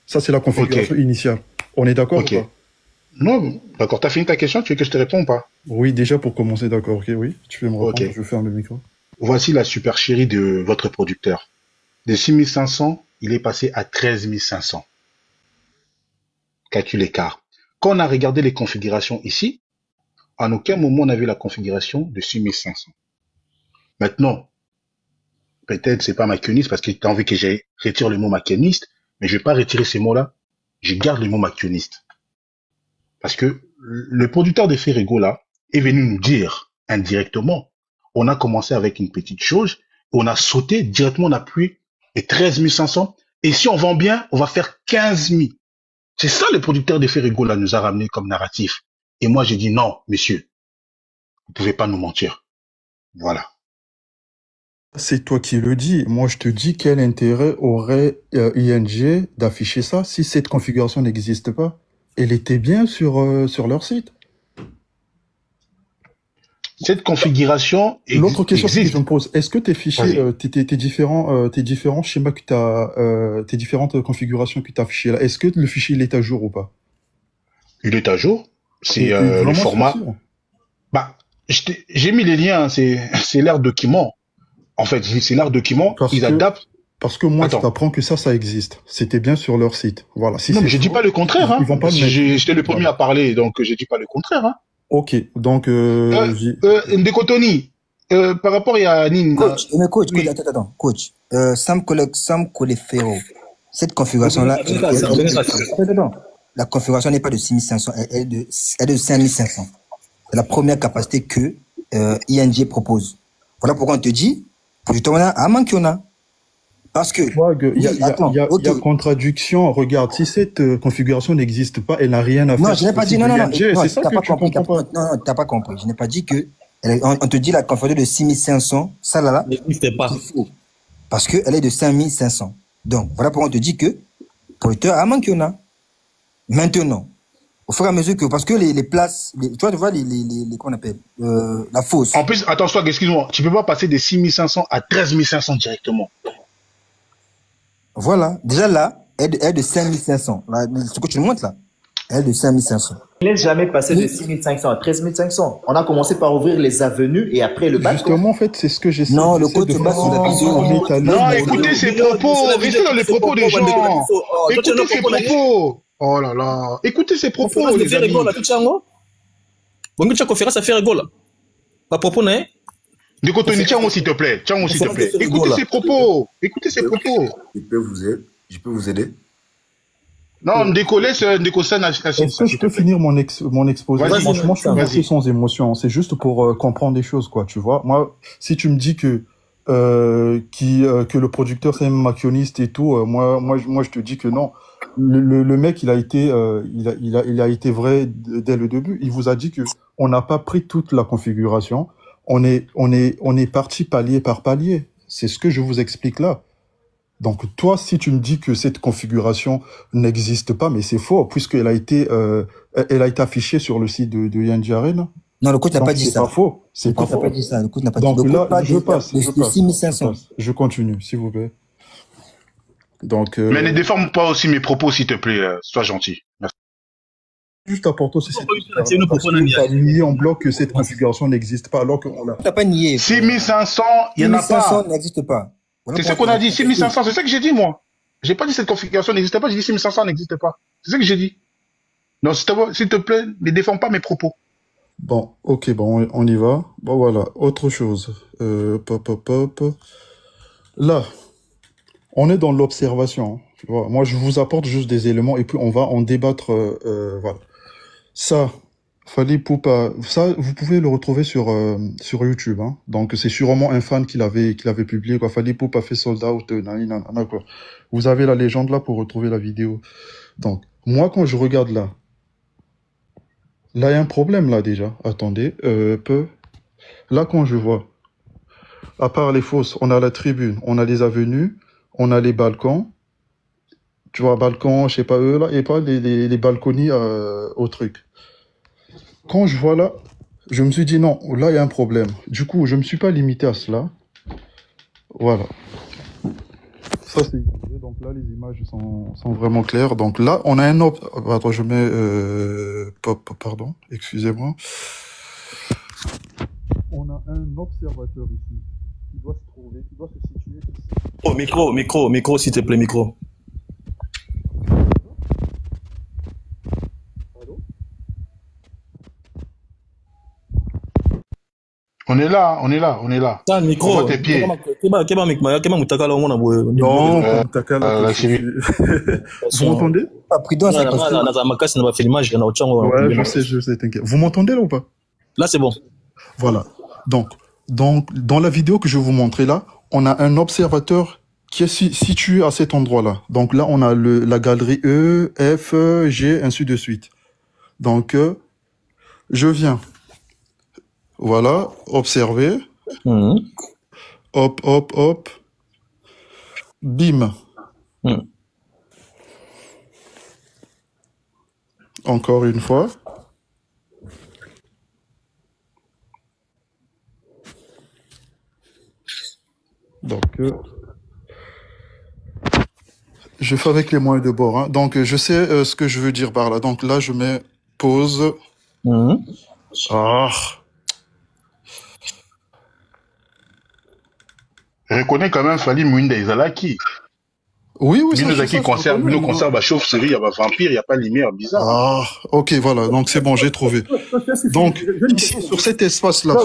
Ça, c'est la configuration initiale. On est d'accord ou pas? Non, d'accord. T'as fini ta question? Tu veux que je te réponde ou pas? Oui, déjà pour commencer, d'accord. Ok, oui. Tu veux me répondre? Je ferme le micro. Voici la super chérie de votre producteur. De 6500, il est passé à 13 500. Calcul écart. Quand on a regardé les configurations ici, en aucun moment on a vu la configuration de 6500. Maintenant, peut-être c'est pas machiavélique parce que tu as envie que je retire le mot machiavélique, mais je vais pas retirer ces mots-là. Je garde le mot machiavélique. Parce que le producteur de Ferrigo là est venu nous dire indirectement, on a commencé avec une petite chose, on a sauté directement, on a pris les 13 500, et si on vend bien, on va faire 15 000. C'est ça le producteur de Ferrigo là nous a ramené comme narratif. Et moi j'ai dit non, messieurs, vous pouvez pas nous mentir. Voilà. C'est toi qui le dis. Moi, je te dis quel intérêt aurait ING d'afficher ça si cette configuration n'existe pas. Elle était bien sur leur site. Cette configuration existe. L'autre question que je me pose, est-ce que tes fichiers, tes différents schémas que t'as, tes différentes configurations que tu as affichées là, est-ce que le fichier il est à jour ou pas? Il est à jour. C'est le format. Bah, j'ai mis les liens. C'est l'air document. En fait, c'est l'art document, ils adaptent. Parce que moi, je Attends. t'apprends que ça existe. C'était bien sur leur site. Voilà. Si Non, mais c'est je dis faux, pas le contraire. Hein. ils vont pas le mettre. J'étais le premier à parler, donc je dis pas le contraire. Hein. Ok, donc Ndeko Tony, par rapport à Nina. Coach, attends, coach. Sam Colefero, cette configuration-là, la configuration n'est pas de 6500, elle est de 5500. C'est la première capacité que ING propose. Voilà pourquoi on te dit, plutôt on a un manque qu'on a. Parce que il y a contradiction. Regarde, si cette configuration n'existe pas, elle n'a rien à faire. Non, je n'ai pas dit non. C'est ça que tu comprends pas. Non, t'as pas compris. Je n'ai pas dit que on te dit la configuration de 6500, ça là n'existe pas. Parce que elle est de 5500. Donc voilà pourquoi on te dit que producteur a manqué on a. Maintenant, au fur et à mesure que parce que les places, tu vois les qu'on appelle la fosse. En plus, attention, excuse-moi, tu peux pas passer de 6500 à 13500 directement. Voilà, déjà là, elle est de 5500. Là, ce que tu nous montres là, elle est de 5500. Il n'est jamais passé de 6500 à 13500. On a commencé par ouvrir les avenues et après le balcon. Justement, en fait, c'est ce que j'essaie Non, le code se base sur la vidéo. Non, écoutez ses propos. Restez dans les propos des gens. Écoutez ses propos. Oh là là. Écoutez ses propos, les amis. Bon, tu as conférence à faire rigolo. Pas propos, non? Ndeko Tony, tiens s'il te plaît. Tiens s'il te plaît. Écoutez ses propos. Écoutez ses propos. Je peux vous aider. Non, Ndeko, laisse Ndeko San. Est-ce que je peux finir mon exposé? Franchement, je suis resté sans émotion. C'est juste pour comprendre des choses, quoi, tu vois. Moi, si tu me dis que le producteur c'est un maquilloniste et tout, moi je te dis que non. Le mec, il a été vrai dès le début. Il vous a dit que on n'a pas pris toute la configuration. On est parti palier par palier. C'est ce que je vous explique là. Donc toi, si tu me dis que cette configuration n'existe pas, mais c'est faux, puisqu'elle a été affichée sur le site de ING Arena. Non, le coach n'a pas dit ça. C'est pas faux. C'est pas faux. Le coach n'a pas dit ça. Le coach n'a pas Donc dit ça. là, je passe. 6500. Je continue, s'il vous plaît. Donc. Mais ne déforme pas aussi mes propos, s'il te plaît. Sois gentil. Merci. Juste apporte aussi cette t'as nié en bloc que cette configuration n'existe pas alors qu'on l'a. T'as pas nié. 6500, il n'y en a pas. 6500 n'existe pas. C'est ce qu'on a dit, 6500, c'est ça que j'ai dit, moi. J'ai pas dit cette configuration n'existe pas, j'ai dit 6500 n'existe pas. C'est ça que j'ai dit. Non, s'il te plaît, ne déforme pas mes propos. Bon, ok, bon, on y va. Bon, voilà, autre chose. Là, on est dans l'observation. Tu vois. Moi, je vous apporte juste des éléments et puis on va en débattre. Voilà. Ça, Fally Ipupa, ça, vous pouvez le retrouver sur YouTube. Hein. Donc, c'est sûrement un fan qui l'avait publié. Quoi. Fally Ipupa fait sold out. Quoi. Vous avez la légende là pour retrouver la vidéo. Donc, moi, quand je regarde là, il y a un problème là déjà. Attendez, Là, quand je vois, à part les fosses, on a la tribune, on a les avenues, on a les balcons. Tu vois, balcon, je sais pas eux là, et pas les balconies au truc. Quand je vois là, je me suis dit non, là il y a un problème. Du coup, je me suis pas limité à cela. Voilà. Ça c'est donc là les images sont vraiment claires. Donc là, on a un attends, je mets pardon, excusez-moi. On a un observateur ici qui doit se trouver, qui doit se situer ici. Oh, micro, s'il te plaît, micro. On est là. Ça, micro. On voit tes pieds. Non, vous m'entendez? Ouais, je sais, t'inquiète. Vous m'entendez là ou pas? Là, c'est bon. Voilà. Donc, dans la vidéo que je vais vous montrer là, on a un observateur qui est situé à cet endroit-là. Donc là, on a la galerie E, F, G, ainsi de suite. Donc, je viens. Voilà, observer. Hop. Bim. Encore une fois. Donc, je fais avec les moyens de bord. Hein. Donc, je sais ce que je veux dire par là. Donc là, je mets pause. Ah. Reconnais quand même Fali Mwinda Ezalaki. Oui, oui, ça, qui conserve, nous conserve à chauve-souris, il y a pas vampire, il n'y a pas lumière bizarre. Ah, ok, voilà, donc c'est bon, j'ai trouvé. Donc, ici, sur cet espace-là,